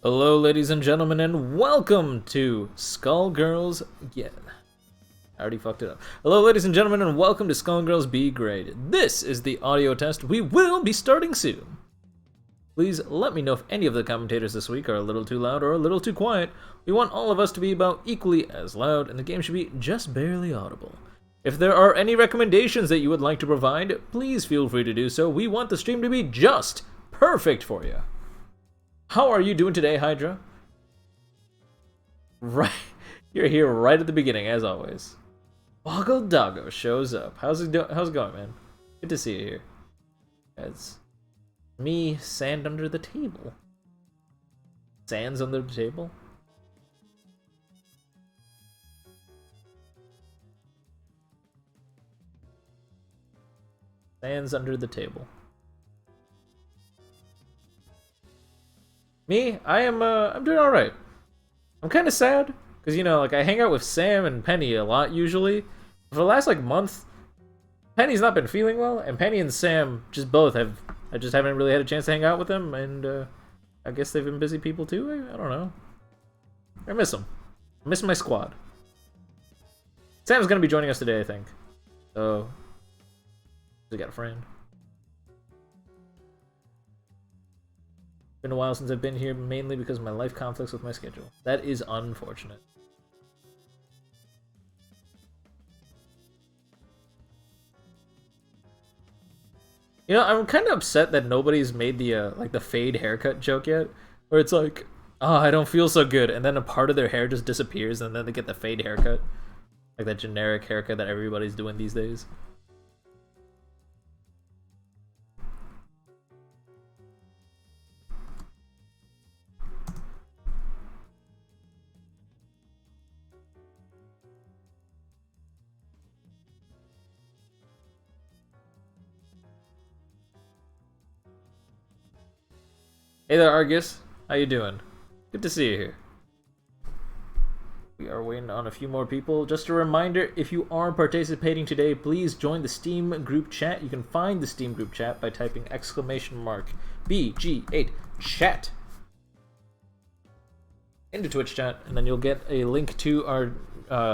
Hello, ladies and gentlemen, and welcome to Skullgirls. Yeah, I already fucked it up. Hello, ladies and gentlemen, and welcome to Skullgirls Be Gr8. This is the audio test. We will be starting soon. Please let me know if any of the commentators this week are a little too loud or a little too quiet. We want all of us to be about equally as loud, and the game should be just barely audible. If there are any recommendations that you would like to provide, please feel free to do so. We want the stream to be just perfect for you. How are you doing today, Hydra? Right, you're here right at the beginning, as always. Boggle Doggo shows up. How's it going, man? Good to see you here. It's me, sand under the table. Sands under the table? Sands under the table. Me, I'm doing all right. I'm kind of sad because like I hang out with Sam and Penny a lot usually. For the last month, Penny's not been feeling well, and Penny and Sam just both have. I just haven't really had a chance to hang out with them, and I guess they've been busy people too. I don't know. I miss them. I miss my squad. Sam's gonna be joining us today, I think. So we got a friend. Been a while since I've been here, mainly because of my life conflicts with my schedule. That is unfortunate. I'm kind of upset that nobody's made the the fade haircut joke yet, where it's like, oh, I don't feel so good, and then a part of their hair just disappears, and then they get the fade haircut, like that generic haircut that everybody's doing these days. Hey there, Argus. How you doing? Good to see you here. We are waiting on a few more people. Just a reminder, if you are participating today, please join the Steam group chat. You can find the Steam group chat by typing !BG8 chat into Twitch chat, and then you'll get a link to our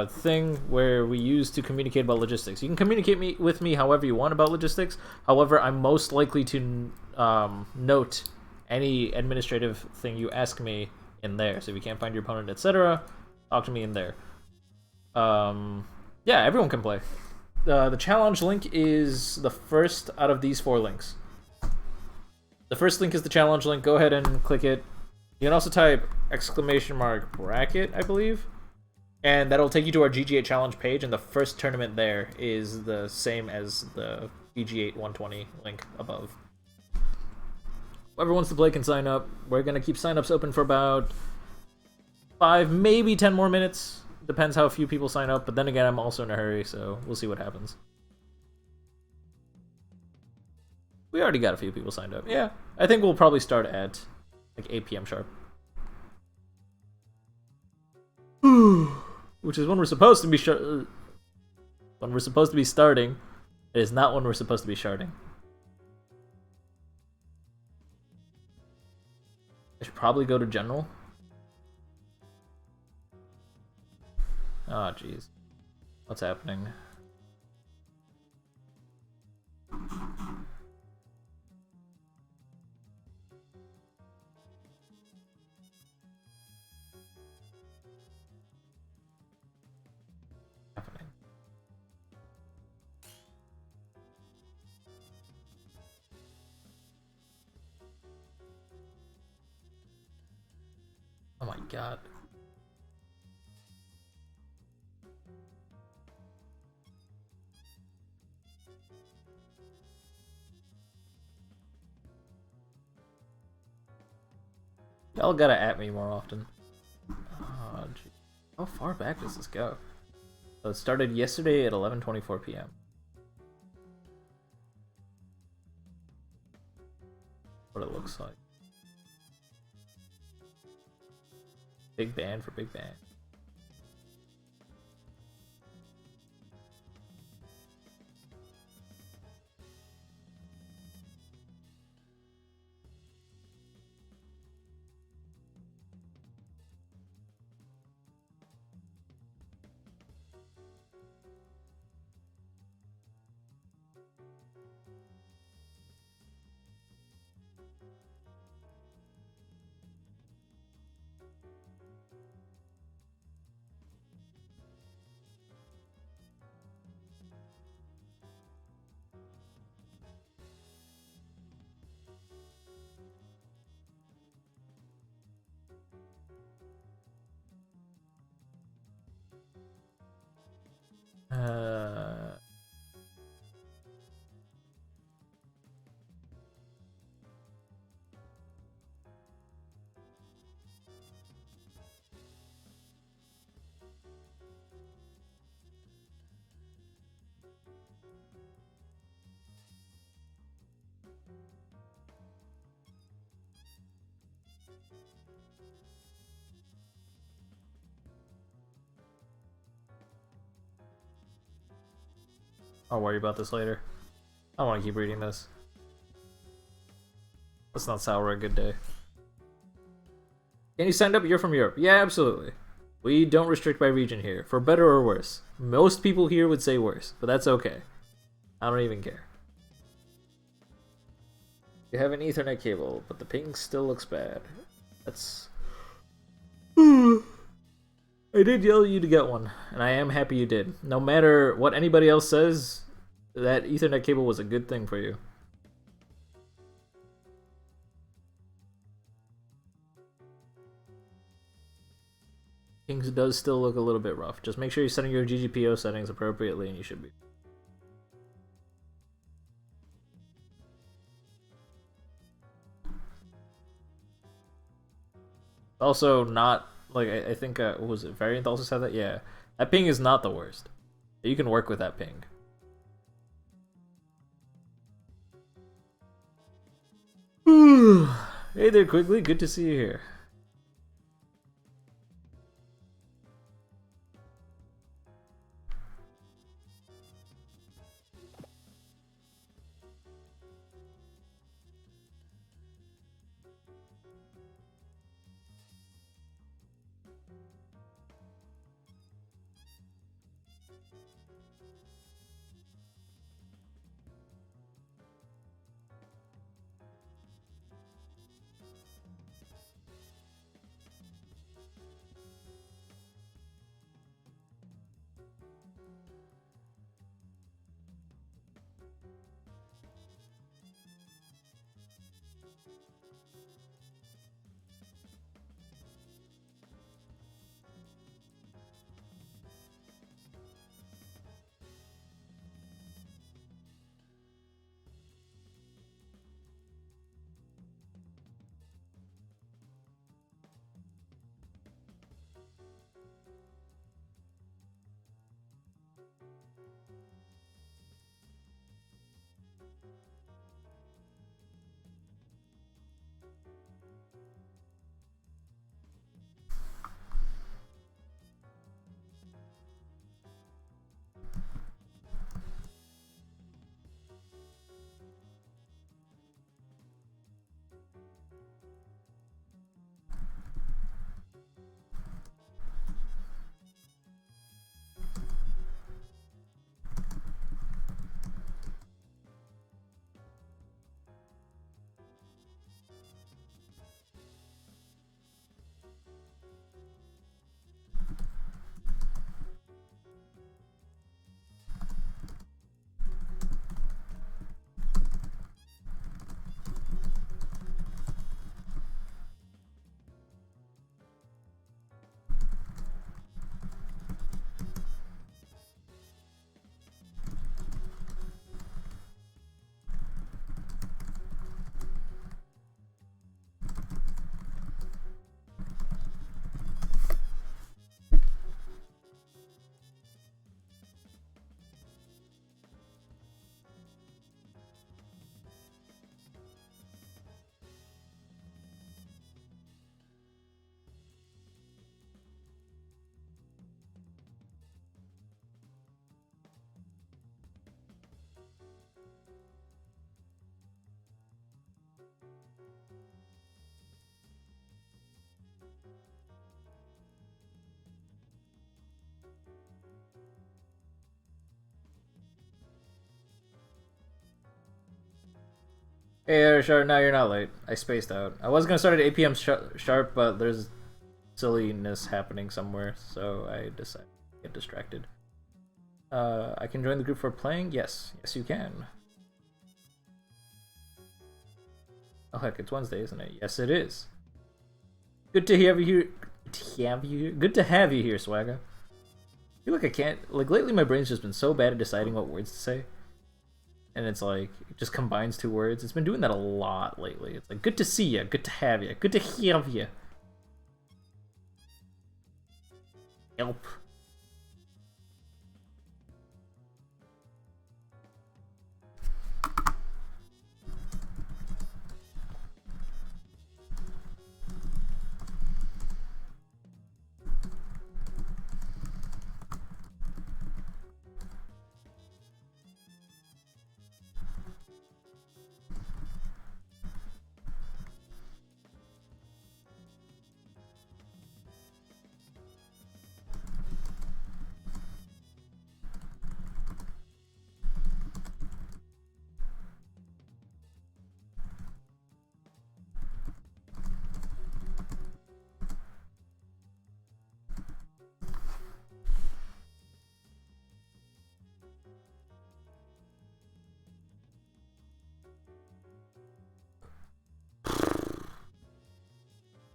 thing where we use to communicate about logistics. You can communicate with me however you want about logistics. However, I'm most likely to note any administrative thing you ask me in there. So if you can't find your opponent, etc., talk to me in there. Yeah, everyone can play. The challenge link is the first out of these 4 links. The first link is the challenge link. Go ahead and click it. You can also type !bracket, I believe, and that'll take you to our GG8 challenge page, and the first tournament there is the same as the BG8 120 link above. Whoever wants to play can sign up. We're going to keep signups open for about 5, maybe 10 more minutes. Depends how few people sign up, but then again, I'm also in a hurry, so we'll see what happens. We already got a few people signed up. Yeah, I think we'll probably start at 8 p.m. sharp. Which is when we're supposed to be when we're supposed to be starting. It is not when we're supposed to be sharding. I should probably go to general. Oh, jeez. What's happening? God. Y'all gotta at me more often. Oh, gee. How far back does this go? So it started yesterday at 11:24 p.m. What it looks like. Big band for big band. I'll worry about this later. I don't want to keep reading this. Let's not sour a good day. Can you sign up? You're from Europe. Yeah, absolutely. We don't restrict by region here, for better or worse. Most people here would say worse, but that's okay. I don't even care. You have an Ethernet cable, but the ping still looks bad. That's... I did yell at you to get one, and I am happy you did. No matter what anybody else says, that Ethernet cable was a good thing for you. Pings does still look a little bit rough. Just make sure you're setting your GGPO settings appropriately, and you should be. Also, not like I think what was it? Variant also said that. Yeah, that ping is not the worst. You can work with that ping. Hey there, Quigley. Good to see you here. Hey, sure. No, you're not late. I spaced out. I was gonna start at 8 p.m. Sharp, but there's silliness happening somewhere, so I decided to get distracted. I can join the group for playing? Yes. Yes, you can. Oh, heck, it's Wednesday, isn't it? Yes, it is. Good to have you here. Good to have you here, Swagga. I feel like I can't... Like, lately my brain's just been so bad at deciding what words to say. And it's like, it just combines two words. It's been doing that a lot lately. It's like, good to see you, good to have you, good to have you. Help.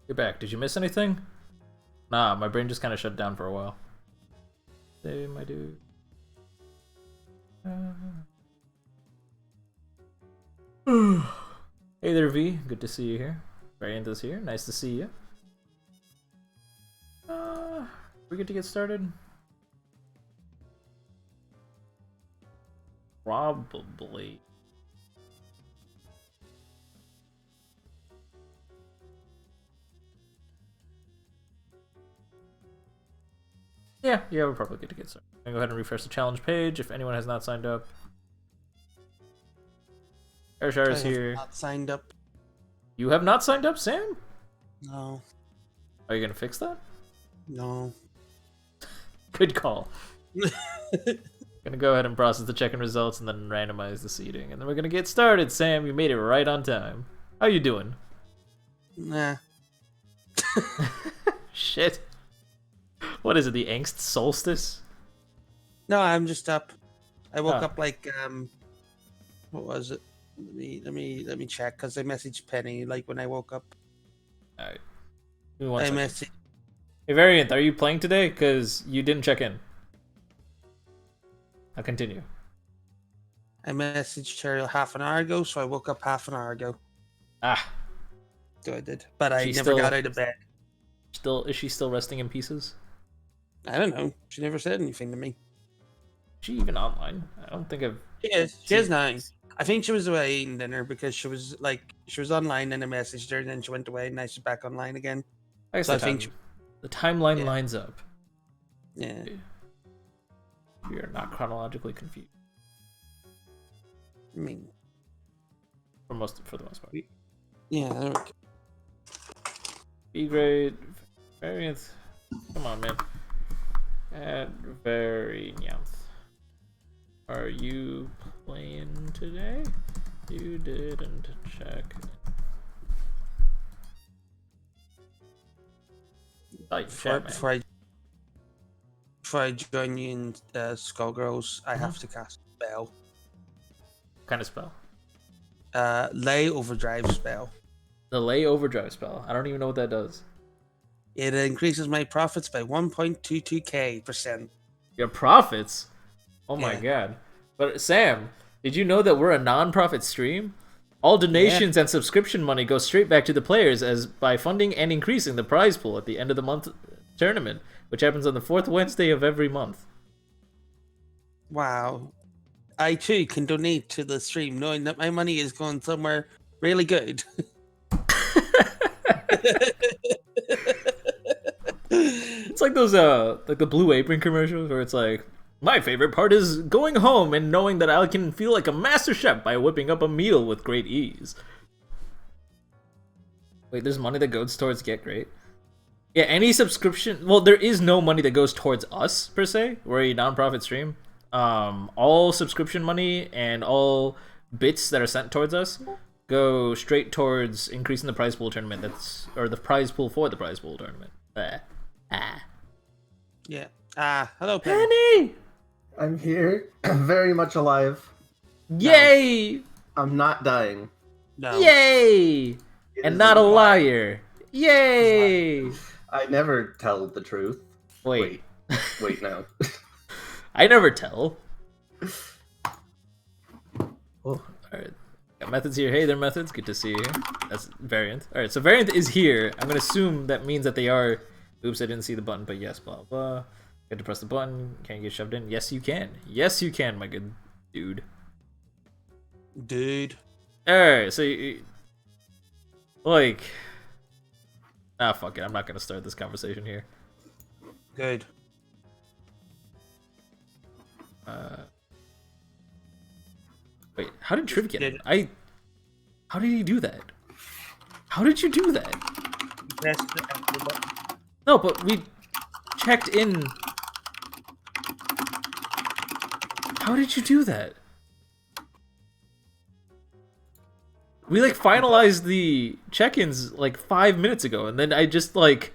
You're back. Did you miss anything? Nah, my brain just kind of shut down for a while. Hey, my dude. Hey there, V. Good to see you here. Varianta's here. Nice to see you. We good to get started? Probably. Yeah, we're probably good to get started. I'm gonna go ahead and refresh the challenge page if anyone has not signed up. Ershar is here. Not signed up. You have not signed up, Sam? No. Are you gonna fix that? No. Good call. Gonna go ahead and process the check-in results and then randomize the seating. And then we're gonna get started, Sam. You made it right on time. How you doing? Nah. Shit. What is it, the angst solstice? No, I'm just up. I woke up like what was it? Let me check because I messaged Penny like when I woke up. Alright. I messaged. Hey Variant, are you playing today? Because you didn't check in. I'll continue. I messaged her half an hour ago, so I woke up half an hour ago. Ah. So I did. But I never got out of bed. Is she still resting in pieces? I don't know. She never said anything to me. Is she even online? I don't think I've... She is. She is now. I think she was away eating dinner because she was online and I messaged her and then she went away and now she's back online again. I guess so the timeline lines up. Yeah. We are not chronologically confused. I mean, for the most part. Yeah, there we go. Be great. Variant. Come on, man. At Variant. Are you playing today? You didn't check. Before I join you in Skullgirls, I have to cast a spell. What kind of spell? Lay Overdrive spell. The Lay Overdrive spell. I don't even know what that does. It increases my profits by 1.22%. Your profits? Oh my god. But Sam, did you know that we're a non-profit stream? All donations and subscription money go straight back to the players as by funding and increasing the prize pool at the end of the month tournament, which happens on the 4th Wednesday of every month. Wow. I too can donate to the stream knowing that my money is going somewhere really good. It's like those like the Blue Apron commercials where it's like, my favorite part is going home and knowing that I can feel like a master chef by whipping up a meal with great ease. Wait, there's money that goes towards Get Great? Yeah, any subscription... Well, there is no money that goes towards us, per se. We're a non-profit stream. All subscription money and all bits that are sent towards us go straight towards increasing the prize pool tournament. Or the prize pool for the prize pool tournament. Yeah. Hello, Penny. Penny! I'm here, very much alive. Yay! I'm not dying. No. Yay! And not a liar. Yay! I never tell the truth. Wait, Wait, no. I never tell. Oh, alright. Got Methods here. Hey there, Methods. Good to see you here. That's Variant. Alright, so Variant is here. I'm gonna assume that means that they are... Oops, I didn't see the button, but yes, blah, blah. Get to press the button. Can you get shoved in? Yes, you can. Yes, you can, my good dude. Dude. Alright, so like... fuck it. I'm not gonna start this conversation here. Good. Wait, how did Triv get in? How did he do that? How did you do that? Press the enter button. No, but we checked in. How did you do that? We like finalized the check-ins like 5 minutes ago, and then I just like,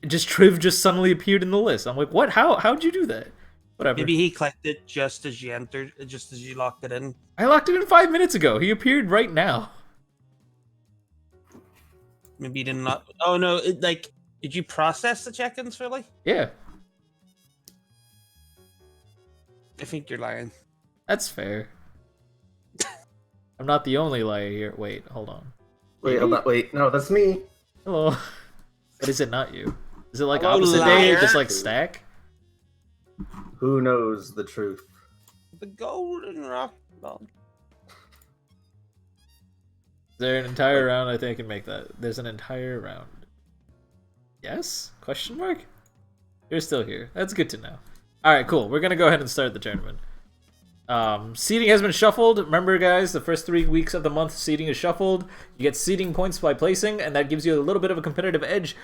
Triv just suddenly appeared in the list. I'm like, what? How'd you do that? Whatever. Maybe he clicked it just as you entered, just as you locked it in. I locked it in 5 minutes ago. He appeared right now. Maybe he did not. Oh no! Did you process the check-ins fully? Yeah, I think you're lying. that's fair. I'm not the only liar here. Wait, hold on. Wait, I'm not, wait, no, that's me. Hello. But is it not you? Is it like Hello, opposite day, liar. just like stack? Who knows the truth? The golden rock ball. Is there an entire round? I think I can make that. There's an entire round. Yes? Question mark? You're still here. That's good to know. Alright, cool. We're gonna go ahead and start the tournament. Seating has been shuffled. Remember, guys, the first 3 weeks of the month, seating is shuffled. You get seating points by placing, and that gives you a little bit of a competitive edge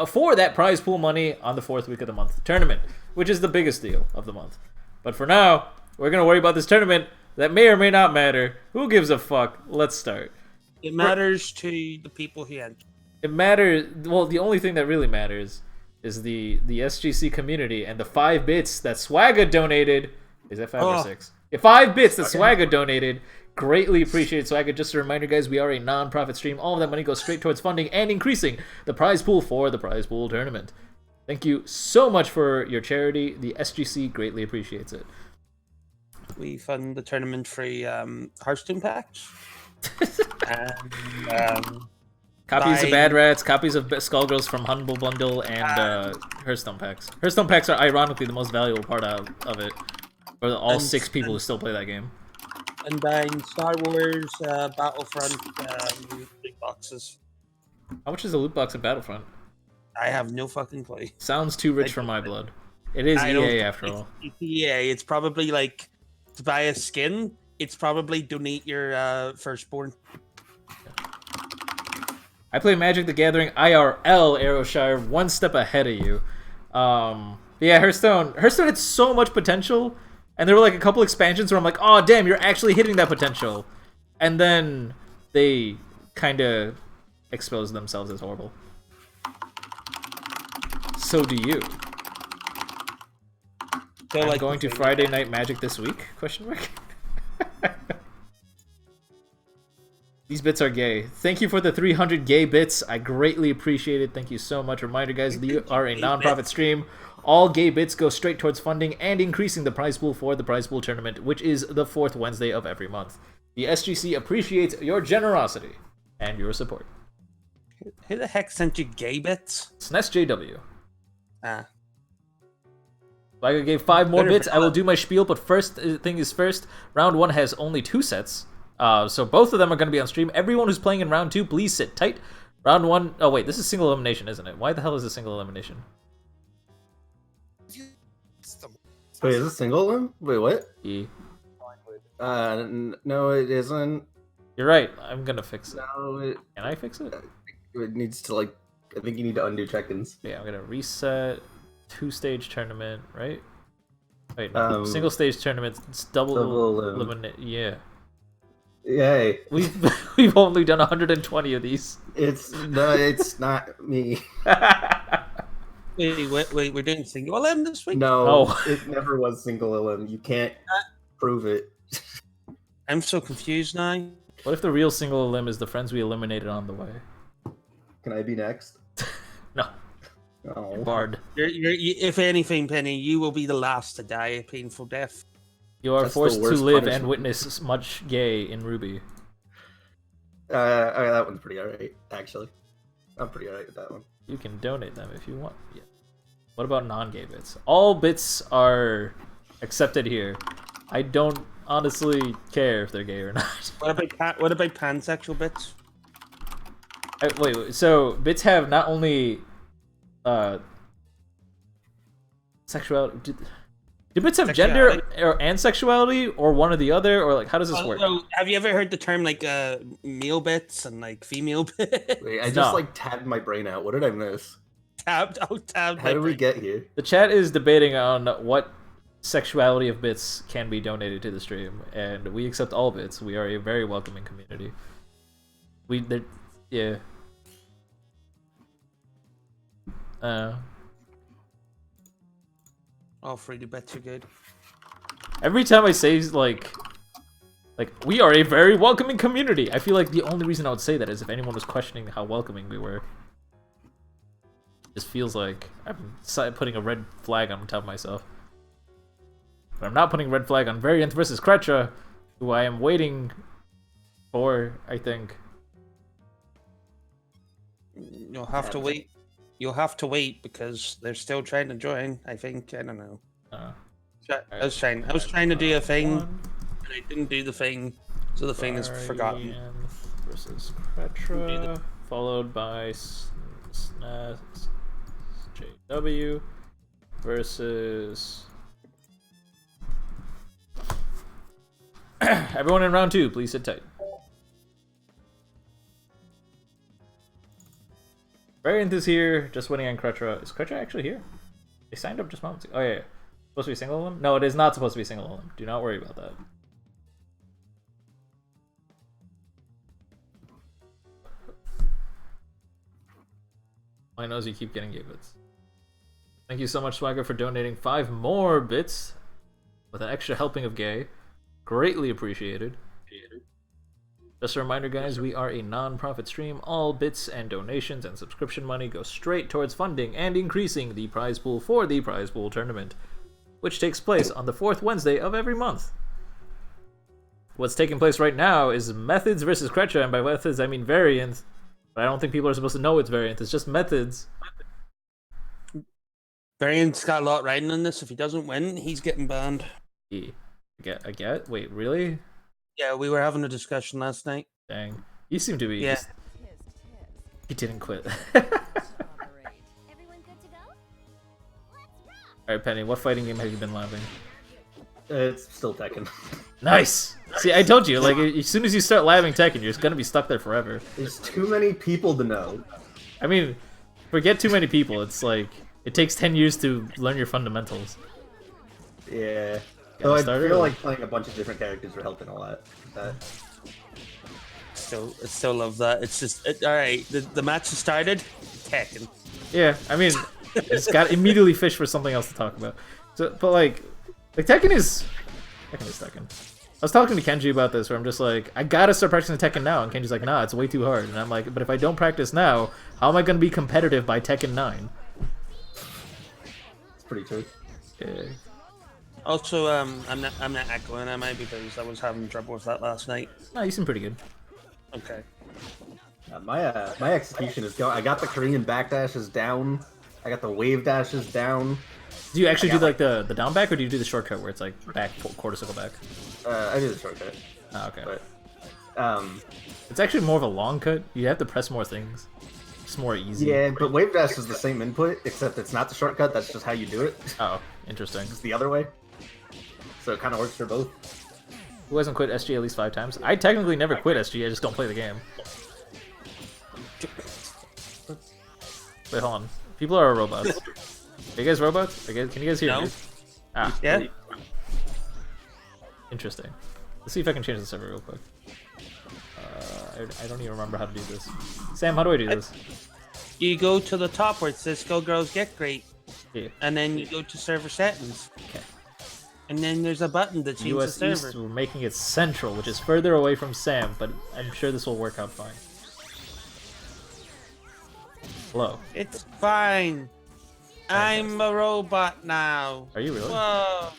for that prize pool money on the 4th week of the month tournament, which is the biggest deal of the month. But for now, we're going to worry about this tournament that may or may not matter. Who gives a fuck? Let's start. It matters to the people who enter. It matters. Well, the only thing that really matters is the SGC community and the 5 bits that Swagga donated. Is that 5 or 6? 5 bits that Swagga donated. Greatly appreciated, Swagga. Just a reminder, guys, we are a non-profit stream. All of that money goes straight towards funding and increasing the prize pool for the prize pool tournament. Thank you so much for your charity. The SGC greatly appreciates it. We fund the tournament free Hearthstone packs. And, Copies of Bad Rats, copies of Skullgirls from Humble Bundle, and Hearthstone packs. Hearthstone packs are ironically the most valuable part of it. For all 6 people who still play that game. And buying Star Wars Battlefront loot boxes. How much is a loot box in Battlefront? I have no fucking clue. Sounds too rich for my blood. It is EA after all. It's EA. It's probably like to buy a skin. It's probably donate your firstborn. I play Magic the Gathering IRL, Arrowshire, 1 step ahead of you. Yeah, Hearthstone had so much potential. And there were like a couple expansions where I'm like, oh damn, you're actually hitting that potential. And then they kind of exposed themselves as horrible. So do you. So, I'm going to Friday Night Magic this week? Question mark. These bits are gay. Thank you for the 300 gay bits. I greatly appreciate it. Thank you so much. Reminder, guys, you are a non-profit stream. All gay bits go straight towards funding and increasing the prize pool for the prize pool tournament, which is the 4th Wednesday of every month. The SGC appreciates your generosity and your support. Who the heck sent you gay bits? SNESJW. Ah. Swagga gave 5 more bits. I will do my spiel, but first thing is first. Round 1 has only 2 sets. So both of them are going to be on stream. Everyone who's playing in round 2, please sit tight. Round 1... Oh, wait. This is single elimination, isn't it? Why the hell is this single elimination? Wait, is it single one? Wait, what? E. No, it isn't. You're right. I'm going to fix it. No, Can I fix it? It needs to like. I think you need to undo check-ins. Yeah, I'm gonna reset 2-stage tournament, right? Wait, no. Single stage tournament. It's double eliminate. Yeah. Yay. We've only done 120 of these. It's not me. Wait, we're doing single LM this week? No, Oh. It never was single LM. You can't prove it. I'm so confused now. What if the real single limb is the friends we eliminated on the way? Can I be next? No. Oh. Bard. If anything, Penny, you will be the last to die a painful death. You are That's the forced to worst live punishment. and witness much gay in Ruby. Okay, that one's pretty alright, actually. I'm pretty alright with that one. You can donate them if you want. Yeah. What about non-gay bits? All bits are accepted here. I don't honestly care if they're gay or not. What about pansexual bits? Wait, so bits have not only sexuality. Do bits have gender and sexuality, or one or the other, or like how does this work? Have you ever heard the term like male bits and like female bits? Wait, I just like tabbed my brain out. What did I miss? Tabbed. How did we get here? The chat is debating on what sexuality of bits can be donated to the stream, and we accept all bits. We are a very welcoming community. Yeah. All free to bits are good. Every time I say like we are a very welcoming community, I feel like the only reason I would say that is if anyone was questioning how welcoming we were. It just feels like I'm putting a red flag on top of myself. But I'm not putting a red flag on Variant versus Kretra, who I am waiting for, I think. You'll have to wait. You'll have to wait because they're still trying to join. I think. I don't know. I was trying to do a thing, and I didn't do the thing, so the thing is forgotten. Versus Kretra, followed by JW versus. Everyone in round 2, please sit tight. Variant is here, just waiting on Kretra. Is Kretra actually here? They signed up just moments ago. Oh yeah. Supposed to be single limb? No, it is not supposed to be single limb. Do not worry about that. I knows you keep getting gay bits. Thank you so much, Swagger, for donating 5 more bits with an extra helping of gay. Greatly appreciated. Just a reminder, guys, we are a non-profit stream. All bits and donations and subscription money go straight towards funding and increasing the prize pool for the prize pool tournament, which takes place on the 4th Wednesday of every month. What's taking place right now is Methods versus Kretra, and by Methods I mean Variant, but I don't think people are supposed to know it's Variant. It's just Methods. Variant's got a lot riding on this. If he doesn't win, he's getting banned. I get? Wait, really? Yeah, we were having a discussion last night. Dang. You seem to be... Yeah. He didn't quit. Alright, Penny, what fighting game have you been laughing? It's still Tekken. Nice! See, I told you, like, as soon as you start labbing Tekken, you're just gonna be stuck there forever. There's too many people to know. I mean, forget too many people. It's like, it takes 10 years to learn your fundamentals. Yeah. So I feel like playing a bunch of different characters would help in a lot. Still love that. It's just alright. The match has started. Tekken. Yeah, I mean, it's got immediately fish for something else to talk about. So, but like Tekken is Tekken. I was talking to Kenji about this, where I'm just like, I gotta start practicing Tekken now, and Kenji's like, nah, it's way too hard. And I'm like, but if I don't practice now, how am I gonna be competitive by Tekken 9? It's pretty true. Yeah. Also, I'm not echoing, am I? Because I was having trouble with that last night. No, you seem pretty good. Okay. My execution is going. I got the Korean backdashes down. I got the wave dashes down. Do you actually do like the down back, or do you do the shortcut where it's like back quarter circle back? I do the shortcut. Oh, okay. But it's actually more of a long cut. You have to press more things. It's more easy. Yeah, but wave dash is the same input, except it's not the shortcut. That's just how you do it. Oh, interesting. It's the other way. So it kind of works for both. Who hasn't quit SG at least 5 times? I technically never quit SG, I just don't play the game. Wait, hold on. People are robots. Are you guys robots? Can you guys hear me? Ah. Yeah. Interesting. Let's see if I can change the server real quick. I don't even remember how to do this. Sam, how do I do this? You go to the top where it says Skullgirls Be Gr8. Yeah. And then you go to server settings. Okay. And then there's a button that changes US the server. East, we're making it central, which is further away from Sam, but I'm sure this will work out fine. Hello. It's fine. I'm a robot now. Are you really? Whoa.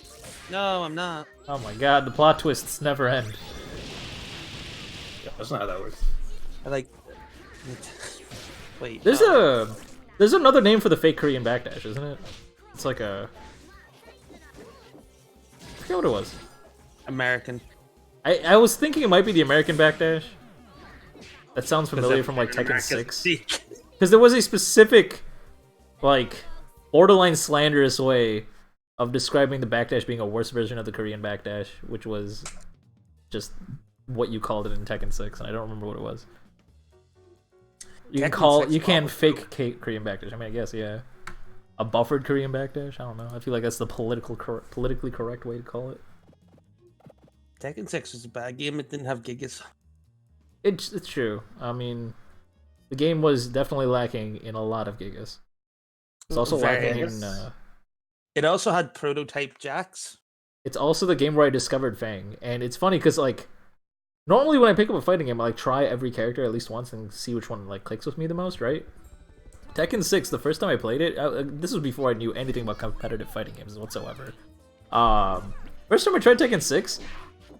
No, I'm not. Oh my god, the plot twists never end. Yeah, that's not how that works. I like... Wait, There's another name for the fake Korean backdash, isn't it? It's like a... I forget what it was. American. I was thinking it might be the American backdash. That sounds familiar from like Tekken 6. Because there was a specific, like, borderline slanderous way of describing the backdash being a worse version of the Korean backdash, which was just what you called it in Tekken 6, and I don't remember what it was. You can fake Korean backdash. I mean, I guess, yeah. A buffered Korean backdash? I don't know. I feel like that's the politically correct way to call it. Tekken 6 was a bad game. It didn't have gigas. It's true. I mean, the game was definitely lacking in a lot of gigas. It's also lacking in... It also had prototype jacks. It's also the game where I discovered Fang, and it's funny because, like, normally when I pick up a fighting game, I like try every character at least once and see which one like clicks with me the most, right? Tekken 6, the first time I played it, this was before I knew anything about competitive fighting games whatsoever. First time I tried Tekken 6,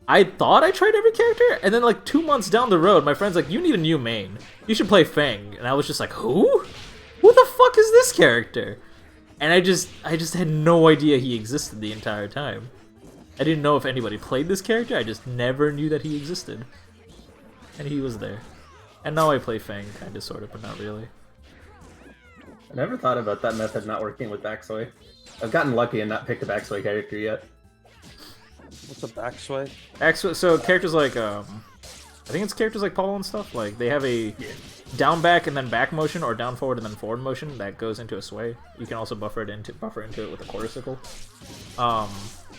I thought I tried every character, and then like 2 months down the road, my friend's like, "You need a new main. You should play Fang." And I was just like, "Who? Who the fuck is this character?" And I just had no idea he existed the entire time. I didn't know if anybody played this character, I just never knew that he existed. And he was there. And now I play Fang, kinda, sorta, but not really. I never thought about that method not working with Backsway. I've gotten lucky and not picked a Backsway character yet. What's a backsway? So characters like, I think it's characters like Paul and stuff, like, they have a down back and then back motion, or down forward and then forward motion that goes into a sway. You can also buffer into it with a quarter sickle.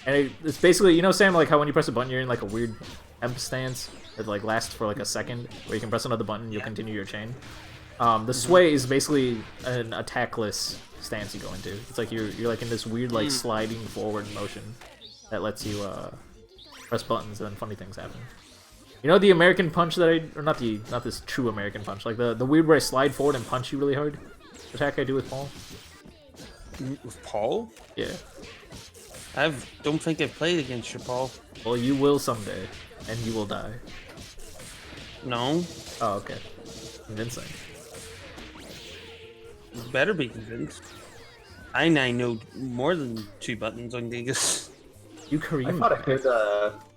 And it's basically, you know, Sam, like how when you press a button, you're in like a weird temp stance that like lasts for like a second, where you can press another button, you'll continue your chain. The sway is basically an attackless stance you go into. It's like you're like in this weird like sliding forward motion that lets you press buttons and then funny things happen. You know the American punch that not this true American punch, like the weird where I slide forward and punch you really hard attack I do with Paul? With Paul? Yeah. I don't think I've played against you, Paul. Well, you will someday, and you will die. No. Oh, okay. Convincing. You better be convinced. I know more than 2 buttons on Gigas. You Korean. I thought I could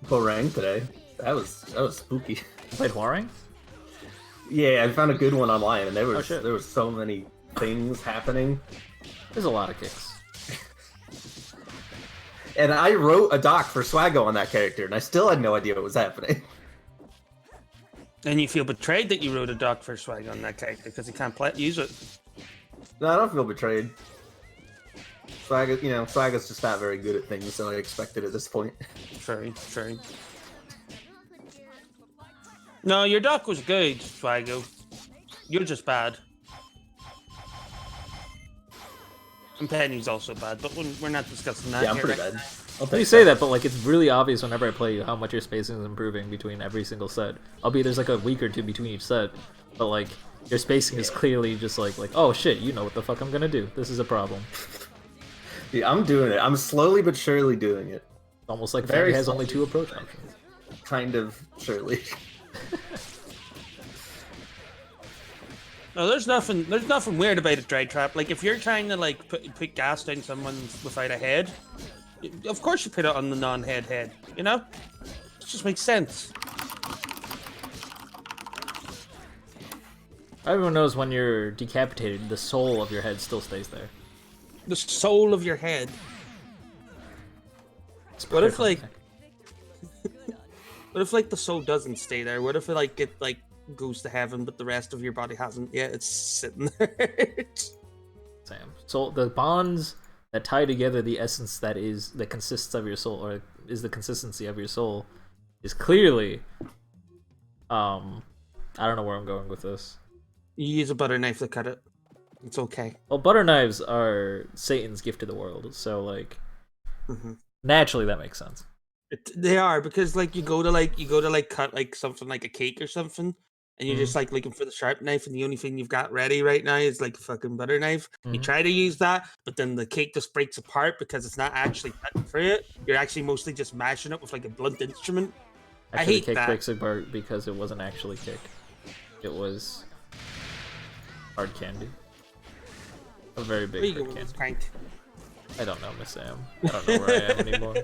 Hwarang today. That was spooky. You played Hwarang? Yeah, I found a good one online, and there was shit. there was so many things happening. There's a lot of kicks. And I wrote a doc for Swaggo on that character, and I still had no idea what was happening. And you feel betrayed that you wrote a doc for Swag on that character because he can't use it. No, I don't feel betrayed. Swaggo's just not very good at things, so I expect it at this point. True. No, your doc was good, Swaggo. You're just bad. And Penny's also bad, but we're not discussing that. Yeah, I'm here, pretty right? bad. You say that, but like it's really obvious whenever I play you how much your spacing is improving between every single set. Albeit there's like a week or two between each set, but like your spacing is clearly just like oh shit, you know what the fuck I'm gonna do. This is a problem. Yeah, I'm doing it. I'm slowly but surely doing it. It's almost like Fairy has only 2 approach options. Kind of surely. No, there's nothing weird about a drag trap. Like if you're trying to like put gas down someone without a head, of course you put it on the non-head head. You know, it just makes sense. Everyone knows when you're decapitated, the soul of your head still stays there. The soul of your head. What if like the soul doesn't stay there? What if it goes to heaven, but the rest of your body hasn't yet? It's sitting there. Sam. Soul, the bonds that tie together the essence that consists of your soul, or is the consistency of your soul, is clearly. I don't know where I'm going with this. You use a butter knife to cut it. It's okay. Well, butter knives are Satan's gift to the world, so like, naturally that makes sense. They are, because like you go to cut like something like a cake or something, and you're just like looking for the sharp knife, and the only thing you've got ready right now is like a fucking butter knife. You try to use that, but then the cake just breaks apart because it's not actually cutting for it. You're actually mostly just mashing it with like a blunt instrument. Actually, I hate the cake that. breaks apart because it wasn't actually cake. It was hard candy. A very big hard candy. Crank? I don't know, Miss Sam. I don't know where I am anymore.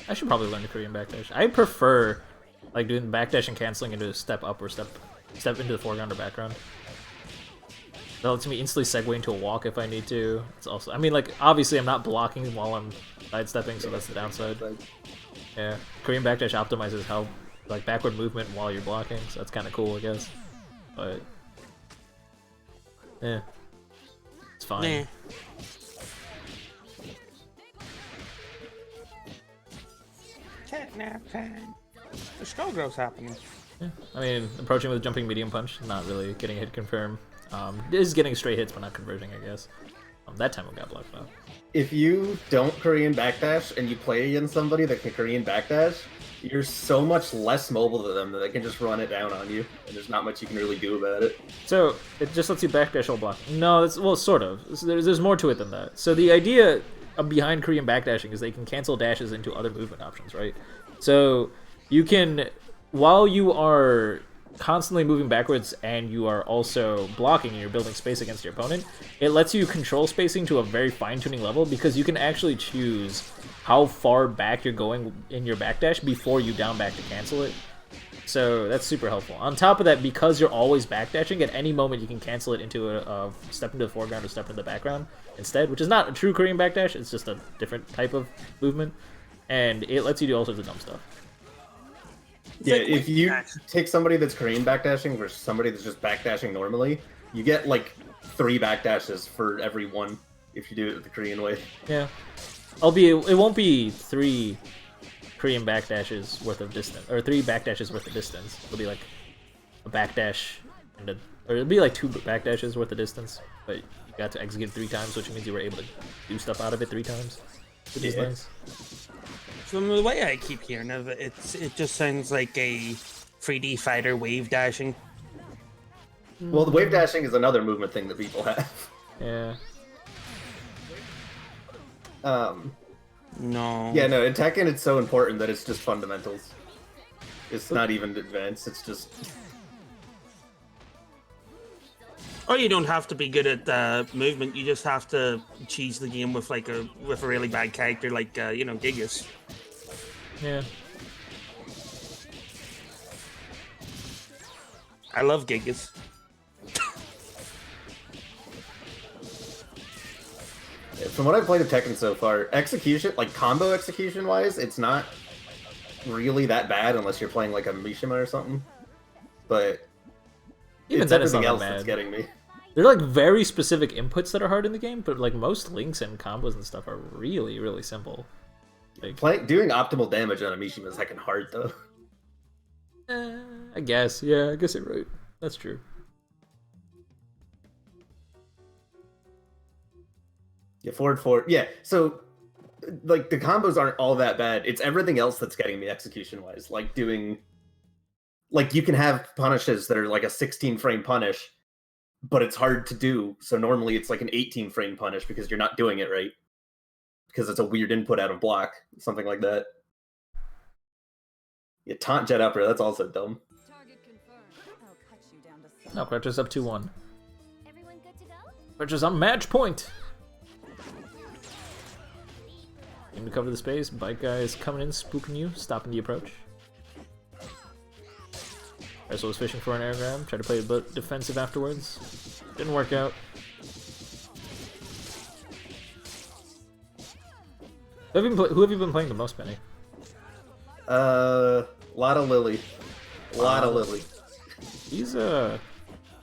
I should probably learn the Korean backdash. I prefer like doing backdash and canceling into a step up or step into the foreground or background. That lets me instantly segue into a walk if I need to. It's also, I mean, like, obviously I'm not blocking while I'm sidestepping, so that's the downside. Yeah, Korean backdash optimizes how, like, backward movement while you're blocking, so that's kind of cool, I guess. But, yeah, it's fine. Catnap time. The Skullgirls happening. Yeah, I mean, approaching with a jumping medium punch, not really getting a hit confirm. Is getting straight hits, but not converting, I guess. That time it got blocked off. If you don't Korean backdash and you play against somebody that can Korean backdash, you're so much less mobile to them that they can just run it down on you, and there's not much you can really do about it. So, it just lets you backdash while blocking. No, that's, well, sort of. There's more to it than that. So the idea behind Korean backdashing is they can cancel dashes into other movement options, right? So, you can, while you are constantly moving backwards and you are also blocking and you're building space against your opponent, it lets you control spacing to a very fine-tuning level because you can actually choose how far back you're going in your backdash before you down back to cancel it. So that's super helpful. On top of that, because you're always backdashing, at any moment you can cancel it into a step into the foreground or step into the background instead, which is not a true Korean backdash, it's just a different type of movement, and it lets you do all sorts of dumb stuff. Yeah, if you take somebody that's Korean backdashing versus somebody that's just backdashing normally, you get like 3 backdashes for every one if you do it the Korean way. Yeah. It won't be 3 Korean backdashes worth of distance, or 3 backdashes worth of distance. It'll be like a backdash and or it'll be like 2 backdashes worth of distance, but you got to execute 3 times, which means you were able to do stuff out of it 3 times. Which is nice. From the way I keep hearing of it, it just sounds like a 3D fighter wave dashing. Well, the wave dashing is another movement thing that people have. Yeah. No. Yeah, no, in Tekken it's so important that it's just fundamentals. It's not even advanced, it's just... Or you don't have to be good at movement, you just have to cheese the game with like a really bad character like, you know, Gigas. Yeah. I love Gigas. From what I've played of Tekken so far, execution, like combo execution wise, it's not really that bad unless you're playing like a Mishima or something. But even it's that is everything not else bad. that's getting me. There are like very specific inputs that are hard in the game, but like most links and combos and stuff are really, really simple. Like, Doing optimal damage on a Mishima is heckin' hard though. I guess, yeah, I guess you're right. That's true. Yeah, forward. Yeah, so like the combos aren't all that bad. It's everything else that's getting me execution wise. Like doing, like you can have punishes that are like a 16 frame punish, but it's hard to do. So normally it's like an 18 frame punish because you're not doing it right. Because it's a weird input out of block, something like that. Yeah, taunt jet upper, that's also dumb. No, Crutcher's up 2-1. Everyone good to go? Crutcher's on match point! Aim to cover the space, bike guy is coming in, spooking you, stopping the approach. Wrestle was fishing for an air grab, tried to play a bit defensive afterwards. Didn't work out. Who have you been playing the most, Benny? Lot of Lily. Lot of Lily. He's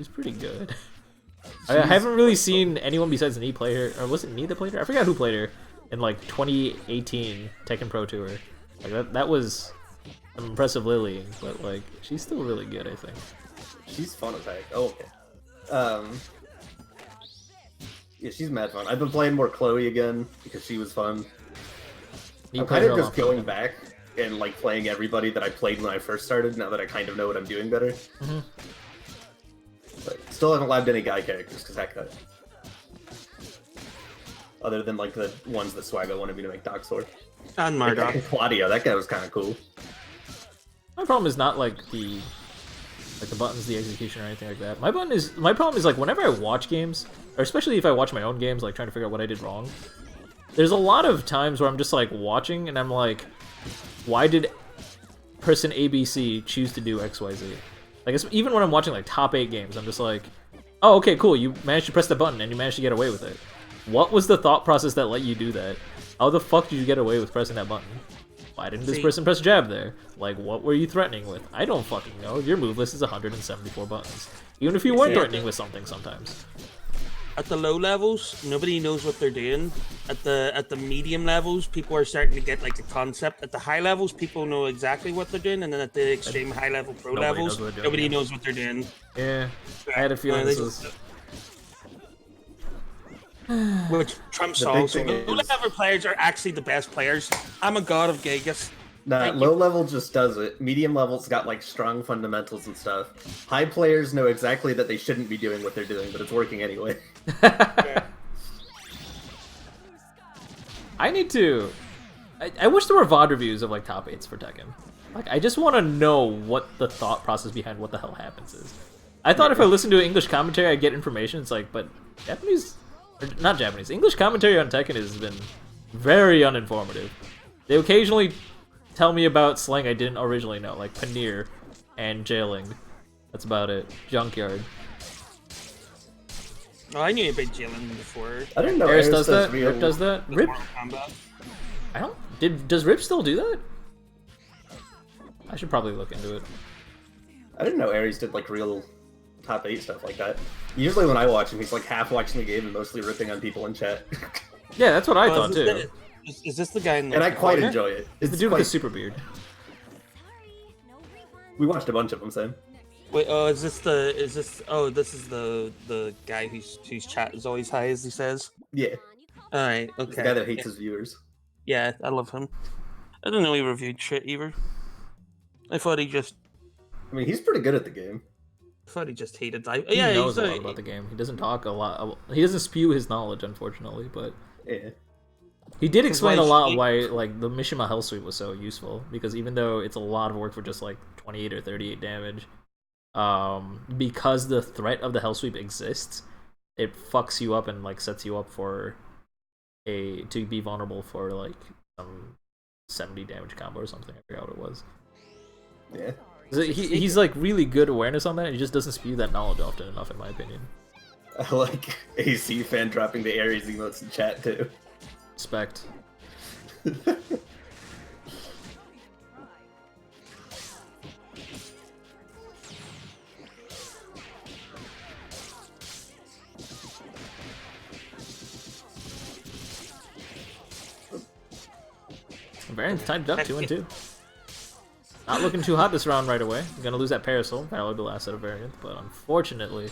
pretty good. I haven't really seen anyone besides Nee play her, or was it Nee that played her? I forgot who played her in like 2018 Tekken Pro Tour. Like that was some impressive Lily, but like she's still really good, I think. She's fun as heck. Oh, okay. Yeah, she's mad fun. I've been playing more Chloe again because she was fun. I'm kind of just going back and like playing everybody that I played when I first started. Now that I kind of know what I'm doing better. Mm-hmm. But still haven't labbed any guy characters because heck that. Other than like the ones that Swaggo wanted me to make Doc Sword. And Murdoch. Like, Claudio, that guy was kind of cool. My problem is not like the buttons, the execution, or anything like that. My problem is like whenever I watch games, or especially if I watch my own games, like trying to figure out what I did wrong. There's a lot of times where I'm just like watching and I'm like, why did person ABC choose to do XYZ? Like even when I'm watching like top 8 games, I'm just like, oh, okay, cool, you managed to press the button and you managed to get away with it. What was the thought process that let you do that? How the fuck did you get away with pressing that button? Why didn't this person press jab there? Like, what were you threatening with? I don't fucking know. Your move list is 174 buttons. Even if you weren't threatening with something sometimes. At the low levels, nobody knows what they're doing. At the medium levels, people are starting to get like a concept. At the high levels, people know exactly what they're doing, and then at the extreme high level pro levels, nobody knows what they're doing. Yeah, I had a feeling this was... Which trumps all. So the low level players are actually the best players. I'm a god of Gigas. Nah, low level just does it. Medium level's got like strong fundamentals and stuff. High players know exactly that they shouldn't be doing what they're doing, but it's working anyway. I need to... I wish there were VOD reviews of like top 8s for Tekken. Like, I just want to know what the thought process behind what the hell happens is. I thought if I listened to English commentary, I'd get information. It's like, but Japanese... Not Japanese. English commentary on Tekken has been very uninformative. They occasionally tell me about slang I didn't originally know, like paneer and jailing. That's about it. Junkyard. Oh, I knew about jailing before. I didn't know Aris does that. Rip does that. Rip. I don't. Does Rip still do that? I should probably look into it. I didn't know Ares did like real top 8 stuff like that. Usually when I watch him, he's like half watching the game and mostly ripping on people in chat. Yeah, that's what I thought too. Is this the guy in the And I quite enjoy it. It's the dude with the super beard. We watched a bunch of them, Sam. Wait, this is the guy whose chat is always high, as he says. Yeah. Alright, okay. It's the guy that hates his viewers. Yeah, I love him. I didn't know he reviewed shit either. I thought he just... I mean, he's pretty good at the game. I thought he just hated life. He knows a lot about the game. He doesn't talk a lot. He doesn't spew his knowledge, unfortunately, but... Yeah. He did explain a lot why, like, the Mishima Hell Sweep was so useful, because even though it's a lot of work for just, like, 28 or 38 damage, because the threat of the Hell Sweep exists, it fucks you up and, like, sets you up for to be vulnerable for, like, some 70 damage combo or something. I forgot what it was. Yeah. He's like really good awareness on that. He just doesn't spew that knowledge often enough, in my opinion. I like AC fan dropping the Ares emotes in chat too. Respect. Variant's timed up 2-2. Not looking too hot this round right away. I'm gonna lose that Parasol, probably the last set of Variant, but unfortunately,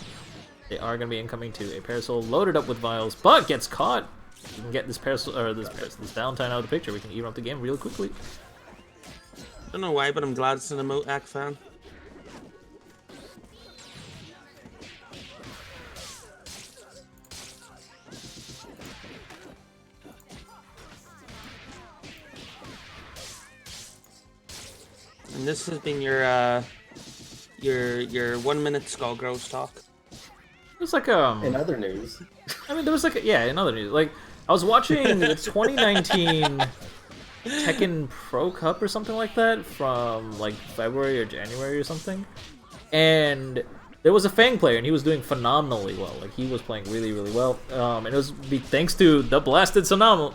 they are gonna be incoming to a Parasol loaded up with vials, but gets caught. We can get this Parasol or this Valentine out of the picture. We can even up the game real quickly. I don't know why, but I'm glad it's an Emote Act fan. And this has been your 1 minute Skullgirls talk. It was like In other news, I mean, there was like in other news, like I was watching the 2019 Tekken Pro Cup or something like that from like February or January or something, and there was a Fang player, and he was doing phenomenally well. Like, he was playing really, really well. And it was thanks to the blasted Salami.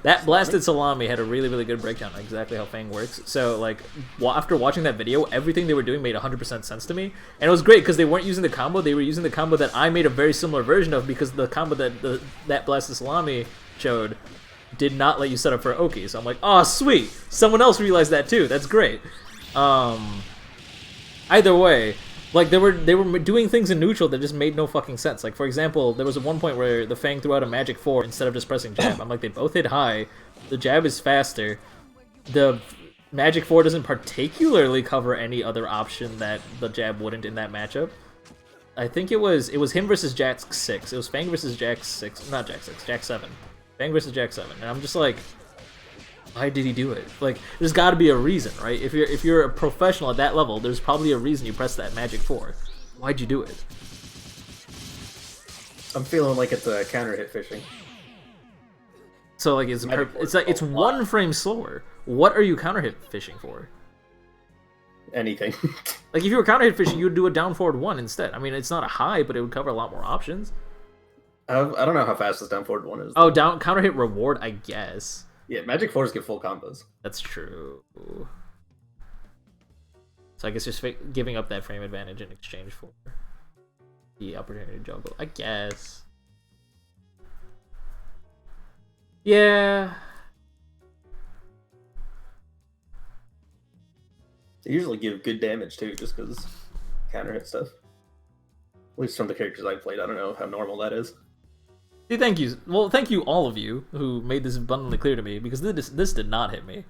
That blasted Salami had a really, really good breakdown on exactly how Fang works. So, like, after watching that video, everything they were doing made 100% sense to me. And it was great, because they weren't using the combo, they were using the combo that I made a very similar version of, because the combo that that blasted Salami showed did not let you set up for Oki. So I'm like, oh, sweet! Someone else realized that too. That's great. Either way, like, they were doing things in neutral that just made no fucking sense. Like, for example, there was one point where the Fang threw out a magic 4 instead of just pressing jab. I'm like, they both hit high. The jab is faster. The magic 4 doesn't particularly cover any other option that the jab wouldn't in that matchup. I think it was him versus Jack 6. It was Fang versus Jack 6. Not Jack 6, Jack 7. Fang versus Jack 7. And I'm just like, why did he do it? Like, there's got to be a reason, right? If you're a professional at that level, there's probably a reason you press that magic 4. Why'd you do it? I'm feeling like it's a counter hit fishing. So, like, it's like it's 1 frame slower. What are you counter hit fishing for? Anything. Like, if you were counter hit fishing, you would do a down forward 1 instead. I mean, it's not a high, but it would cover a lot more options. I don't know how fast this down forward 1 is. Oh, counter hit reward, I guess. Yeah, magic 4s get full combos. That's true. So I guess just giving up that frame advantage in exchange for the opportunity to juggle. I guess. Yeah. They usually give good damage too, just because counter hit stuff. At least from the characters I've played, I don't know how normal that is. See, thank you. Well, thank you all of you who made this abundantly clear to me, because this did not hit me.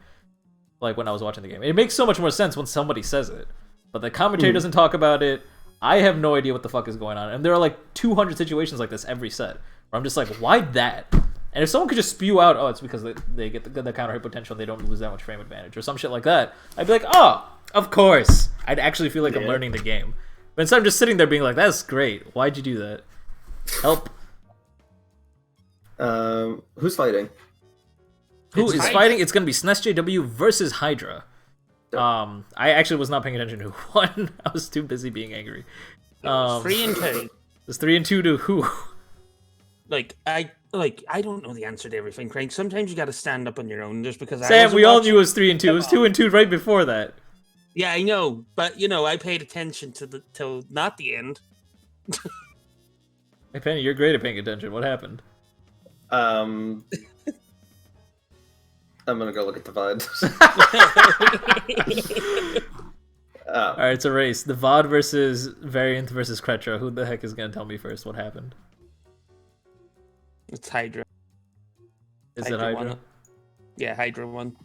Like, when I was watching the game. It makes so much more sense when somebody says it. But the commentary doesn't talk about it. I have no idea what the fuck is going on. And there are like 200 situations like this every set, where I'm just like, why that? And if someone could just spew out, oh, it's because they get the counter hit potential and they don't lose that much frame advantage, or some shit like that, I'd be like, oh, of course. I'd actually feel like I'm learning the game. But instead I'm just sitting there being like, that's great. Why'd you do that? Help. Who's fighting? Who is fighting? It's gonna be SNESJW versus Hydra. I actually was not paying attention to who won. I was too busy being angry. 3-2. It's 3-2 to who? I don't know the answer to everything, Craig. Sometimes you got to stand up on your own, just because. Sam, we all knew it was 3-2. It was 2-2 right before that. Yeah, I know, but I paid attention till not the end. Hey, Penny, you're great at paying attention. What happened? I'm gonna go look at the VOD. Alright, it's a race. The VOD versus Variant versus Kretro. Who the heck is gonna tell me first what happened? It's Hydra. Is it Hydra? Won. Yeah, Hydra won.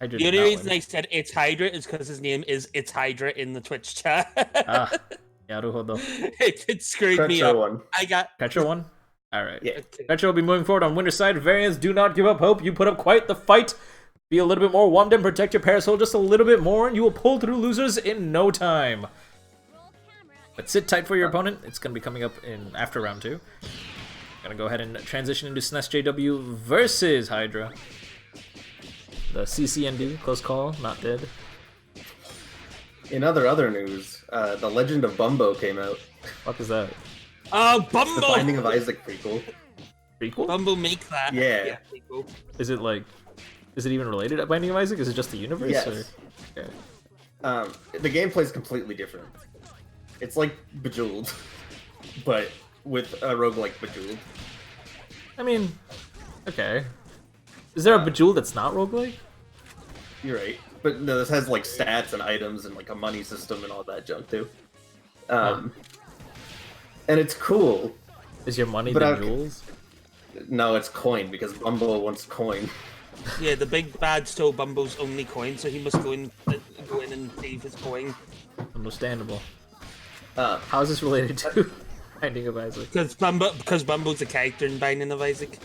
Hydra The only reason I said it's Hydra is because his name is It's Hydra in the Twitch chat. It screwed me up. Won. Kretro won? Alright. Yeah. Okay. Kretro will be moving forward on winner's side. Variants, do not give up hope. You put up quite the fight. Be a little bit more warmed and protect your parasol just a little bit more, and you will pull through losers in no time. But sit tight for your opponent. It's going to be coming up in after round 2. Gonna go ahead and transition into SNESJW versus Hydra. The CCND, close call, not dead. In other news, The Legend of Bumbo came out. What is that? Oh, Bumbo! The Binding of Isaac prequel. Prequel? Bumbo make that. Yeah. Prequel. Is it even related to Binding of Isaac? Is it just the universe? Yes. Or? Okay. The gameplay's completely different. It's like Bejeweled, but with a roguelike Bejeweled. I mean, okay. Is there a Bejeweled that's not roguelike? You're right. But no, this has like stats and items and like a money system and all that junk too. And it's cool. Is your money the jewels? No, it's coin because Bumbo wants coin. Yeah, the big bad stole Bumbo's only coin, so he must go in and save his coin. Understandable. How is this related to Binding of Isaac? Because Bumbo's a character in Binding of Isaac.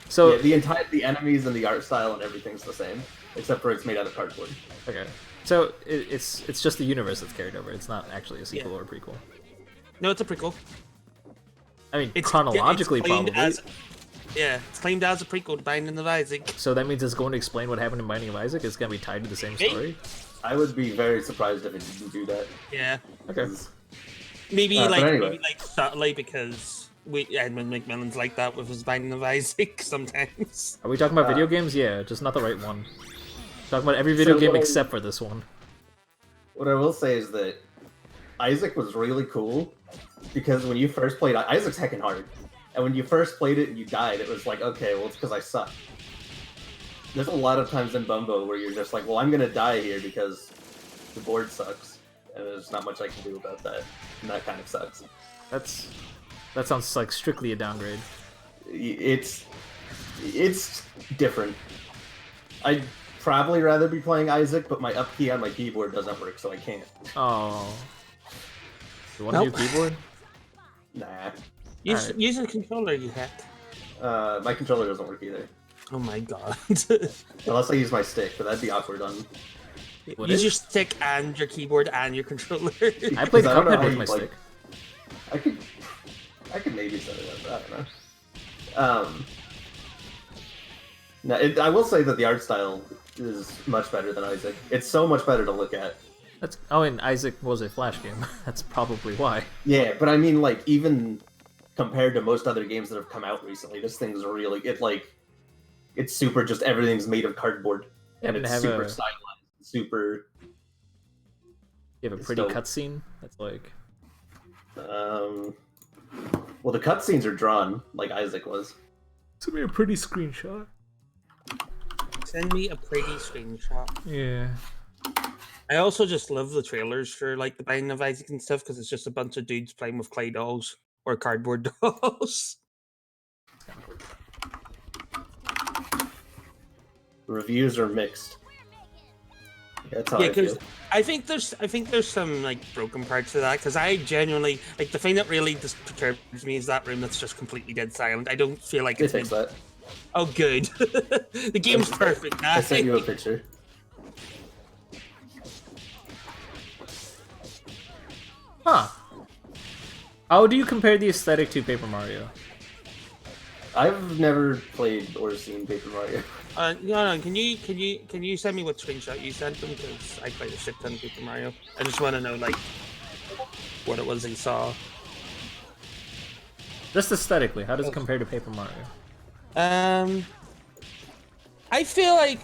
So yeah, the enemies and the art style and everything's the same, except for it's made out of cardboard. Okay. So it's just the universe that's carried over. It's not actually a sequel or a prequel. No, it's a prequel. I mean, chronologically, probably. It's claimed as a prequel to Binding of Isaac. So that means it's going to explain what happened in Binding of Isaac? It's going to be tied to the same story? I would be very surprised if it didn't do that. Yeah. Okay. Maybe anyway. maybe subtly because Edmund McMillan's like that with his Binding of Isaac sometimes. Are we talking about video games? Yeah, just not the right one. Talking about every video game except for this one. What I will say is that Isaac was really cool because when you first played Isaac's heckin' hard, and when you first played it and you died, it was like, okay, well it's because I suck. There's a lot of times in Bumbo where you're just like, well, I'm gonna die here because the board sucks, and there's not much I can do about that, and that kind of sucks. That sounds like strictly a downgrade. It's different. I'd probably rather be playing Isaac, but my up key on my keyboard doesn't work, so I can't. Oh. You want a new keyboard? Nah. Use a controller, you hack. My controller doesn't work either. Oh my god. Unless I use my stick, but that'd be awkward on... Use your stick and your keyboard and your controller. I played I don't know Cuphead how with you, my stick. I could maybe set it up, I don't know. I will say that the art style is much better than Isaac. It's so much better to look at. And Isaac was a Flash game. That's probably why. Yeah, but I mean, like, even compared to most other games that have come out recently, this thing's really... It's super just everything's made of cardboard. And it's super stylized. Super... You have a pretty cutscene? That's like... Well, the cutscenes are drawn, like Isaac was. Send me a pretty screenshot. Send me a pretty screenshot. Yeah. I also just love the trailers for like the Binding of Isaac and stuff because it's just a bunch of dudes playing with clay dolls or cardboard dolls. Reviews are mixed. That's how I feel. I think there's some like broken parts of that because I genuinely like the thing that really just perturbs me is that room that's just completely dead silent. I don't feel like They it's fixed that. Oh, good. The game's perfect. I sent you a picture. Huh. How do you compare the aesthetic to Paper Mario? I've never played or seen Paper Mario. No, can you send me what screenshot you sent them? Because I played a shit ton of Paper Mario. I just want to know like what it was he saw. Just aesthetically, how does it compare to Paper Mario? I feel like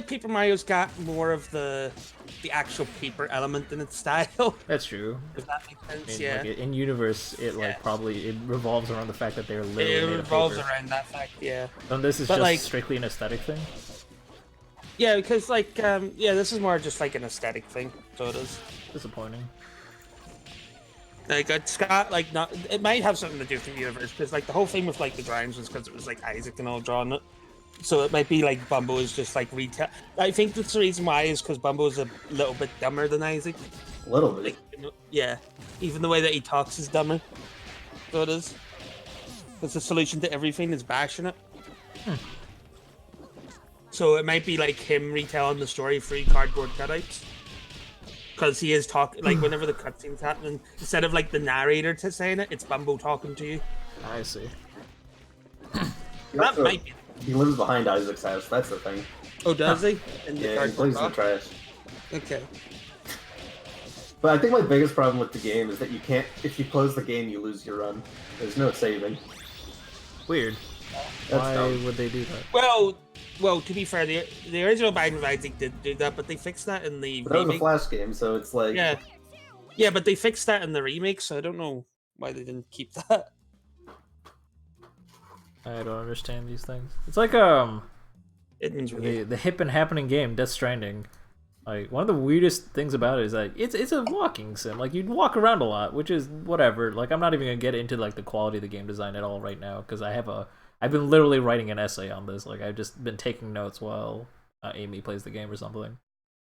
Paper Mario's got more of the actual paper element in its style. That's true. If that makes sense, I mean, yeah. Like, in universe, it probably revolves around the fact that they're literally It made of revolves paper. around that fact, yeah. And this is But, just like, strictly an aesthetic thing. Yeah, because like this is more just like an aesthetic thing. So it is. Disappointing. Like it's got like not. It might have something to do with the universe because like the whole thing with like the drawings was because it was like Isaac and all drawing it. So it might be like Bumbo is just like retail. I think that's the reason why is because Bumbo is a little bit dumber than Isaac. A little bit. Like, yeah, even the way that he talks is dumber. So it is. Because the solution to everything is bashing it. So it might be like him retelling the story through cardboard cutouts. Because he is talking, like whenever the cutscene's happening, instead of like the narrator to saying it, it's Bumbo talking to you. I see. That might be. He lives behind Isaac's house, that's the thing. Oh, does he? In the Yeah, he cardboard plays in the box? trash. Okay. But I think my biggest problem with the game is that you can't, if you close the game, you lose your run. There's no saving. Weird. That's Why dumb. would they do that? Well, to be fair, the original Binding of Isaac did do that, but they fixed that in the But that was a remake. Flash game, so it's like... Yeah, but they fixed that in the remake, so I don't know why they didn't keep that. I don't understand these things. It's like It means really. the hip and happening game, Death Stranding. Like one of the weirdest things about it is that it's a walking sim. Like you'd walk around a lot, which is whatever. Like I'm not even gonna get into like the quality of the game design at all right now because I've been literally writing an essay on this. Like I've just been taking notes while Amy plays the game or something.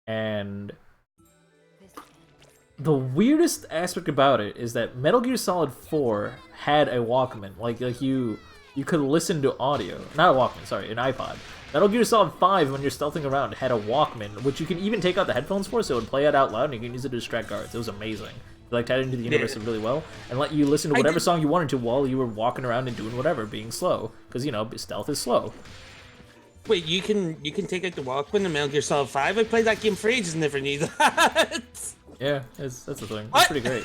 And the weirdest aspect about it is that Metal Gear Solid 4 had a Walkman. Like you could listen to audio. Not a Walkman, sorry, an iPod. Metal Gear Solid 5, when you're stealthing around, had a Walkman, which you can even take out the headphones for, so it would play it out loud, and you can use it to distract guards. It was amazing. It like tied into the universe really well, and let you listen to whatever song you wanted to while you were walking around and doing whatever, being slow. Because, you know, stealth is slow. Wait, you can take out the Walkman in Metal Gear Solid 5? I played that game for ages and never knew that. Yeah, that's the thing. What? It's pretty great.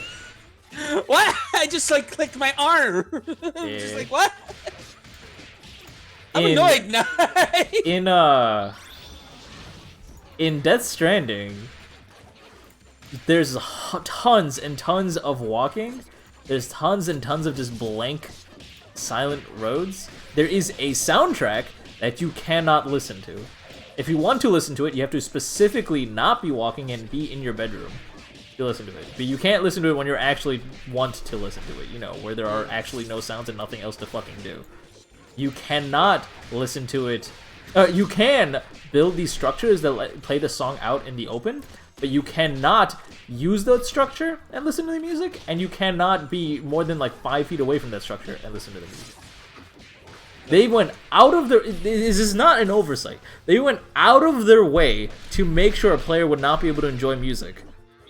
What? I just like clicked my arm. I'm Yeah. just like, what? I'm annoyed now. In Death Stranding, there's tons and tons of walking. There's tons and tons of just blank, silent roads. There is a soundtrack that you cannot listen to. If you want to listen to it, you have to specifically not be walking and be in your bedroom to listen to it. But you can't listen to it when you actually want to listen to it, you know, where there are actually no sounds and nothing else to fucking do. You cannot listen to it. You can build these structures that play the song out in the open, but you cannot use that structure and listen to the music, and you cannot be more than like 5 feet away from that structure and listen to the music. They went out of their... This is not an oversight. They went out of their way to make sure a player would not be able to enjoy music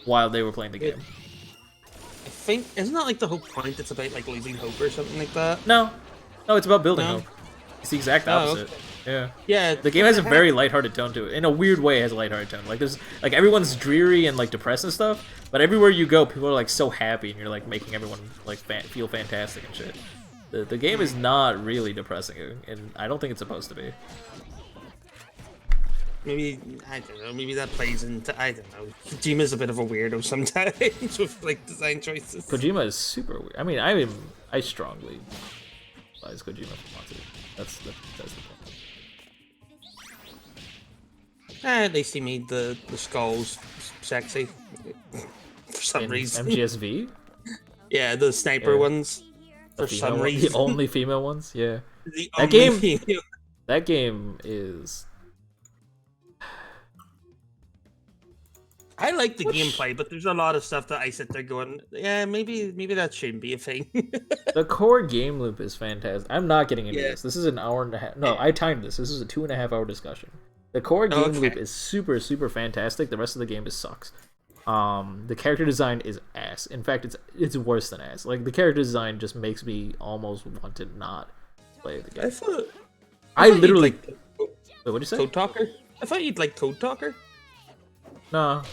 while they were playing the game. I think... Isn't that like the whole point? It's about like losing hope or something like that? No, it's about building hope. It's the exact opposite. Okay. Yeah. Yeah. The game has a very lighthearted tone to it. In a weird way, it has a lighthearted tone. Like there's like everyone's dreary and like depressed and stuff, but everywhere you go, people are like so happy, and you're like making everyone like feel fantastic and shit. The game is not really depressing, and I don't think it's supposed to be. Maybe, I don't know, maybe that plays into, I don't know. Kojima's a bit of a weirdo sometimes with like design choices. Kojima is super weird. I mean, I strongly advise Kojima for Monster. That's the point. At least he made the skulls sexy for some reason. MGSV? Yeah, the sniper ones. For some reason. The only female ones, yeah. That game is... I like the gameplay, but there's a lot of stuff that I sit there going, yeah, maybe that shouldn't be a thing. The core game loop is fantastic. I'm not getting into this. This is an hour and a half. No, I timed this. This is a 2.5 hour discussion. The core game loop is super, super fantastic. The rest of the game just sucks. The character design is ass. In fact, it's worse than ass. Like, the character design just makes me almost want to not play the game. I literally... Wait, what'd you say? Code Talker? I thought you'd like Code Talker. No.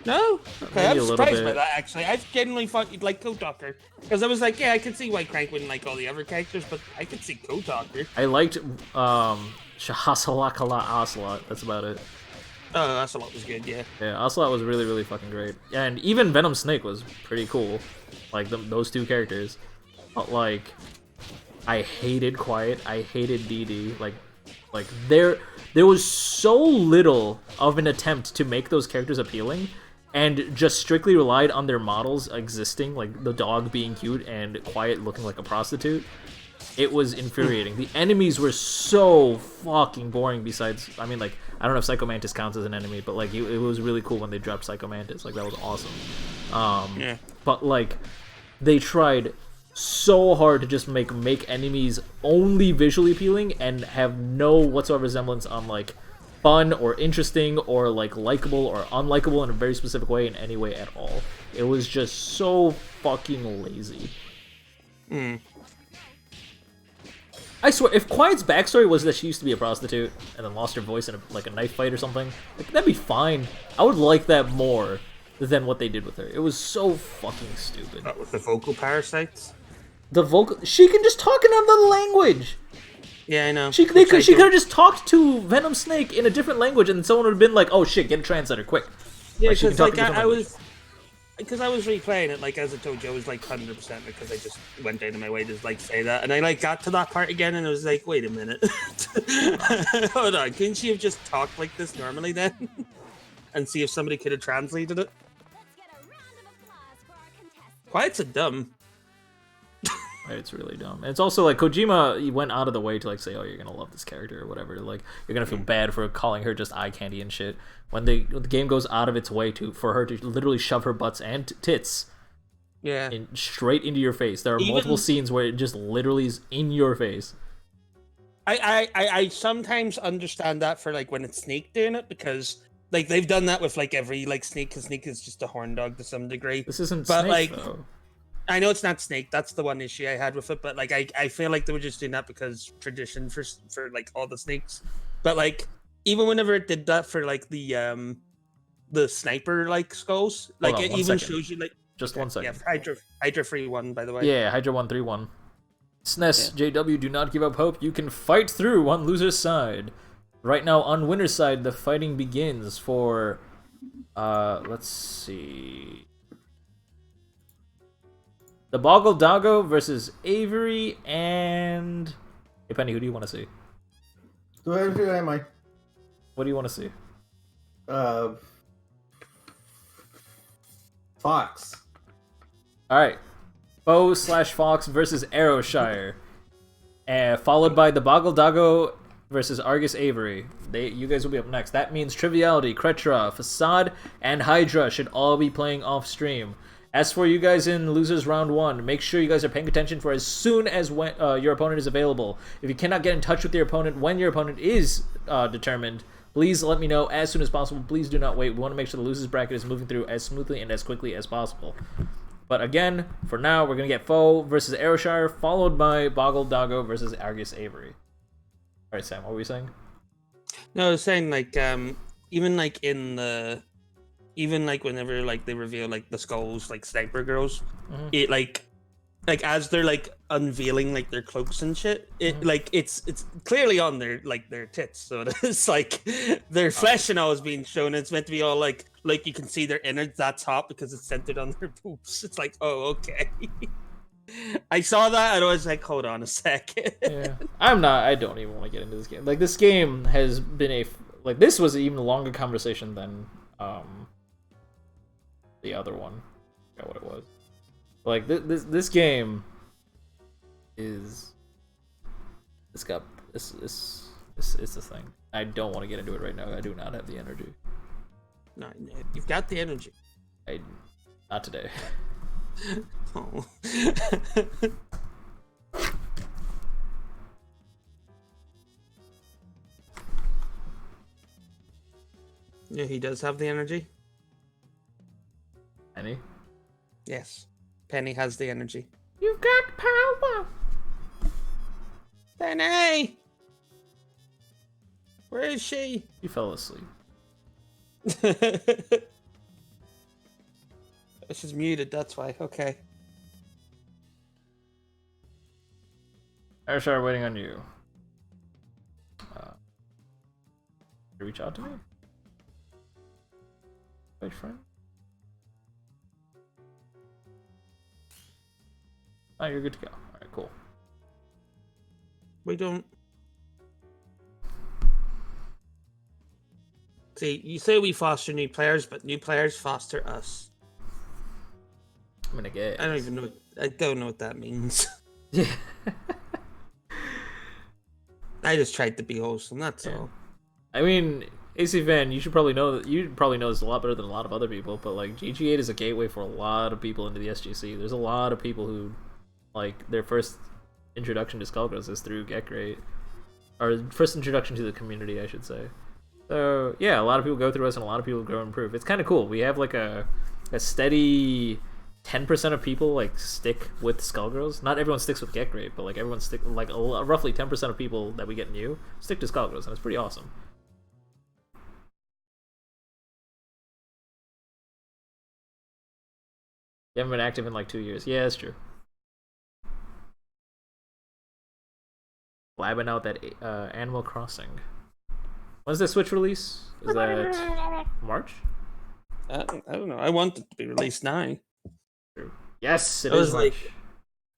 No? Okay, I'm surprised by bit. that, actually. I genuinely thought you'd like Code Talker. Because I was like, yeah, I could see why Crank wouldn't like all the other characters, but I could see Code Talker. I liked, Shahasalakala Ocelot. That's about it. Oh, Ocelot was good, yeah. Yeah, Ocelot was really, really fucking great. And even Venom Snake was pretty cool. Like, those two characters. But, like, I hated Quiet. I hated DD. Like there was so little of an attempt to make those characters appealing, and just strictly relied on their models existing, like the dog being cute and Quiet looking like a prostitute. It was infuriating. The enemies were so fucking boring. Besides, I mean, like, I don't know if Psycho Mantis counts as an enemy, but like it was really cool when they dropped Psycho Mantis. Like, that was awesome. Yeah. But like, they tried so hard to just make enemies only visually appealing and have no whatsoever resemblance on like fun or interesting or like likable or unlikable in a very specific way in any way at all. It was just so fucking lazy. I swear, if Quiet's backstory was that she used to be a prostitute and then lost her voice in a knife fight or something, like, that'd be fine. I would like that more than what they did with her. It was so fucking stupid. With the vocal parasites? She can just talk in another language. Yeah, I know. She could have just talked to Venom Snake in a different language, and someone would have been like, "Oh shit, get a translator quick." Yeah, because like I was replaying it, like, as I told you, I was like 100% because I just went out of my way to like say that, and I like got to that part again, and I was like, wait a minute, hold on, couldn't she have just talked like this normally then, and see if somebody could have translated it? Quiet's a dumb. It's really dumb. And it's also like Kojima, he went out of the way to like say, "Oh, you're gonna love this character" or whatever. Like, you're gonna feel bad for calling her just eye candy and shit. When the game goes out of its way for her to literally shove her butts and tits, straight into your face. There are multiple scenes where it just literally is in your face. I sometimes understand that for like when it's Snake doing it, because like they've done that with like every like Snake, because Snake is just a horn dog to some degree. This isn't but Snake, like, though. I know it's not Snake. That's the one issue I had with it. But like, I feel like they were just doing that because tradition for like all the snakes. But like, even whenever it did that for like the sniper like skulls, like it even shows you like just 1 second. Yeah, Hydra free one, by the way. Yeah, Hydra 131. SNES JW, do not give up hope. You can fight through on loser's side. Right now, on winner's side, the fighting begins for, let's see, the Boggle Doggo versus Avery and... Hey, Penny, who do you want to see? Who am I? What do you want to see? Fox. Alright. Foe/Fox versus Arrowshire. Followed by the Boggle Doggo versus Argus Avery. You guys will be up next. That means Triviality, Kretra, Facade, and Hydra should all be playing off stream. As for you guys in Losers Round 1, make sure you guys are paying attention for as soon as when your opponent is available. If you cannot get in touch with your opponent when your opponent is determined, please let me know as soon as possible. Please do not wait. We want to make sure the losers bracket is moving through as smoothly and as quickly as possible. But again, for now, we're going to get Foe versus Arrowshire, followed by Boggle Doggo versus Argus Avery. Alright, Sam, what were you saying? No, I was saying, like, even, like, in the... Even, like, whenever, like, they reveal, like, the skulls, like, sniper girls, it, like, as they're, like, unveiling, like, their cloaks and shit, it, like, it's clearly on their, like, their tits, so it's, like, their flesh and all is being shown, it's meant to be all, like, you can see their innards, that's hot, because it's centered on their boobs. It's like, oh, okay. I saw that, and I was like, hold on a second. Yeah. I don't even want to get into this game. Like, this game has been like, this was an even longer conversation than, the other one. I forgot what it was. Like this game is it's a thing. I don't want to get into it right now. I do not have the energy. No, you've got the energy. Not today. Oh. Yeah, he does have the energy. Penny? Yes. Penny has the energy. You've got power! Penny! Where is she? You fell asleep. She's muted, that's why. Okay. Arshar, waiting on you. Reach out to me? Wait, friend? Oh, you're good to go. Alright, cool. We don't... See, you say we foster new players, but new players foster us. I'm gonna get... I don't know what that means. Yeah. I just tried to be wholesome, that's all. I mean, AC Fan, you probably know this a lot better than a lot of other people, but like GG8 is a gateway for a lot of people into the SGC. There's a lot of people who, like, their first introduction to Skullgirls is through Be Gr8, or first introduction to the community, I should say. So yeah, a lot of people go through us, and a lot of people grow and improve. It's kind of cool. We have like a steady 10% of people like stick with Skullgirls. Not everyone sticks with Be Gr8, but like everyone roughly 10% of people that we get new stick to Skullgirls, and it's pretty awesome. You haven't been active in like 2 years. Yeah, that's true. Blabbing out that Animal Crossing. When's the Switch release? Is that March? I don't know. I want it to be released now. True. Yes, it was is like,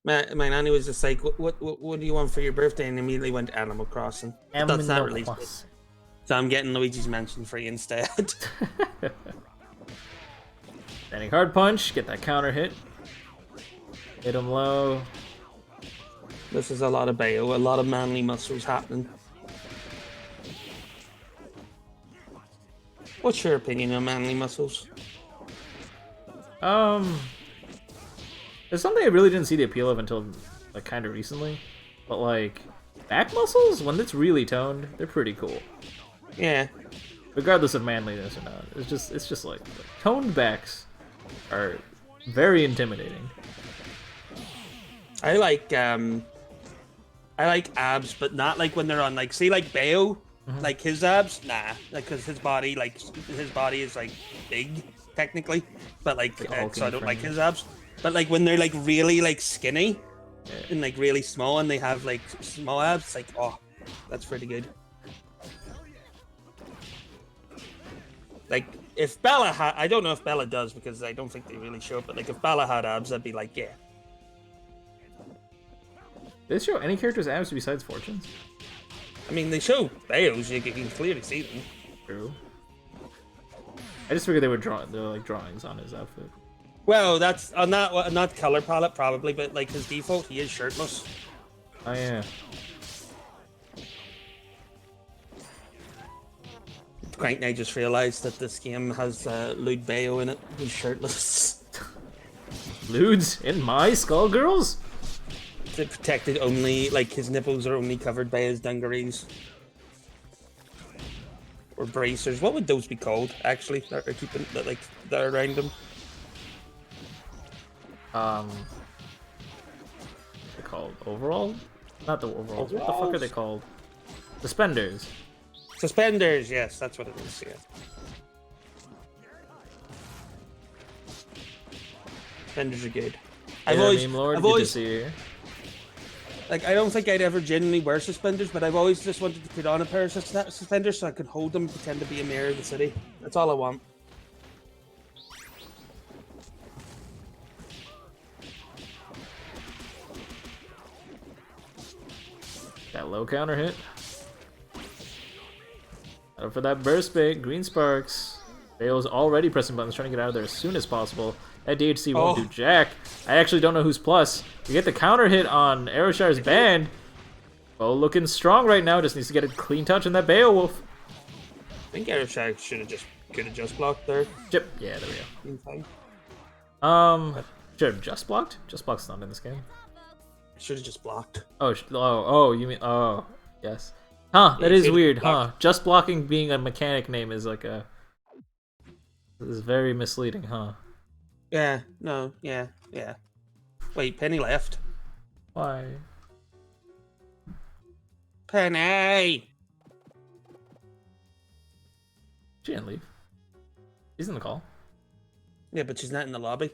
my nanny was just like, what do you want for your birthday? And immediately went to Animal Crossing. That's not released. So I'm getting Luigi's Mansion free instead. Standing hard punch, get that counter hit. Hit him low. This is a lot of Bayo, a lot of manly muscles happening. What's your opinion on manly muscles? There's something I really didn't see the appeal of until like kind of recently. But like back muscles, when it's really toned, they're pretty cool. Yeah. Regardless of manliness or not. It's just like toned backs are very intimidating. I like abs, but not like when they're on like see like Bayo, like his abs, nah, like because his body is like big technically, but like so I don't like his abs. But like when they're like really like skinny and like really small and they have like small abs, it's like oh, that's pretty good. Like if Bella had, I don't know if Bella does because I don't think they really show it, but like if Bella had abs, I'd be like yeah. Did they show any characters' abs besides Fortune's? I mean, they show Bayo's, you can clearly see them. True. I just figured they were like drawings on his outfit. Well, that's on that color palette probably, but like his default, he is shirtless. Oh yeah. Quite, I just realized that this game has Lewd Bayo in it. He's shirtless. Lewds in my Skullgirls? It's protected only, like his nipples are only covered by his dungarees. Or bracers. What would those be called, actually, that are keeping that are around him? They're called overall? Not the overalls. What the fuck are they called? Suspenders. Suspenders, yes, that's what it is, yeah. Suspenders are good. I've always see you. Like, I don't think I'd ever genuinely wear suspenders, but I've always just wanted to put on a pair of suspenders so I could hold them and pretend to be a mayor of the city. That's all I want. That low counter hit. Out for that burst bait. Green sparks. Bale's already pressing buttons, trying to get out of there as soon as possible. That DHC won't do jack. I actually don't know who's plus. We get the counter hit on Aeroshar's band. Bo looking strong right now. Just needs to get a clean touch on that Beowulf. I think Aeroshar could have just blocked there. Chip. Yeah, there we go. Should have just blocked? Just block's not in this game. Should have just blocked. Oh, you mean, oh, yes. Huh, that is weird, huh? Just blocking being a mechanic name is like a... This is very misleading, huh? Yeah, no, yeah. Wait, Penny left. Why? Penny! She didn't leave. She's in the call. Yeah, but she's not in the lobby.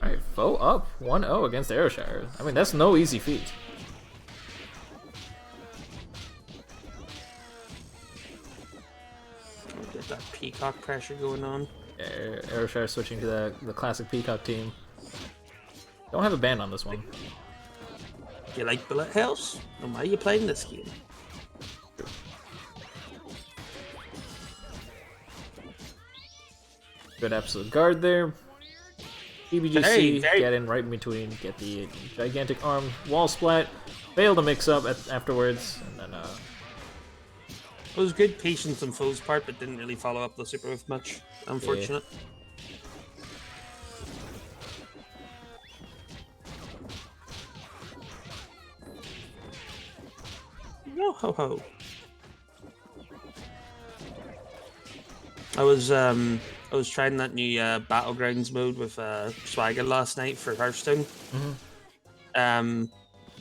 Alright, foe up 1-0 against Aeroshire. I mean, that's no easy feat. Get that peacock pressure going on. Yeah, Aeroshire switching to the classic peacock team. Don't have a ban on this one. Do you like bullet hells? And why are you playing this game? Good absolute guard there. BBGC, get in right in between, get the gigantic arm wall splat, fail to mix up afterwards, and then it was good patience on Foe's part, but didn't really follow up the super with much. Unfortunate. Yeah. No ho ho. I was trying that new Battlegrounds mode with Swagger last night for Hearthstone. I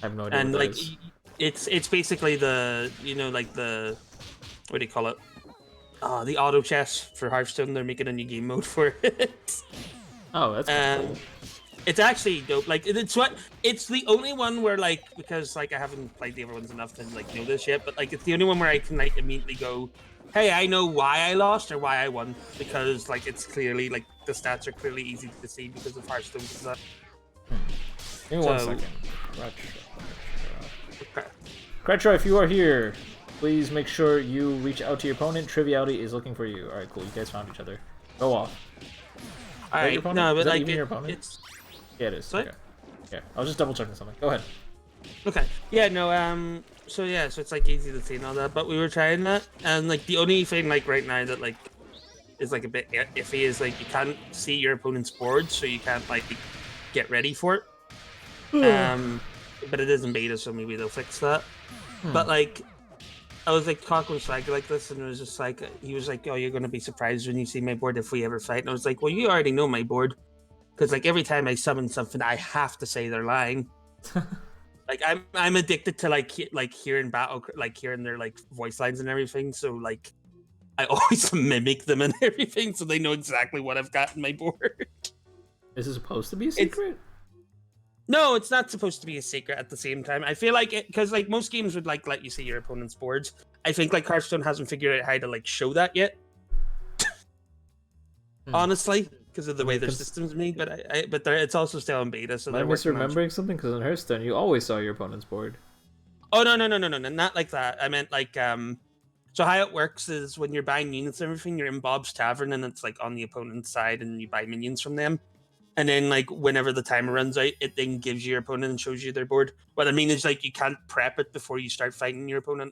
have no idea. And what like, that is. it's basically the like the what do you call it? The auto chess for Hearthstone. They're making a new game mode for it. Oh, that's cool. It's actually dope. Like it's the only one where like because like I haven't played the other ones enough to like know this yet, but like it's the only one where I can like immediately go, hey, I know why I lost or why I won, because like it's clearly like the stats are clearly easy to see because of Hearthstone. Give me 1 second. Kretro, if you are here, please make sure you reach out to your opponent. Triviality is looking for you. Alright, cool. You guys found each other. Go off. Alright, no, but like your opponent? it's... Yeah, it is. Sorry? Okay. Yeah, I was just double checking something. Go ahead. Okay. Yeah, no, so yeah, so it's like easy to see and all that, but we were trying that, and like the only thing like right now that like is like a bit iffy is like you can't see your opponent's board, so you can't like get ready for it. But it is in beta, so maybe they'll fix that. But like I was like talking with Swagger like this, and it was just like he was like, "Oh, you're gonna be surprised when you see my board if we ever fight." And I was like, "Well, you already know my board, because like every time I summon something, I have to say they're lying." Like I'm addicted to like hearing battle, like hearing their like voice lines and everything. So like I always mimic them and everything, so they know exactly what I've got in my board. Is it supposed to be a secret? No, it's not supposed to be a secret at the same time. I feel like it, because like most games would like let you see your opponent's boards. I think like Hearthstone hasn't figured out how to like show that yet. Honestly, because of the way their system's made, but it's also still in beta. So am I misremembering something? Because in Hearthstone, you always saw your opponent's board. Oh no, not like that. I meant like So how it works is when you're buying units and everything, you're in Bob's Tavern and it's like on the opponent's side, and you buy minions from them. And then, like, whenever the timer runs out, it then gives you your opponent and shows you their board. What I mean is, like, you can't prep it before you start fighting your opponent.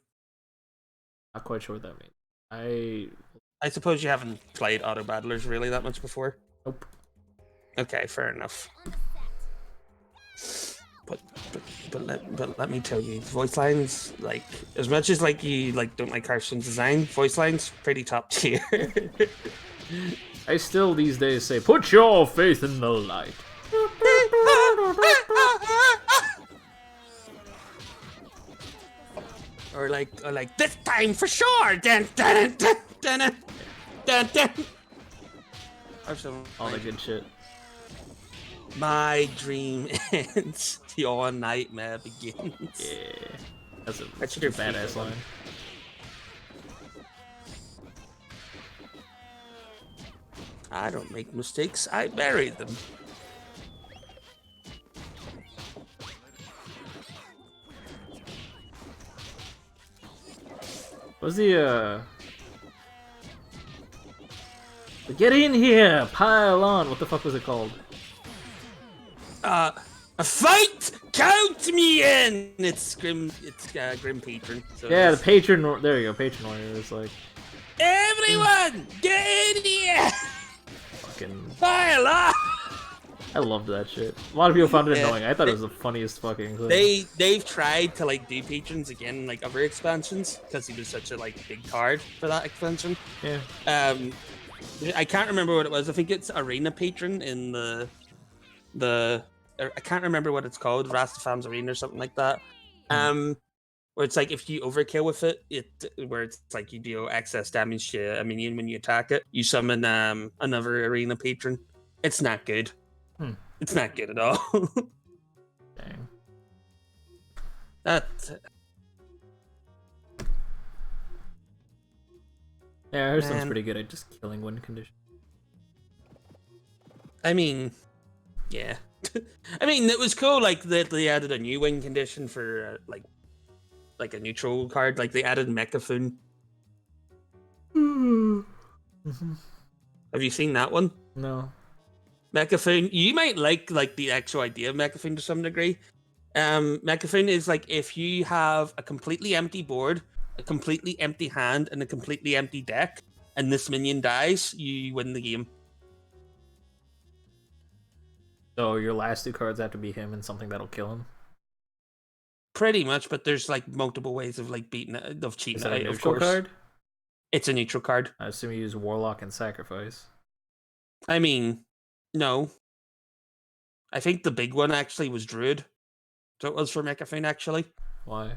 Not quite sure what that means. I suppose you haven't played Auto Battlers really that much before? Nope. Okay, fair enough. But let me tell you, voice lines, like, as much as, like, you, like, don't like Hearthstone's design, voice lines, pretty top tier. I still these days say, "Put your faith in the light." or like this time for sure. Dun, dun, dun, dun, dun, dun, dun. Or something. All that good shit. My dream ends. Your nightmare begins. Yeah, that's a your badass line. I don't make mistakes, I bury them. What's the get in here, pile on. What the fuck was it called? A fight! Count me in! It's Grim Patron. So yeah, the Patron. There you go, Patron Warrior. It's like everyone, get in here! Fucking pile on! I loved that shit. A lot of people found it annoying. I thought it was the funniest fucking thing. They've tried to like do patrons again in like other expansions because he was such a like big card for that expansion. Yeah. I can't remember what it was. I think it's Arena Patron in the I can't remember what it's called, Rastafan's Arena or something like that. Where it's like if you overkill with it, where it's like you deal excess damage to a minion when you attack it, you summon another Arena Patron. It's not good. It's not good at all. Dang. That's yeah, Hearthstone's pretty good at just killing win condition. I mean, yeah. I mean, it was cool. Like that they added a new win condition for like a neutral card. Like they added Mechafoon. Have you seen that one? No. Mechafoon, you might like the actual idea of Mechafoon to some degree. Mechafoon is like if you have a completely empty board, a completely empty hand, and a completely empty deck, and this minion dies, you win the game. So your last two cards have to be him and something that'll kill him? Pretty much, but there's like multiple ways of like beating it, of cheating. Is that it, a of neutral course. card? It's a neutral card. I assume you use Warlock and Sacrifice. I mean, no. I think the big one actually was Druid. So it was for Mechafoon actually. Why?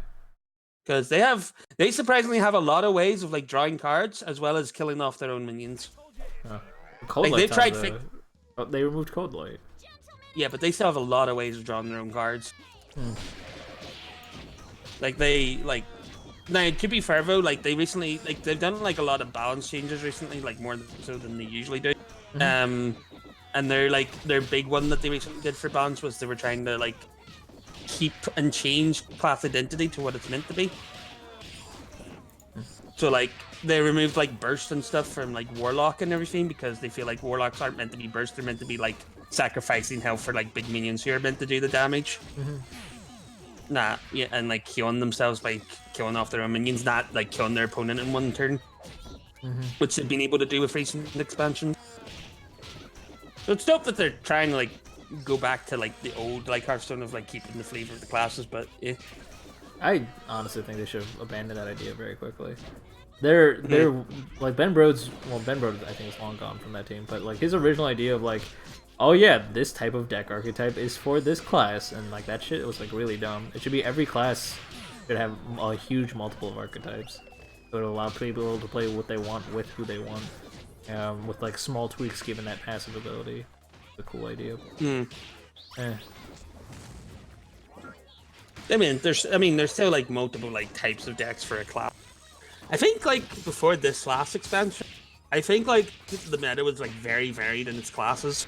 Because they surprisingly have a lot of ways of like drawing cards as well as killing off their own minions. Cold like, they've tried oh, they removed Cold Light. Yeah, but they still have a lot of ways of drawing their own cards. Like they like now to be fair though, like they recently they've done like a lot of balance changes recently, like more so than they usually do. And their big one that they recently did for balance was they were trying to like keep and change class identity to what it's meant to be. So like they removed like burst and stuff from like Warlock and everything because they feel like Warlocks aren't meant to be burst, they're meant to be like sacrificing health for like big minions who are meant to do the damage. Nah, yeah, and like killing themselves by killing off their own minions, not like killing their opponent in one turn. Which they've been able to do with recent expansions. So it's dope that they're trying to like go back to like the old like Hearthstone of like keeping the flavor of the classes, but yeah. I honestly think they should have abandoned that idea very quickly. They're like Ben Brode's. Well, Ben Brode I think is long gone from that team, but like his original idea of like, oh yeah, this type of deck archetype is for this class, and like that shit was like really dumb. It should be every class should have a huge multiple of archetypes, so it allow people to play what they want with who they want, with like small tweaks given that passive ability. It's a cool idea. I mean, there's still like multiple like types of decks for a class. I think like before this last expansion, I think like the meta was like very varied in its classes.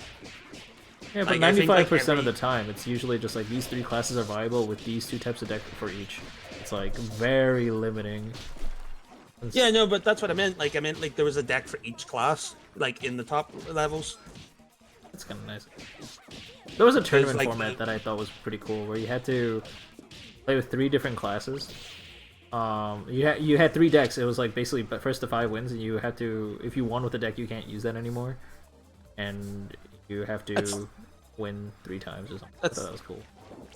Yeah, but like, 95% of the time, it's usually just like these 3 classes are viable with these 2 types of deck for each. It's like very limiting. Yeah, no, but that's what I meant. Like I meant like there was a deck for each class, like in the top levels. That's kind of nice. There was a tournament like, format that I thought was pretty cool, where you had to play with 3 different classes. You had 3 decks. It was like basically first to 5 wins, and you had to, if you won with the deck, you can't use that anymore, and you have to win 3 times or something. I thought that was cool.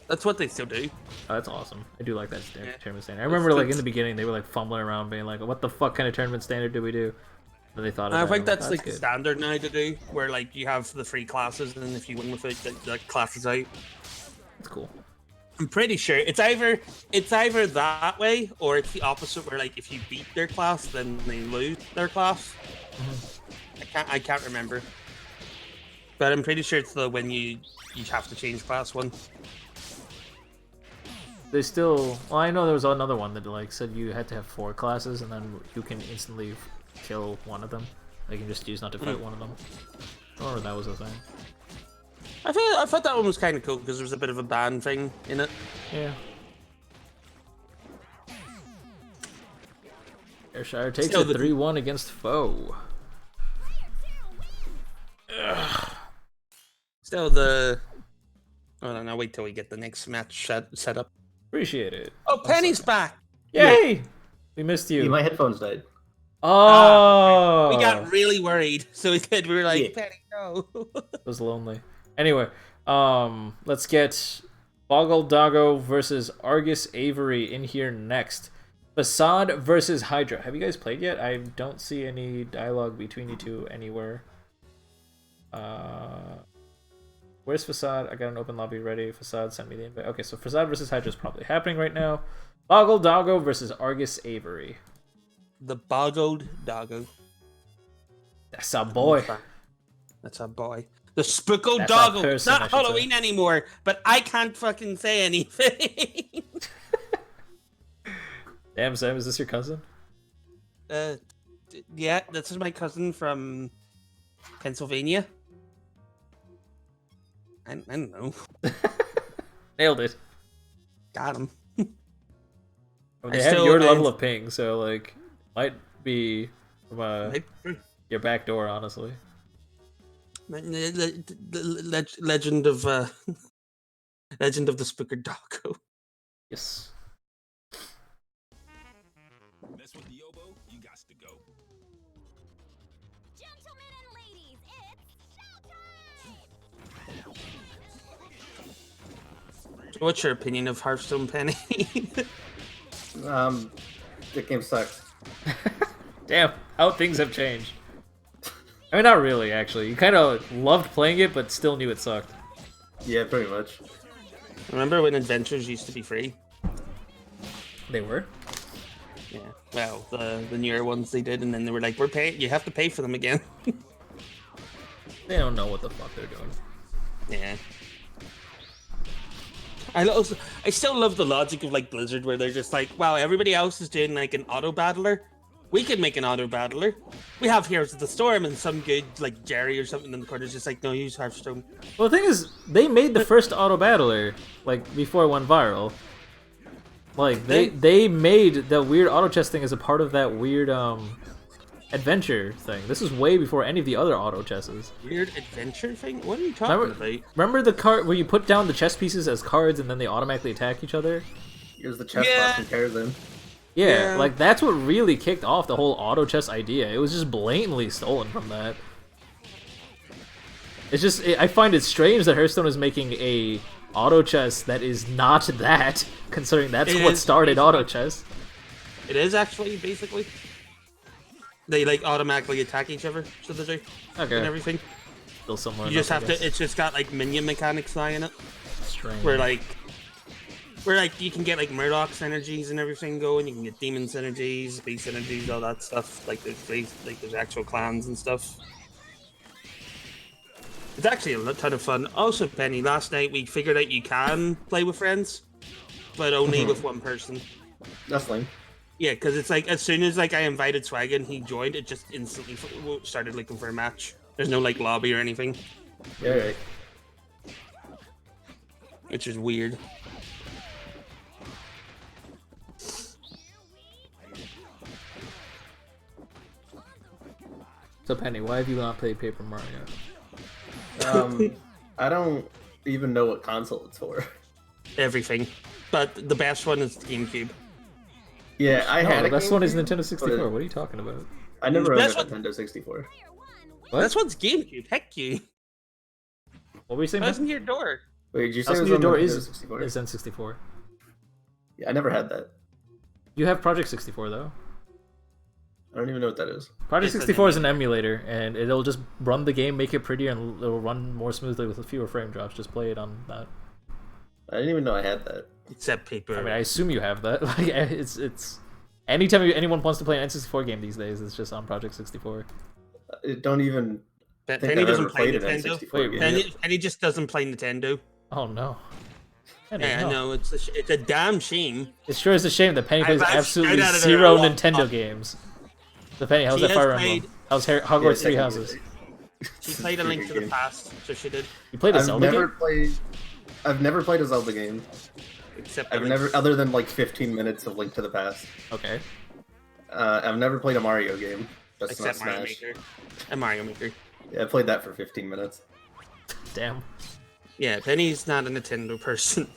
That's what they still do. Oh, that's awesome. I do like that tournament standard. I remember like in the beginning they were like fumbling around, being like, "What the fuck kind of tournament standard do we do?" Then they thought. I think that's oh, like good. standard now to do, where like you have the 3 classes, and then if you win with it, the class is out. That's cool. I'm pretty sure it's either that way or it's the opposite, where like if you beat their class, then they lose their class. I can't remember, but I'm pretty sure it's the when you have to change class one. They still. Well, I know there was another one that like said you had to have 4 classes, and then you can instantly kill one of them. Like you can just choose not to fight one of them. I remember that was a thing. I thought that one was kind of cool because there was a bit of a ban thing in it. Yeah. Ayrshire takes Still it 3-1 against Foe. Still the. Oh no! Wait till we get the next match set up. Appreciate it. Oh, Penny's back! Yay! We missed you. My headphones died. Oh! We got really worried, so we were like, Yeah. Penny, no. It was lonely. Anyway, let's get Boggle Doggo versus Argus Avery in here next. Facade versus Hydra. Have you guys played yet? I don't see any dialogue between you two anywhere. Where's Facade? I got an open lobby ready. Facade sent me the invite. Okay, so Facade versus Hydra is probably happening right now. Boggle Doggo versus Argus Avery. The Boggled Doggo. That's a boy. That's a boy. The Spookle That's a Doggo. person, I Not should Halloween anymore, but I can't fucking say anything. Damn, Sam, is this your cousin? Yeah, this is my cousin from Pennsylvania. I don't know. Nailed it. Got him. They have your level of ping, so like might be from your back door, honestly. Legend of Legend of the Spooker Doggo. Yes. Mess with the oboe, you got to go. Gentlemen and ladies, it's showtime! What's your opinion of Hearthstone, Penny? The game sucks. Damn, how things have changed. I mean, not really, actually. You kind of loved playing it, but still knew it sucked. Yeah, pretty much. Remember when adventures used to be free? They were? Yeah. Well, the newer ones they did, and then they were like, "We're paying. You have to pay for them again." They don't know what the fuck they're doing. Yeah. I still love the logic of like Blizzard, where they're just like, "Wow, everybody else is doing like an auto battler. We can make an auto battler. We have Heroes of the Storm," and some good like Jerry or something in the corner is just like, "No, use Hearthstone." Well, the thing is, they made the first auto battler like before it went viral. Like they made the weird auto chest thing as a part of that weird adventure thing. This is way before any of the other auto chests. Weird adventure thing? What are you talking about? Remember the card where you put down the chess pieces as cards and then they automatically attack each other? Here's the chest box comparison. Yeah, like that's what really kicked off the whole auto chess idea. It was just blatantly stolen from that. It's just I find it strange that Hearthstone is making a auto chess that is not that, considering that's what started auto chess. It is actually, basically. They, like, automatically attack each other, so they do. Okay. And everything. Still somewhere. You just have to, it's just got, like, minion mechanics in it. Strange. Where, like, you can get, like, Murdoch's energies and everything going, you can get demon synergies, beast synergies, all that stuff. Like, there's actual clans and stuff. It's actually a ton of fun. Also, Penny, last night we figured out you can play with friends, but only with one person. That's lame. Yeah, because it's like, as soon as, like, I invited Swag and he joined, it just instantly started looking for a match. There's no, like, lobby or anything. Yeah, right. Which is weird. So Penny, why have you not played Paper Mario? I don't even know what console it's for. Everything. But the best one is GameCube. Yeah, I had the a best one is GameCube, Nintendo 64. but What are you talking about? I never owned a That's what- Nintendo 64. What? This one's GameCube. Heck you. What were you saying? That's in your door. Wait, did you say it House was New on the Door Nintendo is 64? N64. Yeah, I never had that. You have Project 64 though. I don't even know what that is. Project It's an 64 is an emulator, and it'll just run the game, make it prettier, and it'll run more smoothly with fewer frame drops. Just play it on that. I didn't even know I had that. Except paper. I mean, I assume you have that. Like, it's anytime anyone wants to play an N64 game these days, it's just on Project 64. I don't even think Penny I've doesn't ever play played an Nintendo. N64 Wait, game. Penny just doesn't play Nintendo. Oh no. Penny, Yeah, I know. It's a damn shame. It sure is a shame that Penny plays I've absolutely screwed out of it zero a lot. Nintendo games. So Penny, how's She that has Fire played- Emblem? How's Hogwarts Three Yeah, Houses? She played A Link to the Past, so she did. You played a I've Zelda never game? played. I've never played a Zelda game. Except I've A Link- never, other than like 15 minutes of Link to the Past. Okay. I've never played a Mario game. That's not Except Mario Smash. Maker. And Mario Maker. Yeah, I played that for 15 minutes. Damn. Yeah, Penny's not a Nintendo person.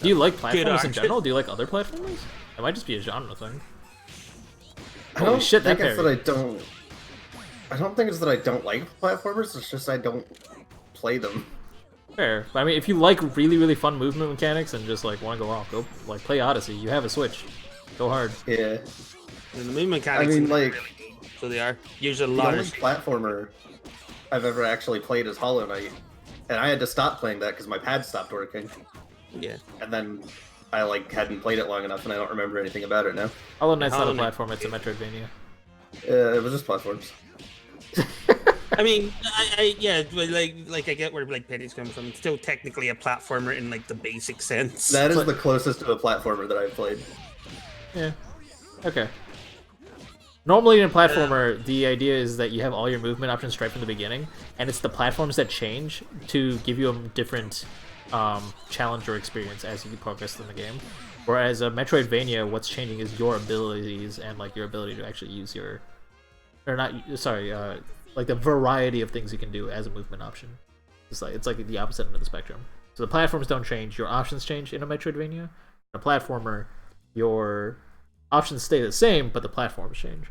Do you like platformers in argument. general? Do you like other platformers? It might just be a genre thing. I Holy don't shit, that think it's that parry. I don't. I don't think it's that I don't like platformers. It's just I don't play them. Fair. I mean, if you like really, really fun movement mechanics and just like want to go off, go like play Odyssey. You have a Switch. Go hard. Yeah. And the move mechanics I mean, are like, really good, so they are. Use a the lot only of... platformer I've ever actually played is Hollow Knight, and I had to stop playing that because my pad stopped working. Yeah. And then I like hadn't played it long enough, and I don't remember anything about it now. Hollow Knight's not Hollow a Knight. platform, it's a Metroidvania. It was just platforms. I mean, yeah, but like I get where like Penny's coming from. It's still technically a platformer in like the basic sense. That is the closest to a platformer that I've played. Yeah. Okay. Normally in a platformer, the idea is that you have all your movement options right from the beginning, and it's the platforms that change to give you a different challenge or experience as you progress in the game. Whereas a Metroidvania, what's changing is your abilities and like your ability to actually use your, or not, sorry, like the variety of things you can do as a movement option. It's like the opposite end of the spectrum. So the platforms don't change, your options change in a Metroidvania. In a platformer, your options stay the same, but the platforms change.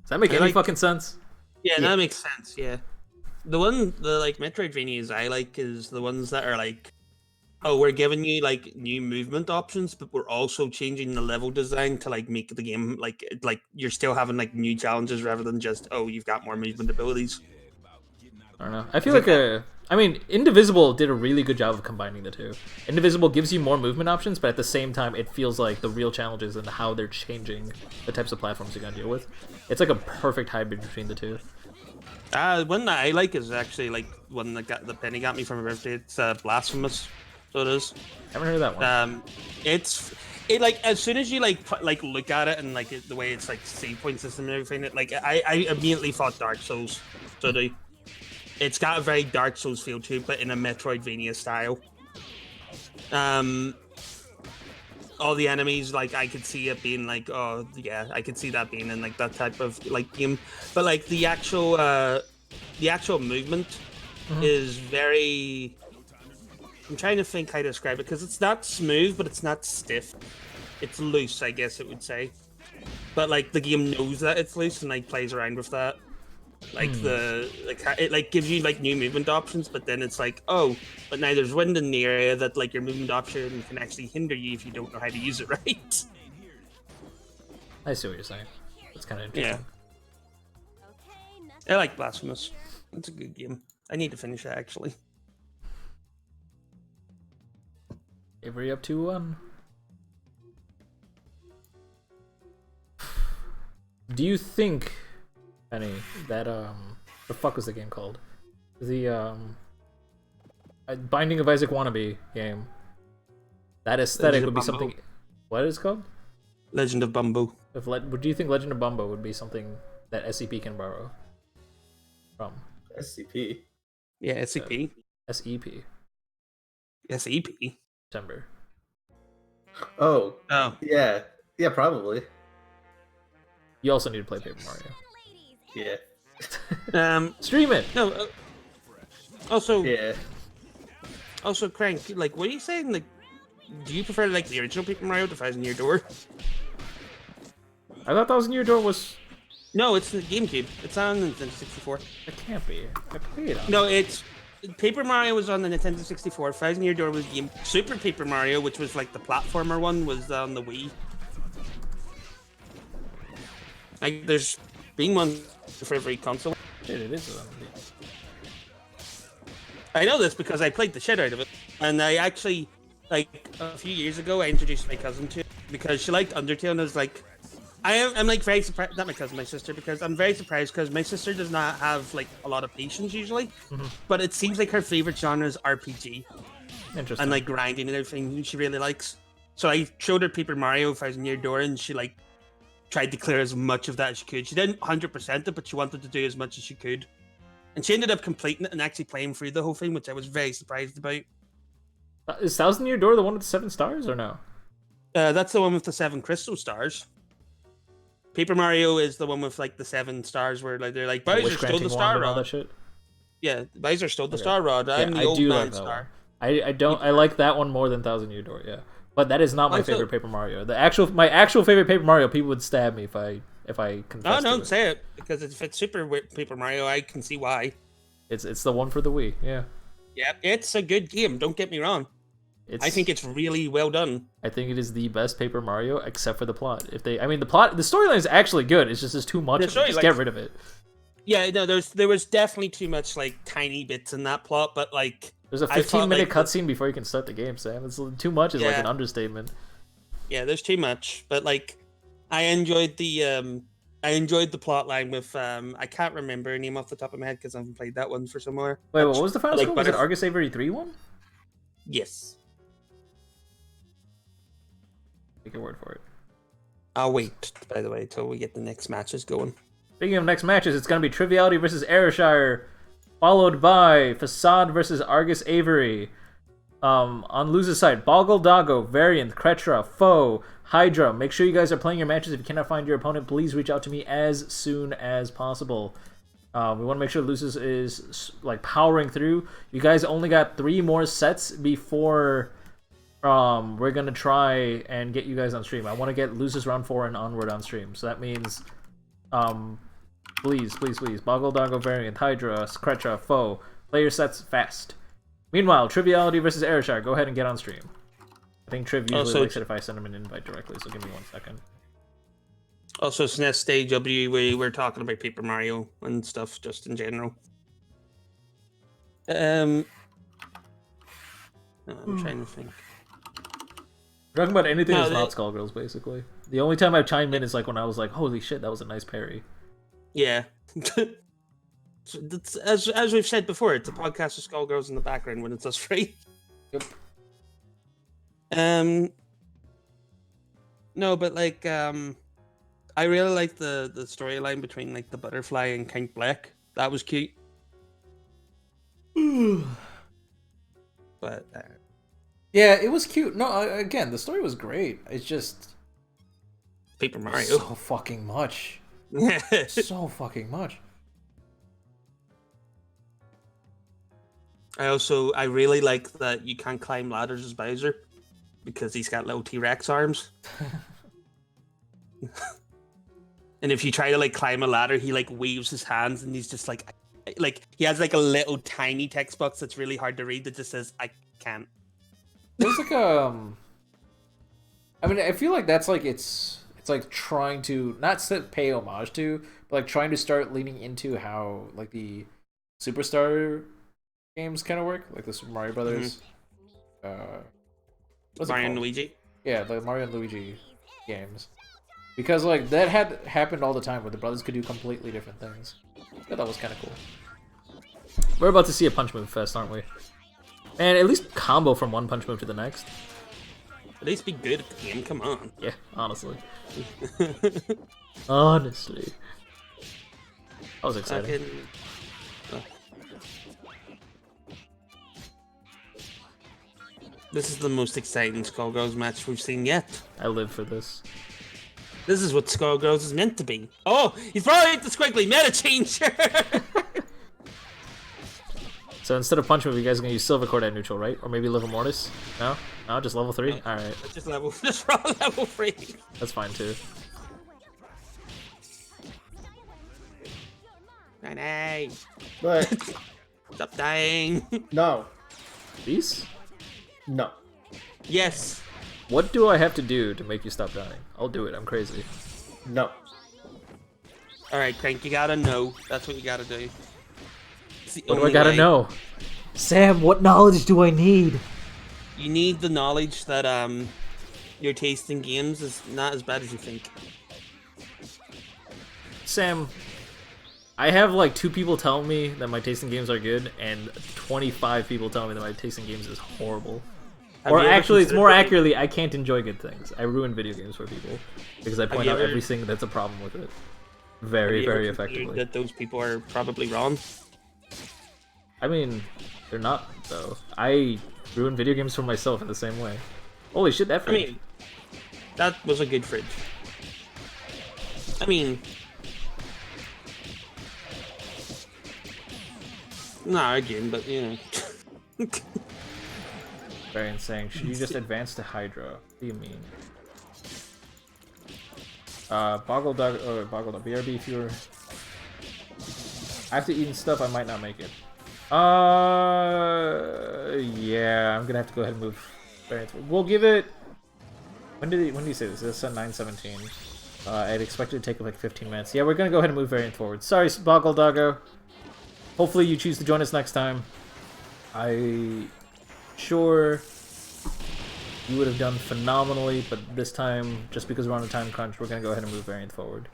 Does that make any fucking sense? Yeah, that makes sense. Yeah, the like Metroidvanias I like is the ones that are like, oh, we're giving you like new movement options, but we're also changing the level design to like make the game like you're still having like new challenges rather than just, oh, you've got more movement abilities. I don't know. I feel like I mean, Indivisible did a really good job of combining the two. Indivisible gives you more movement options, but at the same time, it feels like the real challenges and how they're changing the types of platforms you're gonna deal with. It's like a perfect hybrid between the two. One that I like is actually like one that the Penny got me for my birthday. It's Blasphemous. So it is. Haven't heard of that one. It like as soon as you like look at it and like the way it's like save point system and everything, it like I immediately thought Dark Souls. So it's got a very Dark Souls feel to it, but in a Metroidvania style. All the enemies, like I could see it being like, oh yeah, I could see that being in like that type of like game. But like the actual movement is very. I'm trying to think how to describe it because it's not smooth, but it's not stiff. It's loose, I guess it would say. But like the game knows that it's loose and like plays around with that. Like it like gives you like new movement options, but then it's like, oh, but now there's wind in the area that like your movement option can actually hinder you if you don't know how to use it right. I see what you're saying. That's kind of interesting. Yeah. I like Blasphemous. It's a good game. I need to finish it actually. Avery up 2-1. Do you think, Penny, that the fuck was the game called? The Binding of Isaac wannabe game. That aesthetic would be something. What is it called? Legend of Bumbo. Would you think Legend of Bumbo would be something that SCP can borrow from? SCP. Yeah, SCP. SEP. SEP. September. Oh. Oh. Yeah. Yeah, probably. You also need to play Paper Mario. Yeah. Stream it. No. Also. Yeah. Also, Crank. Like, what are you saying? Like, do you prefer like the original Paper Mario to 1000 Year Door? I thought 1000 Year Door was. No, it's the GameCube. It's on the Nintendo 64. It can't be. I played it on. No, it's Paper Mario was on the Nintendo 64. 1000 Year Door was game. Super Paper Mario, which was like the platformer one, was on the Wii. Like, there's been one for every console. Shit, it is. I know this because I played the shit out of it, and I actually, like, a few years ago, I introduced my cousin to it because she liked Undertale, and I was like, I'm like very surprised. Not my cousin, my sister, because I'm very surprised because my sister does not have like a lot of patience usually, but it seems like her favorite genre is RPG. Interesting. And like grinding and everything she really likes. So I showed her Paper Mario 1000 Year Door, and she like tried to clear as much of that as she could. She didn't 100% it, but she wanted to do as much as she could. And she ended up completing it and actually playing through the whole thing, which I was very surprised about. Is 1000 Year Door the one with the 7 stars or no? That's the one with the 7 crystal stars. Paper Mario is the one with like the 7 stars where like they're like Bowser stole the star rod. That shit? Yeah, Bowser stole the star rod. I'm the I old do man like that star. One. I don't. I like that one more than 1000 Year Door. Yeah, but that is not my favorite Paper Mario. My actual favorite Paper Mario, people would stab me if I confess. No, to don't say it because if it's Super Paper Mario, I can see why. It's the one for the Wii. Yeah. Yeah, it's a good game. Don't get me wrong. I think it's really well done. I think it is the best Paper Mario, except for the plot. The storyline is actually good. It's just there's too much. Just get rid of it. Yeah, no, there was definitely too much like tiny bits in that plot, but like there's a 15-minute cutscene before you can start the game, Sam. It's too much is like an understatement. Yeah, there's too much, but like I enjoyed the plot line with I can't remember her name off the top of my head because I haven't played that one for some more. Wait, what was the final score? Was it Argus Avery 3 one? Yes. Take your word for it. I'll wait, by the way, till we get the next matches going. Speaking of next matches, it's going to be Triviality versus Ayrshire, followed by Facade versus Argus Avery. On loser's side, Boggle Doggo, Variant, Kretra, Foe, Hydra. Make sure you guys are playing your matches. If you cannot find your opponent, please reach out to me as soon as possible. We want to make sure losers is like powering through. You guys only got 3 more sets before we're gonna try and get you guys on stream. I want to get losers round 4 and onward on stream. So that means, please, Boggle Doggo, Variant, Hydra, Kretra, Foe. Play your sets fast. Meanwhile, Triviality versus Ayrshire. Go ahead and get on stream. I think Triv usually likes it if I send him an invite directly, so give me 1 second. Also, SNES Stage W, we're talking about Paper Mario and stuff, just in general. I'm trying to think. We're talking about anything that's not Skullgirls, basically. The only time I've chimed in is like when I was like, holy shit, that was a nice parry. Yeah. As we've said before, it's a podcast with Skullgirls in the background when it's us free. Yep. No, but like, I really like the storyline between like the butterfly and Count Black. That was cute. But yeah, it was cute. No, again, the story was great. It's just Paper Mario. So fucking much. So fucking much. I really like that you can't climb ladders as Bowser because he's got little T-Rex arms. And if you try to like climb a ladder, he like waves his hands and he's just like he has like a little tiny text box that's really hard to read that just says I can't. There's like I mean, I feel like that's like it's like trying to not pay homage to, but like trying to start leaning into how like the Superstar games kind of work, like the Super Mario Brothers. What's Mario it and called? Luigi. Yeah, the Mario and Luigi games. Because like that had happened all the time where the brothers could do completely different things. I thought that was kind of cool. We're about to see a punch move fest, aren't we? And at least combo from one punch move to the next. At least be good at the game, come on. Yeah, honestly. Honestly. That was exciting. This is the most exciting Skullgirls match we've seen yet. I live for this. This is what Skullgirls is meant to be. Oh, he's probably hit the squiggly meta changer. So instead of punch move, you guys are gonna use Silver Cord at neutral, right? Or maybe Liver Mortis? No? No, just level 3? Alright. Just raw level 3. That's fine too. Nay. But Stop dying. no, These? no. Yes. What do I have to do to make you stop dying? I'll do it, I'm crazy. No. Alright, Crank, you gotta know. That's what you gotta do. What do I gotta know? Sam, what knowledge do I need? You need the knowledge that your taste in games is not as bad as you think. Sam, I have like 2 people telling me that my taste in games are good, and 25 people telling me that my taste in games is horrible. Or actually, it's more accurately, I can't enjoy good things. I ruin video games for people because I point out everything that's a problem with it. Very, very effectively. That those people are probably wrong. I mean, they're not, though. I ruin video games for myself in the same way. Holy shit, that fridge. I mean, that was a good fridge. I mean... Not again, but, you know. Very insane. Should you just advance to Hydra? What do you mean? Boggle Dog, or Boggle Dog, BRB if you're... After eating stuff, I might not make it. Yeah, I'm gonna have to go ahead and move. We'll give it. When did you say this? This is 9:17. I'd expect it to take like 15 minutes. Yeah, we're gonna go ahead and move variant forward. Sorry, Boggle Doggo. Hopefully you choose to join us next time. Sure you would have done phenomenally, but this time, just because we're on a time crunch, we're gonna go ahead and move variant forward.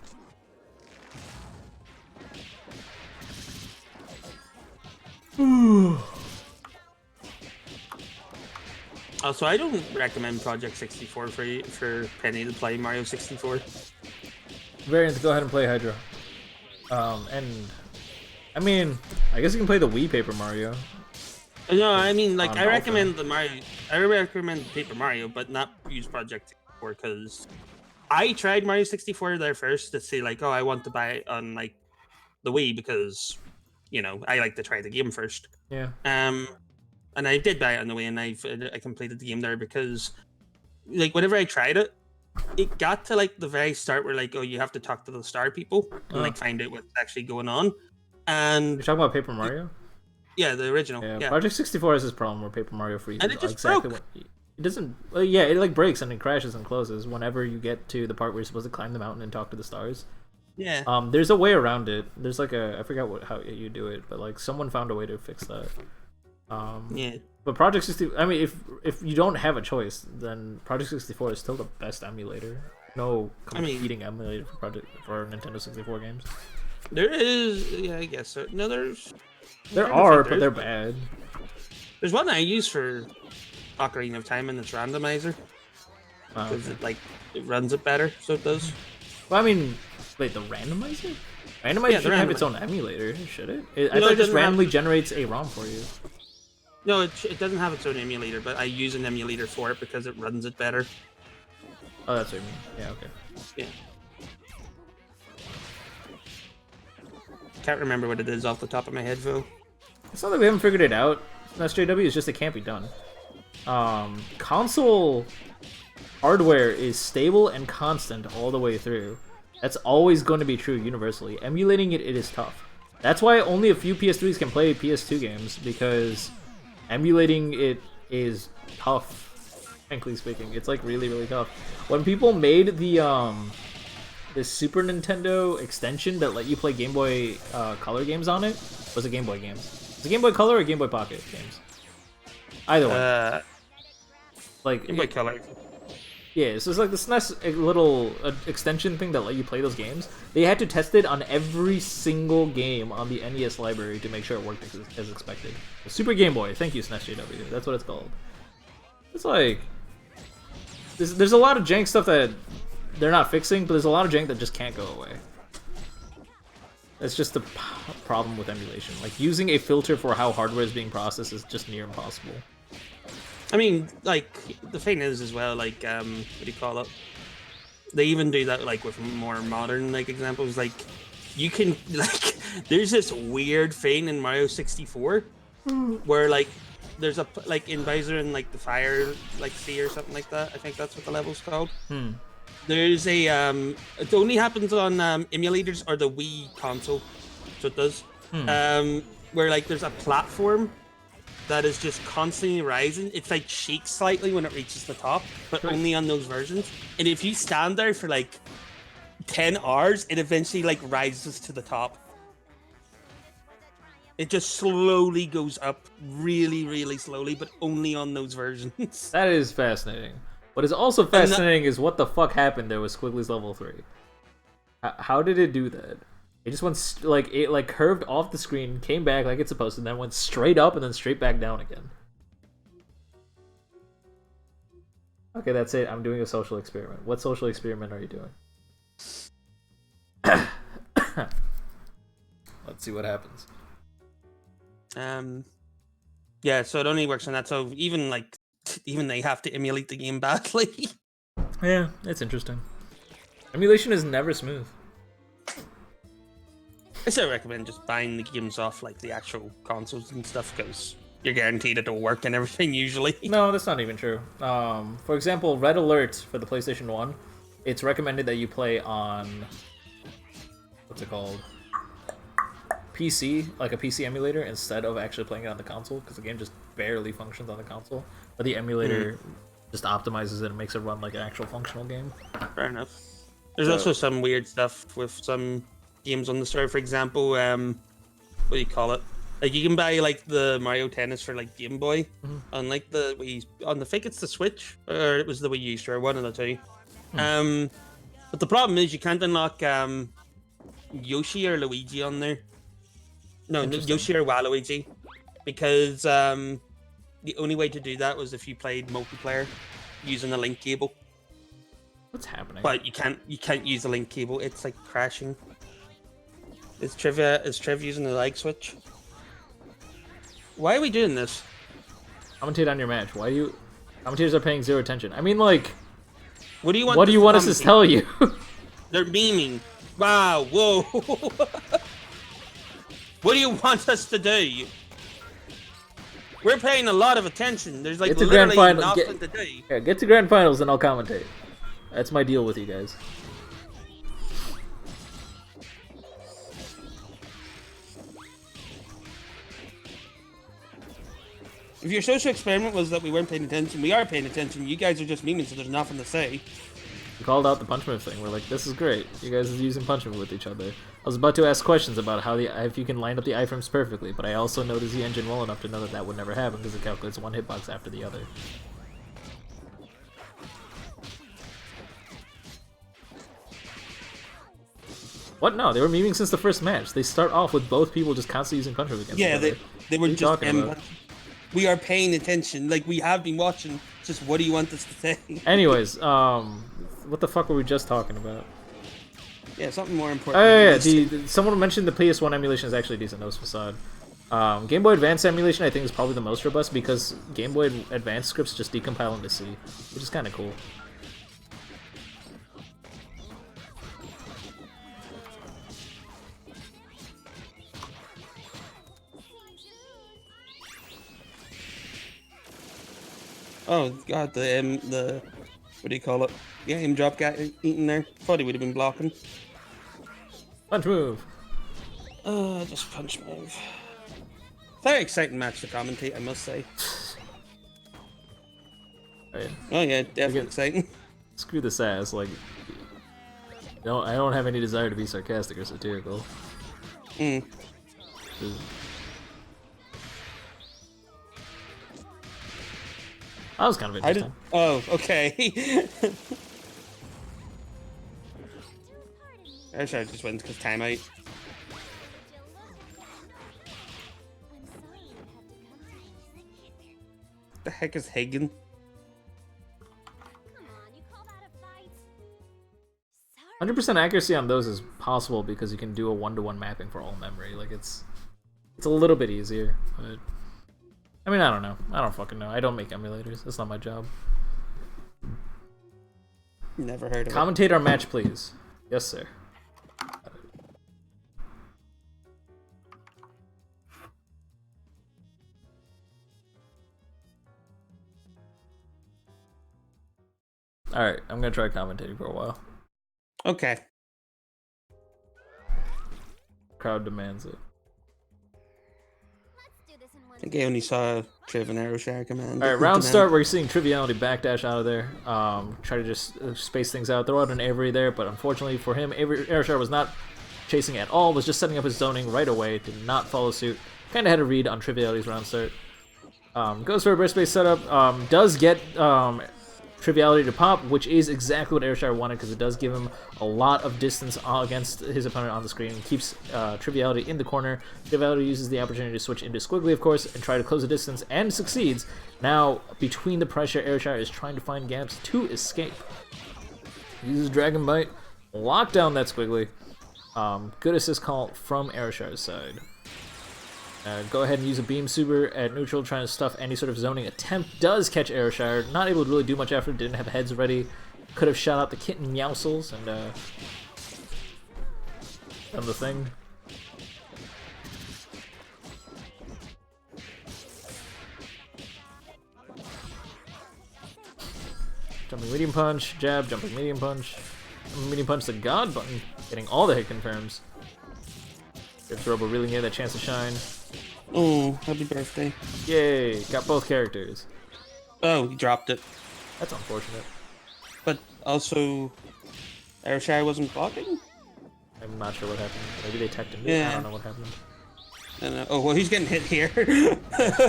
Also, I don't recommend Project 64 for Penny to play Mario 64. Variant, go ahead and play Hydra. And I mean, I guess you can play the Wii Paper Mario. No, I mean, like, I recommend the Mario. I recommend Paper Mario, but not use Project 64 because I tried Mario 64 there first to see, like, oh, I want to buy it on like the Wii because, you know, I like to try the game first. Yeah. And I did buy it on the Wii, and I completed the game there because, like, whenever I tried it, it got to like the very start where like, oh, you have to talk to the star people and like find out what's actually going on. And you're talking about Paper Mario? Yeah, the original. Yeah, Project 64 has this problem where Paper Mario freezes. And it just broke. It doesn't. Well, yeah, it like breaks and it crashes and closes whenever you get to the part where you're supposed to climb the mountain and talk to the stars. Yeah. There's a way around it. There's like I forgot how you do it, but like someone found a way to fix that. Yeah. But Project 64, I mean, if you don't have a choice, then Project 64 is still the best emulator. No competing emulator for Nintendo 64 games. There is, yeah, I guess so. No, there are, but they're bad. There's one I use for Ocarina of Time, and it's randomizer. Because it runs it better, so it does. Well, I mean, wait, the randomizer? Randomizer should have its own emulator, should it? I thought it just randomly generates a ROM for you. No, it doesn't have its own emulator, but I use an emulator for it because it runs it better. Oh, that's what you mean. Yeah, okay. Yeah. Can't remember what it is off the top of my head, Phil. It's not that we haven't figured it out. SJW is just it can't be done. Console hardware is stable and constant all the way through. That's always going to be true universally. Emulating it is tough. That's why only a few PS3s can play PS2 games, because emulating it is tough, frankly speaking. It's like really, really tough. When people made the Super Nintendo extension that let you play Game Boy Color games on it, was it Game Boy games? Was it Game Boy Color or Game Boy Pocket games? Either one. Like Game Boy Color. Yeah, so it's like the SNES little extension thing that let you play those games. They had to test it on every single game on the NES library to make sure it worked as expected. Super Game Boy, thank you SNES JW, that's what it's called. It's like... There's a lot of jank stuff that they're not fixing, but there's a lot of jank that just can't go away. That's just the problem with emulation. Like, using a filter for how hardware is being processed is just near impossible. I mean, like, the thing is as well, like, what do you call it? They even do that, like, with more modern, like, examples. Like, you can, like, there's this weird thing in Mario 64 where, like, there's a, like, in Bowser and, like, the Fire, like, Sea or something like that. I think that's what the level's called. There's a, it only happens on emulators or the Wii console, so it does. Where, like, there's a platform that is just constantly rising. It's like shakes slightly when it reaches the top, but only on those versions. And if you stand there for like 10 hours, it eventually like rises to the top. It just slowly goes up, really, really slowly, but only on those versions. That is fascinating. What is also fascinating is what the fuck happened there with Squiggly's level 3. How did it do that? It just went, it like curved off the screen, came back like it's supposed to, and then went straight up and then straight back down again. Okay, that's it. I'm doing a social experiment. What social experiment are you doing? Let's see what happens. Yeah, so it only works on that, so even they have to emulate the game badly. Yeah, it's interesting. Emulation is never smooth. I still recommend just buying the games off like the actual consoles and stuff, because you're guaranteed it'll work and everything usually. No, that's not even true. For example, Red Alert for the PlayStation 1, it's recommended that you play on, what's it called? PC, like a PC emulator, instead of actually playing it on the console, because the game just barely functions on the console. But the emulator just optimizes it and makes it run like an actual functional game. Fair enough. There's also some weird stuff with some games on the store. For example, what do you call it? Like you can buy like the Mario Tennis for like Game Boy on like the Wii, on the, I think it's the Switch, or it was the Wii U store, one of the two. But the problem is you can't unlock Yoshi or Luigi on there. No, Yoshi or Waluigi, because the only way to do that was if you played multiplayer using a link cable. What's happening? But you can't use the link cable. It's like crashing. Is Trev using the like switch? Why are we doing this? Commentate on your match. Why do you... Commentators are paying zero attention. I mean, like... What do you want? What do you want us to tell you? They're memeing. Wow, whoa. What do you want us to do? We're paying a lot of attention. There's like literally nothing to do. Yeah, get to Grand Finals and I'll commentate. That's my deal with you guys. If your social experiment was that we weren't paying attention, we are paying attention. You guys are just memeing, so there's nothing to say. We called out the punch move thing. We're like, this is great. You guys are using punch move with each other. I was about to ask questions about how if you can line up the iframes perfectly, but I also know the Z engine well enough to know that would never happen because it calculates one hitbox after the other. What? No, they were memeing since the first match. They start off with both people just constantly using punch move against each other. Yeah, they were just we are paying attention. Like, we have been watching. Just what do you want us to say? Anyways, what the fuck were we just talking about? Yeah, something more important. Oh, yeah, someone mentioned the PS1 emulation is actually decent. That was Facade. Game Boy Advance emulation, I think, is probably the most robust because Game Boy Advance scripts just decompile into C, which is kind of cool. Oh god, the what do you call it? Yeah, aim drop got eaten there. Thought he would have been blocking. Punch move. Just punch move. Very exciting match to commentate, I must say. Right. Oh yeah, definitely exciting. Screw the sass. Like, I don't have any desire to be sarcastic or satirical. Mm. That was kind of interesting. Oh, okay. Actually, I just went because timeout. The heck is Hagen? Come on, you call that a fight? 100% accuracy on those is possible because you can do a 1-to-1 mapping for all memory. Like it's a little bit easier. But I mean, I don't know. I don't fucking know. I don't make emulators. That's not my job. Never heard of it. Commentate our match, please. Yes, sir. Alright, I'm gonna try commentating for a while. Okay. Crowd demands it. Let's do this in one. I think I only saw Triv and Aeroshire command. Alright, round start, we're seeing Triviality backdash out of there. Try to just space things out. Throw out an Avery there, but unfortunately for him, Aeroshire was not chasing at all, was just setting up his zoning right away, did not follow suit. Kinda had a read on Triviality's round start. Goes for a burst space setup, does get Triviality to pop, which is exactly what Airshire wanted because it does give him a lot of distance against his opponent on the screen and keeps Triviality in the corner. Triviality uses the opportunity to switch into Squiggly, of course, and try to close the distance, and succeeds. Now, between the pressure, Airshire is trying to find gaps to escape. Uses Dragon Bite, lock down that Squiggly. Good assist call from Airshire's side. Go ahead and use a Beam Super at neutral, trying to stuff any sort of zoning attempt. Does catch Airshire, not able to really do much after, didn't have heads ready. Could have shot out the Kitten Meowscles and done the thing. Jumping medium punch, jab, jumping medium punch. Medium punch the God button, getting all the hit confirms. Gives Robo really near that chance to shine. Oh, happy birthday. Yay, got both characters. Oh, he dropped it. That's unfortunate. But also, Airshire wasn't blocking? I'm not sure what happened. Maybe they teched him. Yeah. I don't know what happened. Oh, well, he's getting hit here.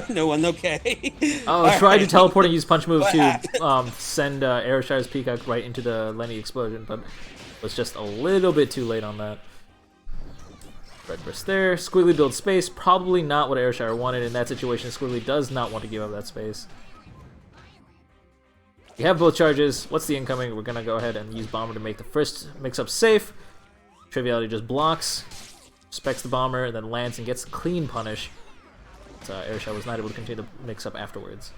No one, okay. Oh, tried to teleport and use punch move to send Airshire's Peacock right into the Lenny explosion, but was just a little bit too late on that. Red burst there. Squiggly builds space. Probably not what Airshire wanted in that situation. Squiggly does not want to give up that space. We have both charges. What's the incoming? We're going to go ahead and use Bomber to make the first mix-up safe. Triviality just blocks, specs the Bomber, and then lands and gets a clean punish. Airshire was not able to continue the mix-up afterwards.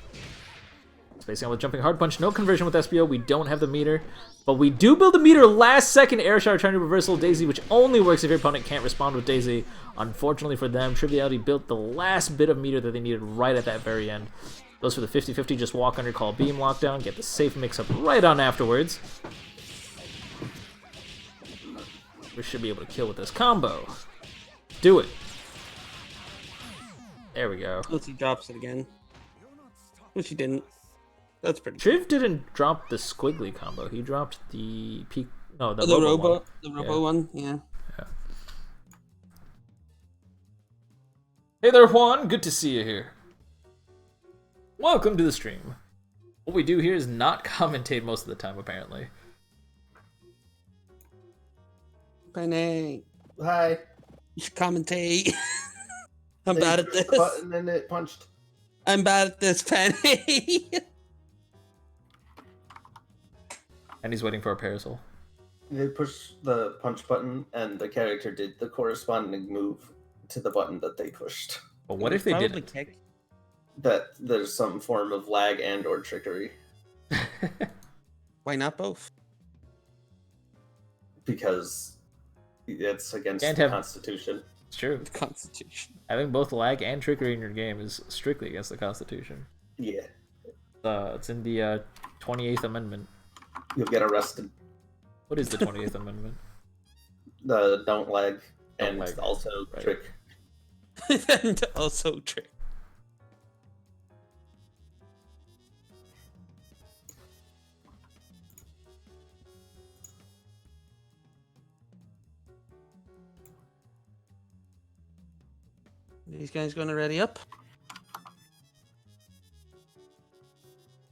Spacing out with Jumping Hard Punch. No conversion with SBO. We don't have the meter. But we do build the meter last second. Airshire trying to reversal Daisy, which only works if your opponent can't respond with Daisy. Unfortunately for them, Triviality built the last bit of meter that they needed right at that very end. Goes for the 50-50, just walk under, call beam lockdown, get the safe mix-up right on afterwards. We should be able to kill with this combo. Do it. There we go. Unless he drops it again. Which he didn't. That's pretty Triv didn't drop the Squiggly combo. He dropped the peak. No, the Robo one. Yeah. Hey there, Juan. Good to see you here. Welcome to the stream. What we do here is not commentate most of the time, apparently. Penny, Hi. you should commentate. I'm bad at this. Button and it punched. I'm bad at this, Penny. And he's waiting for a parasol. They pushed the punch button, and the character did the corresponding move to the button that they pushed. But what if they didn't? That there's some form of lag and or trickery. Why not both? Because it's against the Constitution. It's true. The Constitution. Having both lag and trickery in your game is strictly against the Constitution. Yeah. It's in the 28th Amendment. You'll get arrested. What is the 28th Amendment? The don't lag, Don't and lag, also right. trick. And also trick. These guys gonna ready up?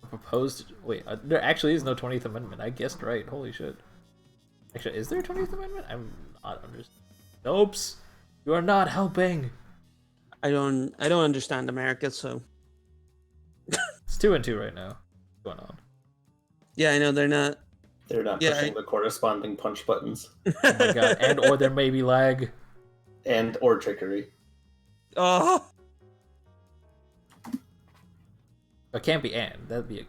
Proposed. Wait, there actually is no 20th Amendment. I guessed right. Holy shit. Actually, is there a 20th Amendment? I'm not understanding. Oops. You are not helping. I don't understand America, so It's 2-2 right now. What's going on? yeah, I know they're not. They're not Yeah, pushing the corresponding punch buttons. Oh my god. And or there may be lag. And or trickery. Oh, It can't be and. That'd be. It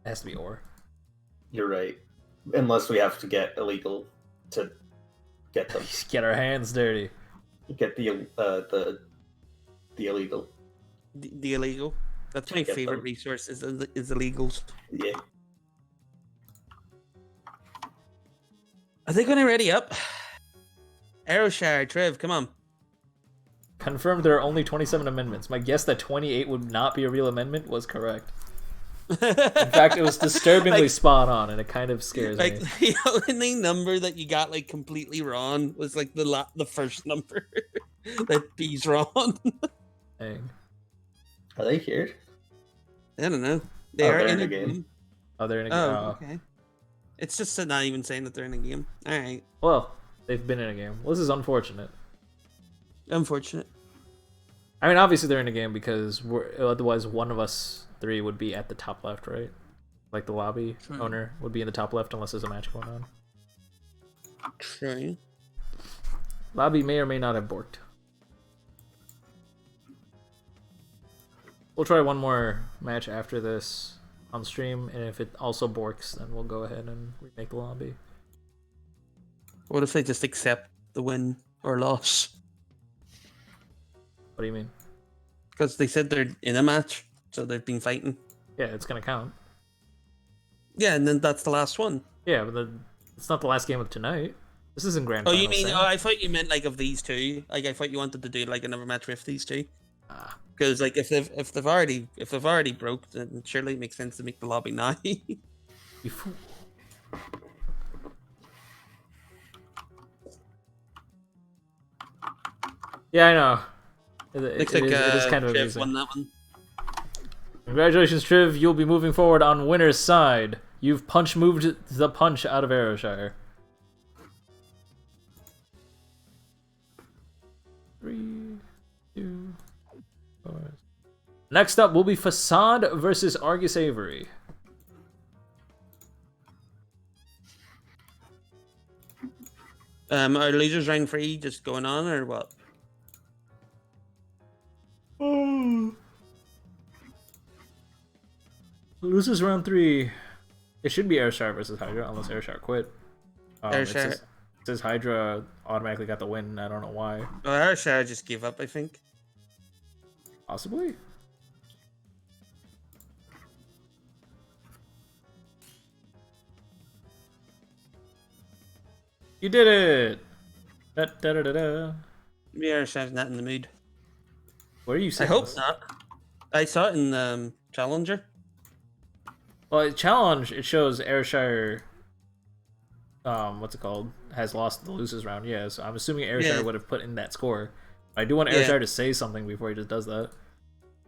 has to be or. You're right. Unless we have to get illegal to get them. Get our hands dirty. Get the illegal. the illegal. That's my Get favorite them. resource is illegals. Yeah. Are they gonna ready up? Aeroshire, Trev, come on. Confirmed there are only 27 amendments. My guess that 28 would not be a real amendment was correct. In fact, it was disturbingly Like- spot on, and it kind of scares Like me. the only number that you got like completely wrong was like the first number that B's wrong. Dang. Are they here? I don't know. They Oh, are they're in in a a game. game. Oh, they're in a game. Oh, Oh. okay. It's just not even saying that they're in a game. All right. Well, they've been in a game. Well, this is unfortunate. Unfortunate. I mean, obviously they're in a game because otherwise one of us three would be at the top left, right? Like the lobby True. owner would be in the top left unless there's a match going on. True. Lobby may or may not have borked. We'll try one more match after this on stream, and if it also borks, then we'll go ahead and remake the lobby. What if they just accept the win or loss? What do you mean? Because they said they're in a match, so they've been fighting. Yeah, it's gonna count. Yeah, and then that's the last one. Yeah, but it's not the last game of tonight. This isn't grand. Oh, you Finals, mean? Sam. Oh, I thought you meant like of these two. Like I thought you wanted to do like another match with these two. Ah. Because like if they've already broke, then surely it makes sense to make the lobby now. You fool. Yeah, I know. Looks It like is kind of Jeff amusing. won that one. Congratulations, Triv. You'll be moving forward on winner's side. You've punch moved the punch out of Aeroshire. 3, 2, 4. Next up will be Facade versus Argus Avery. Are losers round 3 just going on or what? Loses round 3. It should be Airshire versus Hydra, unless Airshire quit. It Airshire. says Hydra automatically got the win. I don't know why. Oh, Airshire just gave up, I think. Possibly. You did it! Da, da, da, da, da. Maybe Airshire's not in the mood. Where are you I seeing hope this? not. I saw it in Challenger. Well, challenge, it shows Ayrshire, what's it called, has lost the loses round, yeah, so I'm assuming Ayrshire Yeah. would have put in that score. I do want Yeah. Ayrshire to say something before he just does that.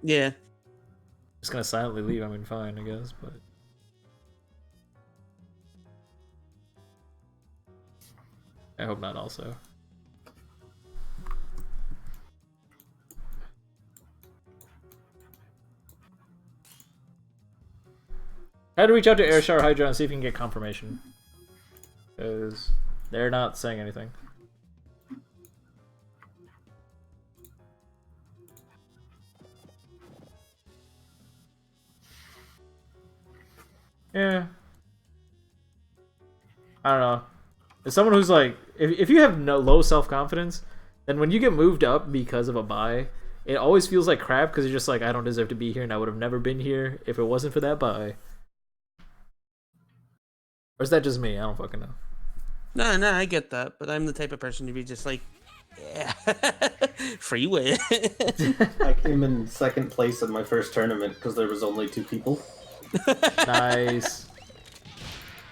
Yeah. Just gonna silently leave, I mean, fine, I guess, but... I hope not, also. I had to reach out to Ayrshire Hydra and see if we can get confirmation. Because they're not saying anything. Yeah. I don't know. As someone who's like, if you have no low self-confidence, then when you get moved up because of a buy, it always feels like crap because you're just like, I don't deserve to be here and I would have never been here if it wasn't for that buy. Or is that just me? I don't fucking know. No, I get that, but I'm the type of person to be just like, yeah, freeway. I came in second place in my first tournament because there was only 2 people. Nice.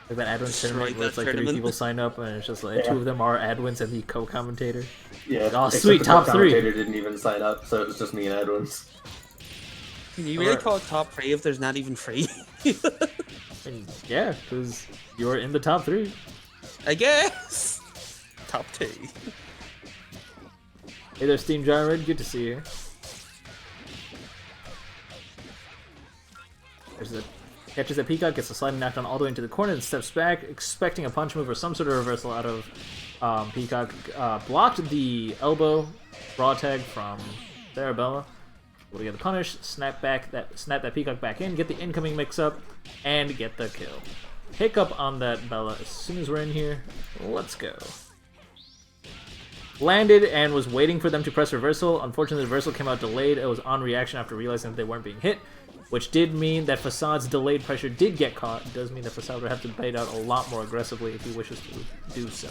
Like that Adwin's tournament where it's like 3 people sign up and it's just like 2 of them are Adwins and the co-commentator. Yeah. Oh, sweet, top 3. The commentator didn't even sign up, so it was just me and Adwins. Can you really call it top 3 if there's not even 3? And yeah, because you're in the top 3. I guess. Top 2. Hey there, Steam Gyroid. Good to see you. There's a catches that Peacock, gets a sliding knockdown all the way into the corner, and steps back, expecting a punch move or some sort of reversal out of Peacock. Blocked the elbow raw tag from Sarabella. Able to get the punish, snap that Peacock back in, get the incoming mix up, and get the kill. Hiccup on that Bella as soon as we're in here. Let's go. Landed and was waiting for them to press reversal. Unfortunately, the reversal came out delayed. It was on reaction after realizing that they weren't being hit, which did mean that Facade's delayed pressure did get caught. It does mean that Facade would have to bait out a lot more aggressively if he wishes to do so.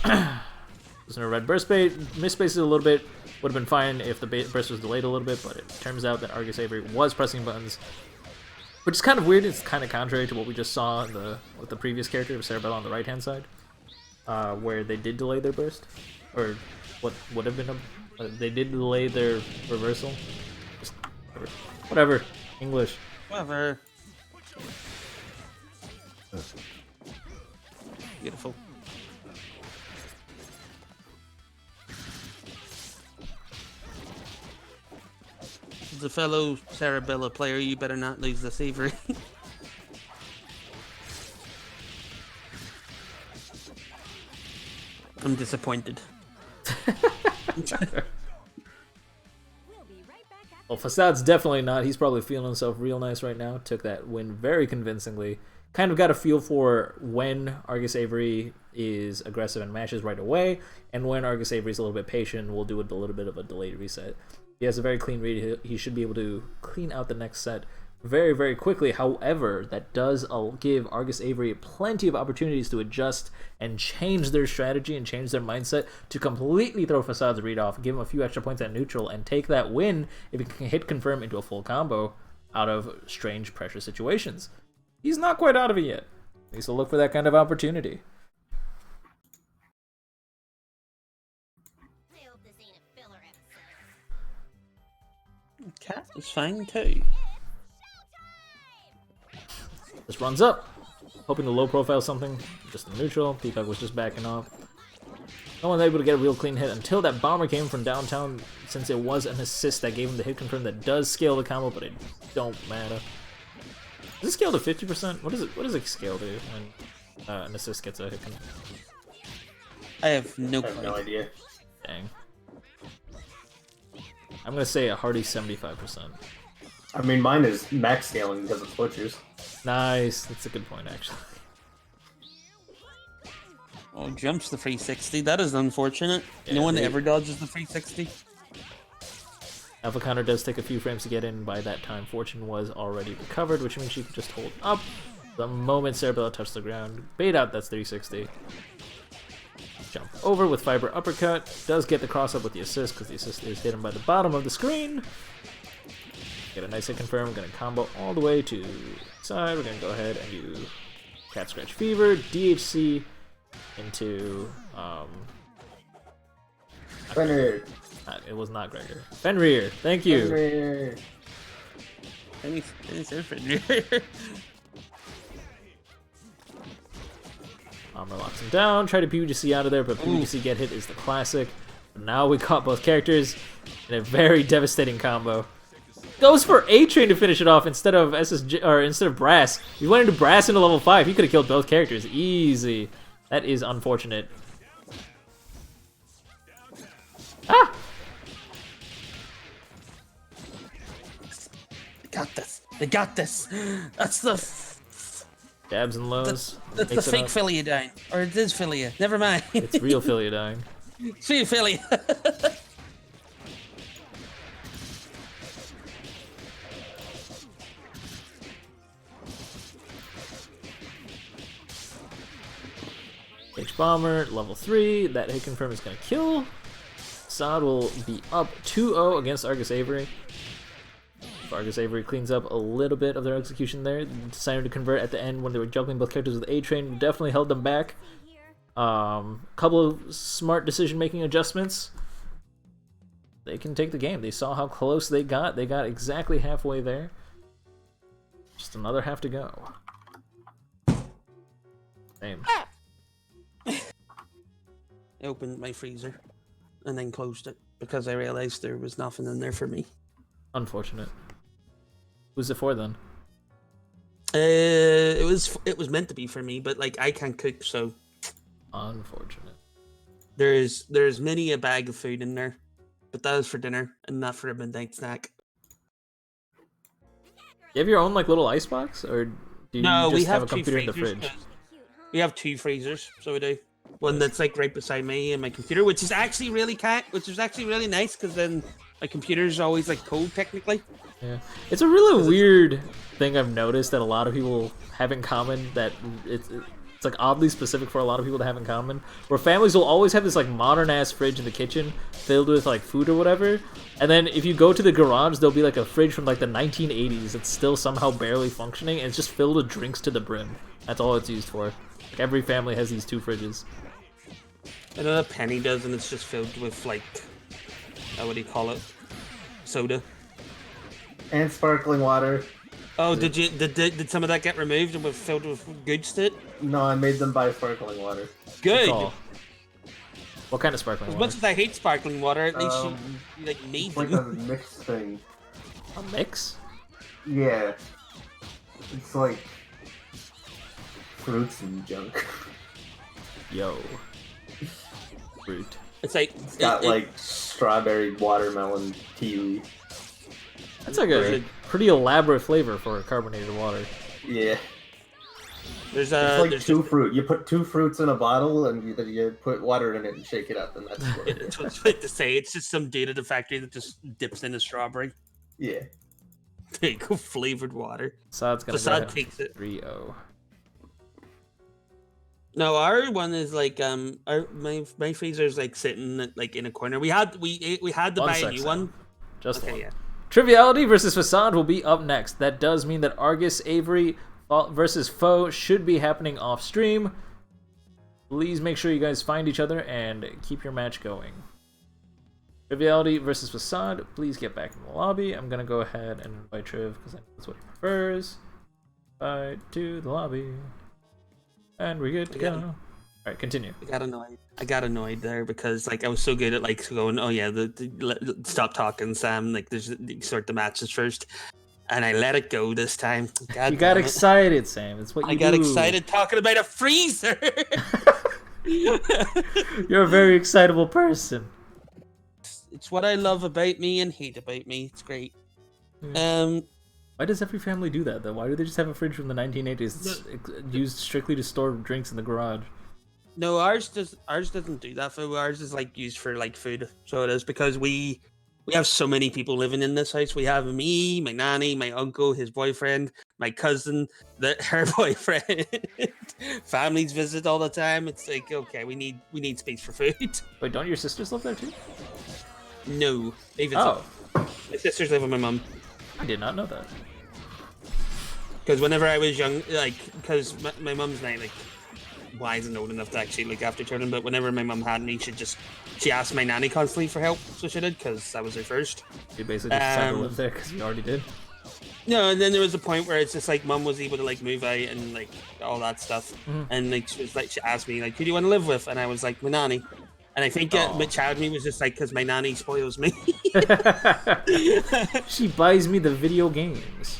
Was in a red burst bait, misspaces a little bit. Would have been fine if the burst was delayed a little bit, but it turns out that Argus Avery was pressing buttons, which is kind of weird. It's kind of contrary to what we just saw in with the previous character of Sarabella on the right-hand side, where they did delay their burst, or what would have been they did delay their reversal. Just, whatever. English. Whatever. Beautiful. As a fellow Sarabella player, you better not lose this Avery. I'm disappointed. Well, Facade's definitely not. He's probably feeling himself real nice right now. Took that win very convincingly. Kind of got a feel for when Argus Avery is aggressive and mashes right away, and when Argus Avery's a little bit patient, we'll do a little bit of a delayed reset. He has a very clean read. He should be able to clean out the next set very, very quickly. However, that does give Argus Avery plenty of opportunities to adjust and change their strategy and change their mindset to completely throw Facade's read off, give him a few extra points at neutral, and take that win if he can hit confirm into a full combo out of strange pressure situations. He's not quite out of it yet. He needs to look for that kind of opportunity. Cat is fine too. This runs up, hoping to low profile something, just in neutral. Peacock was just backing off. No one's able to get a real clean hit until that bomber came from downtown, since it was an assist that gave him the hit confirm that does scale the combo, but it don't matter. Does it scale to 50%? What does it scale to when an assist gets a hit confirm? I have no idea. Dang. I'm gonna say a hearty 75%. I mean, mine is max scaling because of switchers. Nice. That's a good point, actually. Oh, jumps the 360. That is unfortunate. Yeah, no one ever dodges the 360. Alpha counter does take a few frames to get in. By that time, Fortune was already recovered, which means she can just hold up the moment Sarabella touched the ground. Bait out, that's 360. Jump over with Fiber Uppercut. Does get the cross up with the assist, because the assist is hidden by the bottom of the screen. Get a nice hit confirm. We're going to combo all the way to side. We're going to go ahead and do Cat Scratch Fever, DHC into... Fenrir. It was not Gregor. Fenrir, thank you. Fenrir. Fenrir. Armor locks him down. Try to PUGC out of there, but PUGC get hit is the classic. But now we caught both characters in a very devastating combo. Goes for A-Train to finish it off instead of SSG or instead of Brass. He went into Brass into level 5. He could have killed both characters easy. That is unfortunate. Ah! They got this. They got this. That's the... Dabs and lows. That's the fake Philia dying. Or it is Philia. Never mind. It's real Philia dying. See Philia. H-Bomber, level 3. That hit confirm is going to kill. Facade will be up 2-0 against Argus Avery. If Argus Avery cleans up a little bit of their execution there, decided to convert at the end when they were juggling both characters with A-Train, definitely held them back. Couple of smart decision-making adjustments. They can take the game. They saw how close they got. They got exactly halfway there. Just another half to go. Same. I opened my freezer and then closed it because I realized there was nothing in there for me. Unfortunate. Who's it for then? It was meant to be for me, but like I can't cook, so Unfortunate. there's many a bag of food in there, but that is for dinner and not for a midnight snack. You have your own like little icebox, or do you No, just we have have a two computer in the freezers. fridge? We have 2 freezers, so we do. One that's like right beside me and my computer, which is actually really nice because then my computer is always like cold technically. Yeah, it's a really weird thing I've noticed that a lot of people have in common. That it's like oddly specific for a lot of people to have in common. Where families will always have this like modern ass fridge in the kitchen filled with like food or whatever, and then if you go to the garage, there'll be like a fridge from like the 1980s that's still somehow barely functioning, and it's just filled with drinks to the brim. That's all it's used for. Like every family has these 2 fridges. I know that Penny does, and it's just filled with like, what do you call it? Soda. And sparkling water. Oh, did some of that get removed and was filled with goods to it? No, I made them buy sparkling water. Good. Call. What kind of sparkling As water? much as I hate sparkling water, at least you like made It's like them. a mixed thing. A mix? Yeah. It's like fruits and junk. Yo. Fruit. It's like It's got like strawberry, watermelon, kiwi. That's like a pretty elaborate flavor for carbonated water. Yeah. there's It's like there's 2 fruit. You put 2 fruits in a bottle and you put water in it and shake it up, and that's what it It's is. what's fit to say. It's just some dude at the factory that just dips in a strawberry. Yeah. There you go, flavored water. Saad's gonna go Facade ahead. takes it. 3-0. No, our one is like my freezer is like sitting like in a corner. We had to One buy a sec, new Sam. one. Just Okay, one. yeah. Triviality versus Facade will be up next. That does mean that Argus Avery versus Foe should be happening off stream. Please make sure you guys find each other and keep your match going. Triviality versus Facade, please get back in the lobby. I'm gonna go ahead and invite Triv because that's what he prefers. Invite to the lobby. And we're good to go. Alright, continue. I got annoyed there because like I was so good at like going, oh yeah, stop talking, Sam. Like sort the matches first, and I let it go this time. God You got damn it. excited, Sam. It's what you I got do. excited talking about a freezer. You're a very excitable person. It's what I love about me and hate about me. It's great. Why does every family do that, though? Why do they just have a fridge from the 1980s that's used strictly to store drinks in the garage? No, ours doesn't do that. Ours is like used for like food. So it is because we have so many people living in this house. We have me, my nanny, my uncle, his boyfriend, my cousin, her boyfriend. Families visit all the time. It's like, okay, we need space for food. Wait, don't your sisters live there too? No, they visit. Oh, My sisters live with my mum. I did not know that. Because whenever I was young, like, because my mum's now like wise and old enough to actually look after children, but whenever my mum had me, she asked my nanny constantly for help, so she did, because I was her first. You basically just decided to live there because you already did. No, and then there was a point where it's just like mum was able to like move out and like all that stuff, and like she asked me like, who do you want to live with? And I was like, my nanny. And I think my child me was just like, because my nanny spoils me. She buys me the video games.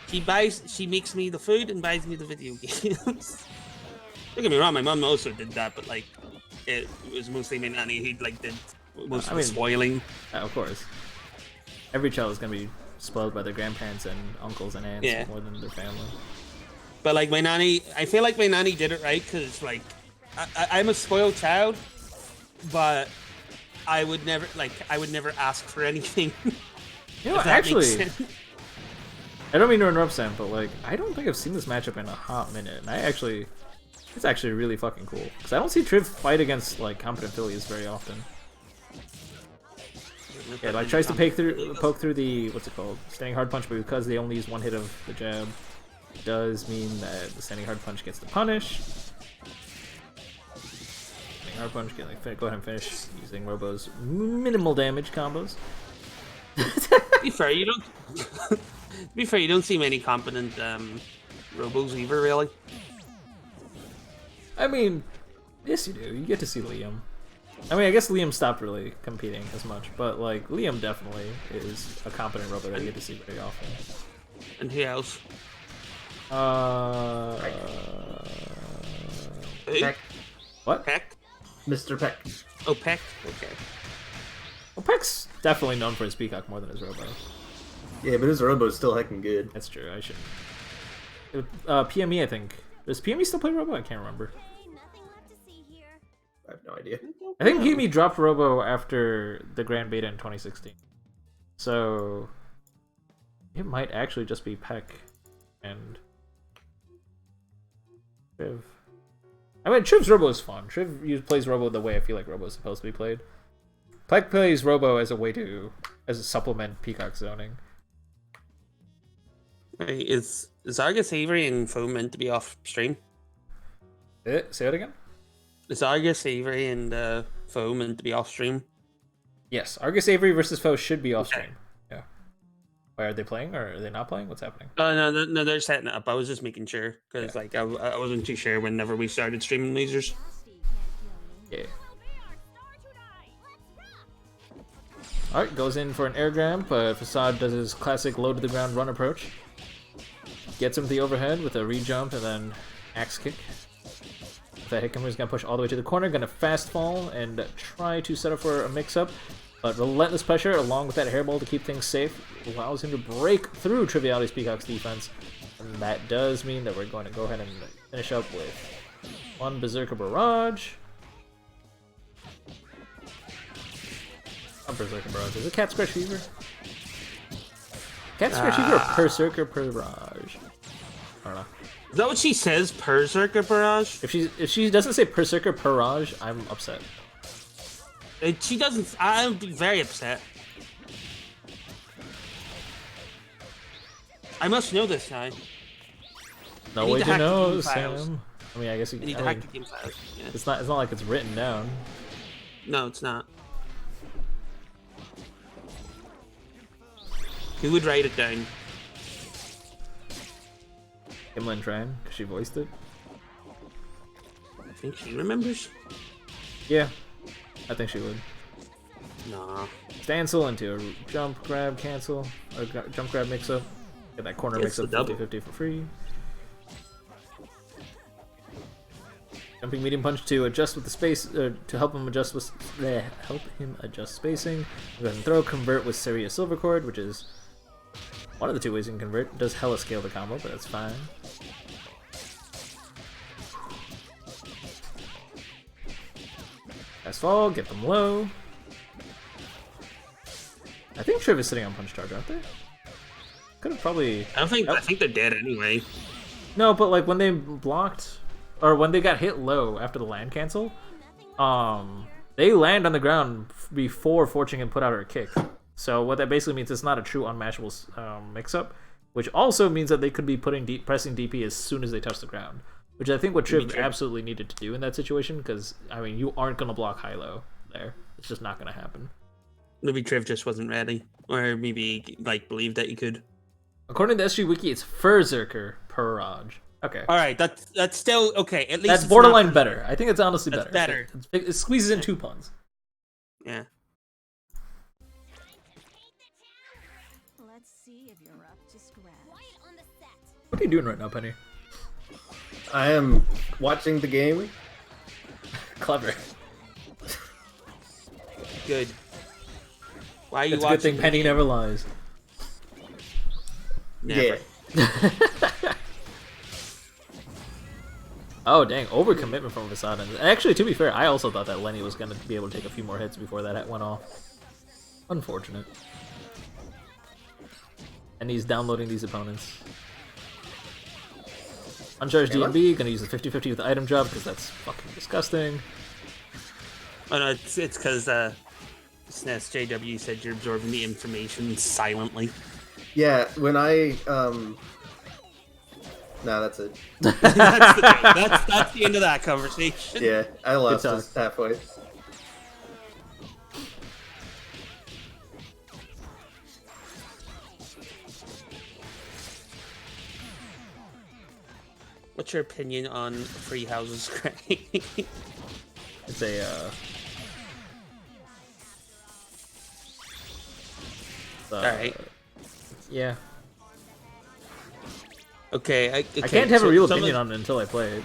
She makes me the food and buys me the video games. Don't get me wrong, my mum also did that, but like it was mostly my nanny who like did most of the spoiling. Of course. Every child is gonna be spoiled by their grandparents and uncles and aunts more than their family. But like my nanny, I feel like my nanny did it right because like I'm a spoiled child, but I would never ask for anything. You know, actually, I don't mean to interrupt, Sam, but like I don't think I've seen this matchup in a hot minute, and I actually It's actually really fucking cool. Because I don't see Triv fight against, like, competent Phillies very often. Yeah, like, tries to poke through the, what's it called? Standing hard punch, but because they only use one hit of the jab, it does mean that the standing hard punch gets the punish. Standing hard punch, can, like, go ahead and finish using Robo's minimal damage combos. To be fair, you don't. To be fair, you don't see many competent Robos either, really. I mean, yes you do. You get to see Liam. I mean, I guess Liam stopped really competing as much, but like Liam definitely is a competent Robo that you get to see very often. And who else? Peck. What? Peck? Mr. Peck. Oh, Peck? Okay. Well, Peck's definitely known for his Peacock more than his Robo. Yeah, but his Robo's still heckin' good. That's true, I shouldn't. PME, I think. Does PME still play Robo? I can't remember. Nothing left to see here. I have no idea. I think PME dropped Robo after the Grand Beta in 2016. So... it might actually just be Peck and... Triv. I mean, Triv's Robo is fun. Triv plays Robo the way I feel like Robo is supposed to be played. Peck plays Robo as a way to... as a supplement Peacock zoning. Hey, is Argus Avery and Foe meant to be off stream? Say it again? Is Argus Avery and Foe meant to be off stream? Yes, Argus Avery versus Foe should be off Okay. stream. Yeah. Why, are they playing or are they not playing? What's happening? No, they're setting it up. I was just making sure because Yeah. like I wasn't too sure whenever we started streaming lasers. Yeah. Alright, goes in for an air grab, but Facade does his classic low to the ground run approach. Gets him to the overhead with a re-jump and then axe kick. That Hickenberg's gonna push all the way to the corner, gonna fast fall and try to set up for a mix-up. But relentless pressure, along with that hairball to keep things safe, allows him to break through Triviality's Peacock's defense. And that does mean that we're going to go ahead and finish up with one Berserker Barrage. Not Berserker Barrage, is it Cat Scratch Fever? Cat Scratch Fever or Berserker Barrage? I don't know. Is that what she says? Berserker Barrage? If she doesn't say Berserker Barrage, I'm upset. She doesn't. I'll be very upset. I must know this now. No need way to to hack the know, game files. Sam. I mean, I guess you I need can. to hack the game files. Yeah. It's not like it's written down. No, it's not. Who would write it down? Himlin Tran, because she voiced it. I think she remembers. Yeah, I think she would. Nah. Stancel into a jump grab cancel, or jump grab mix up. Get that corner It's mix up the double. 50-50 for free. Jumping medium punch to adjust with the space, to help him adjust with spacing. Go ahead and throw convert with Syria Silver Cord, which is one of the two ways you can convert. It does hella scale the combo, but that's fine. Fast fall, get them low. I think Triv is sitting on punch charge, aren't they? Could have probably. I think they're dead anyway. No, but like when they blocked, or when they got hit low after the land cancel, they land on the ground before Fortune can put out her kick. So what that basically means, it's not a true unmatchable mix-up, which also means that they could be pressing DP as soon as they touch the ground, which I think what Triv absolutely needed to do in that situation, because I mean you aren't gonna block high-low there. It's just not gonna happen. Maybe Triv just wasn't ready, or maybe like believed that he could. According to SG Wiki, it's Berserker Barrage. Okay. All right, that's still okay. At least That's it's borderline not better. I think it's honestly That's better. It squeezes in 2 puns. Yeah. Let's see if you're up to scratch. Quiet on the set. What are you doing right now, Penny? I am watching the game. Clever. Good. Why are you It's a watching? good thing Penny never lies. Never. Yeah. Oh, dang. Overcommitment from Vasada. Actually, to be fair, I also thought that Lenny was going to be able to take a few more hits before that went off. Unfortunate. And he's downloading these opponents. Uncharged Hey, what? DMB, gonna use the 50-50 with the item drop because that's fucking disgusting. Oh no, it's because SNES JW said you're absorbing the information silently. Yeah, when I no, that's it. That's the joke. That's the end of that conversation. Yeah, I lost talk. us halfway. What's your opinion on free houses? It's a Alright. Yeah. Okay, I can't have so a real someone- opinion on it until I play it.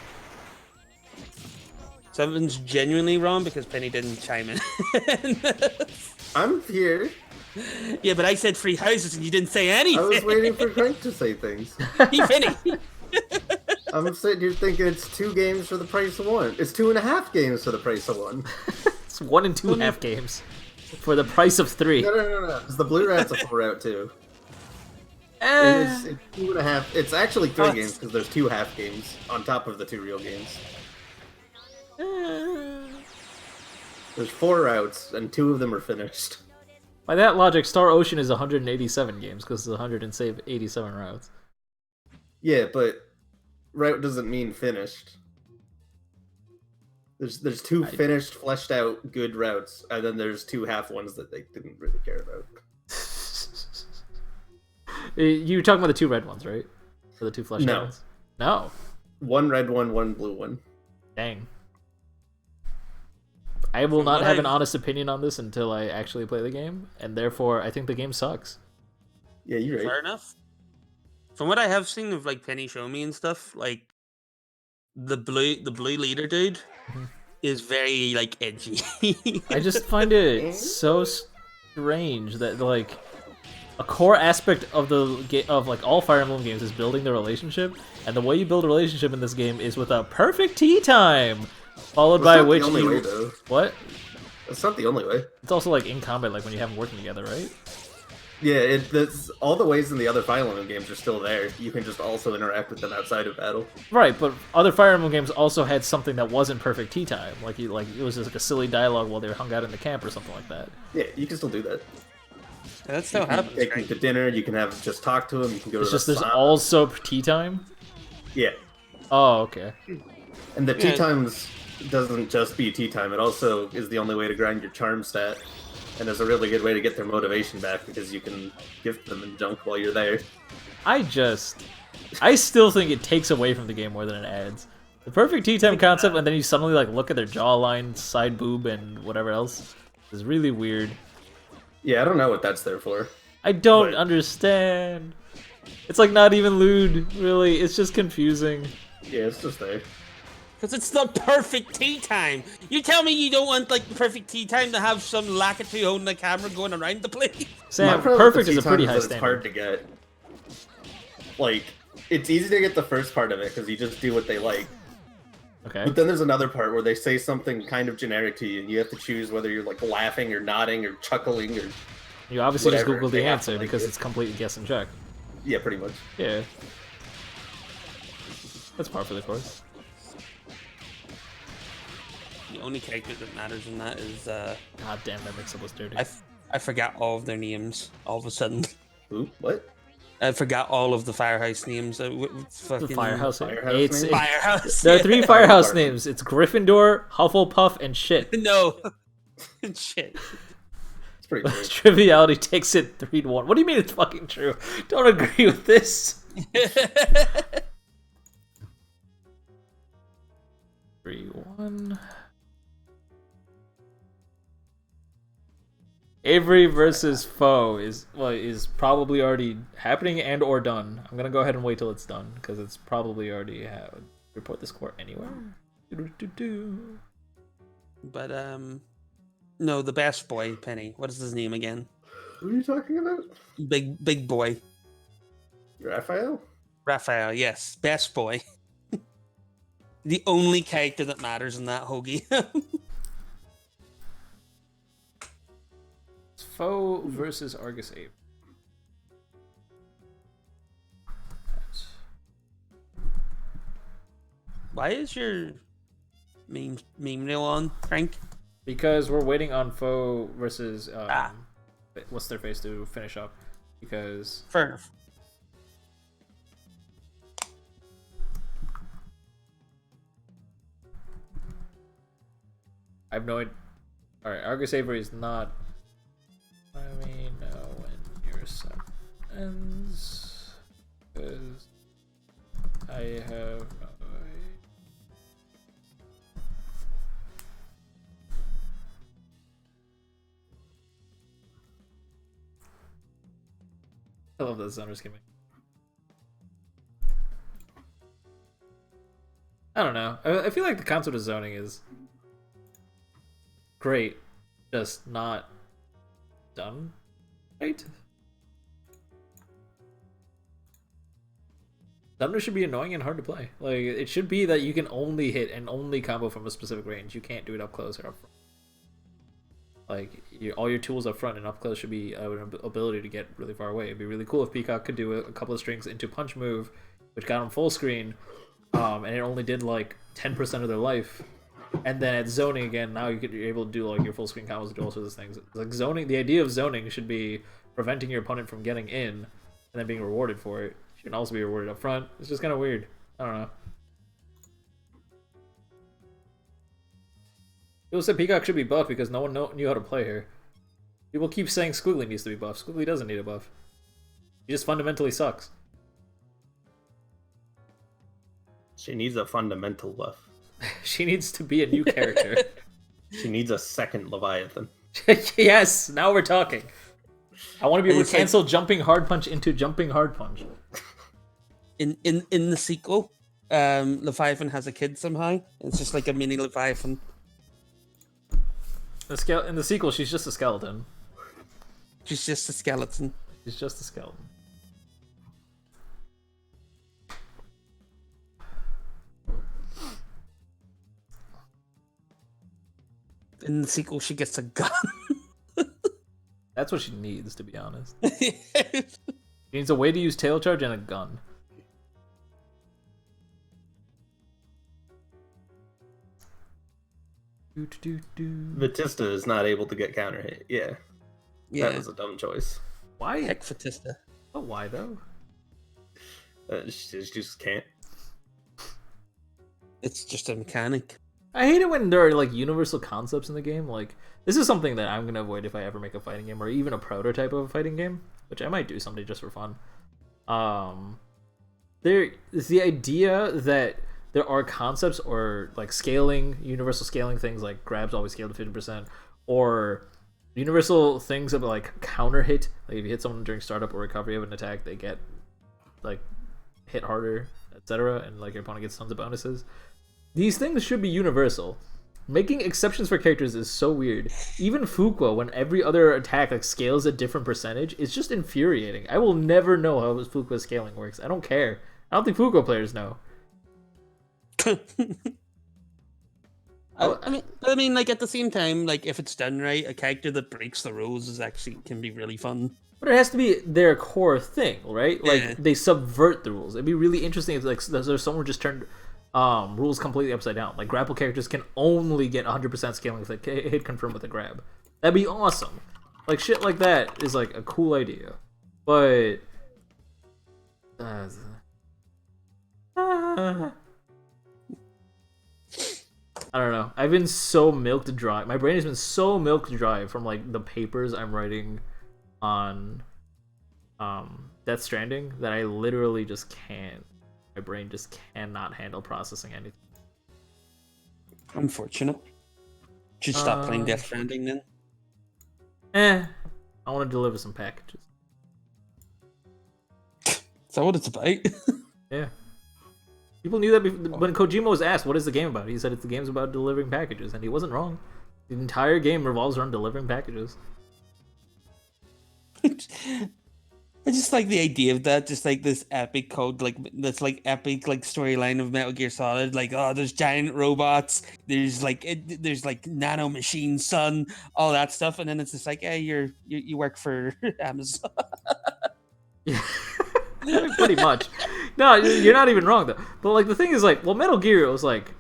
Something's genuinely wrong because Penny didn't chime in. I'm here. Yeah, but I said free houses and you didn't say anything. I was waiting for Crank to say things. Hey, Penny. I'm sitting here thinking it's 2 games for the price of 1. It's 2.5 games for the price of 1. It's 1 and 2 half games for the price of 3. No. Because the Blue Rat's a full route too. Eh. It's 2.5. It's actually 3 Oh, games because there's 2 half games on top of the 2 real games. There's 4 routes and 2 of them are finished. By that logic, Star Ocean is 187 games because it's 187 routes. Yeah, but route doesn't mean finished. There's 2 finished, fleshed out, good routes, and then there's 2 half ones that they didn't really care about. You're talking about the 2 red ones, right? For the 2 fleshed No. out ones? No. 1 red one, 1 blue one. Dang. I will not what have an I've- honest opinion on this until I actually play the game, and therefore I think the game sucks. Yeah, you're right. Fair enough. From what I have seen of like Penny show me and stuff, like the blue leader dude is very like edgy. I just find it so strange that like a core aspect of like all Fire Emblem games is building the relationship, and the way you build a relationship in this game is with a perfect tea time, followed by That's not which the only you way, though. what? That's not the only way. It's also like in combat, like when you have them working together, right? Yeah, that's all the ways in the other Fire Emblem games are still there. You can just also interact with them outside of battle. Right, but other Fire Emblem games also had something that wasn't perfect tea time, like it was just like a silly dialogue while they were hung out in the camp or something like that. Yeah, you can still do that. That still You can happens, take them right? to dinner. You can have just talk to them. You can go It's to just the there's sauna. also tea time. Yeah, Oh, okay. and the tea Yeah. times doesn't just be tea time. It also is the only way to grind your charm stat, and is a really good way to get their motivation back because you can gift them and junk while you're there. I still think it takes away from the game more than it adds. The perfect tea time concept, and then you suddenly like look at their jawline, side boob, and whatever else is really weird. Yeah, I don't know what that's there for. I don't But- understand. It's like not even lewd, really. It's just confusing. Yeah, it's just there. Because it's the perfect tea time. You tell me you don't want like the perfect tea time to have some lackatu holding the camera going around the place. My Sam, problem with perfect the is a tea pretty time high is that it's hard standard. to get. Like, it's easy to get the first part of it because you just do what they like. Okay. But then there's another part where they say something kind of generic to you, and you have to choose whether you're like laughing or nodding or chuckling or You obviously just whatever, Googled the they have answer to like because it. it's completely guess and check. yeah, pretty much. Yeah. That's par for the course. The only character that matters in that is God damn, that mix-up was dirty. I forgot all of their names all of a sudden. Ooh, what? I forgot all of the firehouse names. The Fucking firehouse. Firehouse It's name? Firehouse. there are yeah. 3 firehouse Firehouse. names. It's Gryffindor, Hufflepuff, and shit. No. Shit. It's pretty true. Triviality takes it 3-1. What do you mean it's fucking true? Don't agree with this. 3-1. Avery versus Foe is probably already happening and or done. I'm gonna go ahead and wait till it's done because it's probably already report the score anywhere. Do-do-do-do. But no, the best boy, Penny. What is his name again? Who are you talking about? Big boy. Raphael? Raphael, yes. Best boy. The only character that matters in that hoagie. It's Foe versus Argus Ape. Why is your meme reel on, Frank? Because we're waiting on Foe versus Ah. what's their face to finish up. Because Fair enough. I have no idea. All right, Argus Avery is not. Let me know when your set ends, because I have no idea. I love that zoner skimming. I don't know. I feel like the concept of zoning is great, just not done right. Thunder should be annoying and hard to play. Like, it should be that you can only hit and only combo from a specific range. You can't do it up close or up front. Like, all your tools up front and up close should be an ability to get really far away. It'd be really cool if Peacock could do a couple of strings into punch move, which got him full screen, and it only did like 10% of their life. And then at zoning again, now you're able to do like your full screen combos and do all sorts of things. Like zoning, the idea of zoning should be preventing your opponent from getting in and then being rewarded for it. It should also be rewarded up front. It's just kind of weird. I don't know. People said Peacock should be buffed because no one knew how to play her. People keep saying Squiggly needs to be buffed. Squiggly doesn't need a buff. He just fundamentally sucks. She needs a fundamental buff. She needs to be a new character. She needs a second Leviathan. Yes, now we're talking. I want to be able to cancel jumping hard punch into jumping hard punch. In the sequel, Leviathan has a kid somehow. It's just like a mini Leviathan. In the sequel, she's just a skeleton. She's just a skeleton. She's just a skeleton. In the sequel, she gets a gun. That's what she needs, to be honest. She needs a way to use tail charge and a gun. Batista is not able to get counter hit. Yeah. That was a dumb choice. Why? Heck, Batista. But why though? She just can't. It's just a mechanic. I hate it when there are like universal concepts in the game. Like, this is something that I'm gonna avoid if I ever make a fighting game, or even a prototype of a fighting game, which I might do someday just for fun. There is the idea that there are concepts or like scaling, universal scaling things like grabs always scale to 50%, or universal things of like counter hit. Like if you hit someone during startup or recovery of an attack, they get like hit harder, etc., and like your opponent gets tons of bonuses. These things should be universal. Making exceptions for characters is so weird. Even Fuqua, when every other attack like scales a different percentage, it's just infuriating. I will never know how Fuqua's scaling works. I don't care. I don't think Fuqua players know. I mean, like at the same time, like if it's done right, a character that breaks the rules is actually can be really fun. But it has to be their core thing, right? Like Yeah. they subvert the rules. It'd be really interesting if like there's someone just turned rules completely upside down. Like grapple characters can only get 100% scaling if they hit confirm with a grab. That'd be awesome. Like shit like that is like a cool idea. But I don't know. I've been so milked dry. My brain has been so milked dry from like the papers I'm writing on Death Stranding that I literally just can't. My brain just cannot handle processing anything. Unfortunate. Should stop playing Death Stranding then. I want to deliver some packages. Is that what it's about? Yeah. People knew that when Kojima was asked, what is the game about? He said the game's about delivering packages, and he wasn't wrong. The entire game revolves around delivering packages. I just like the idea of that, just like this epic code, like this like epic like storyline of Metal Gear Solid. Like, oh, there's giant robots, there's like nano machines, son, all that stuff, and then it's just like, hey, you work for Amazon. Yeah. Pretty much. No, you're not even wrong though. But like the thing is like, well, Metal Gear was like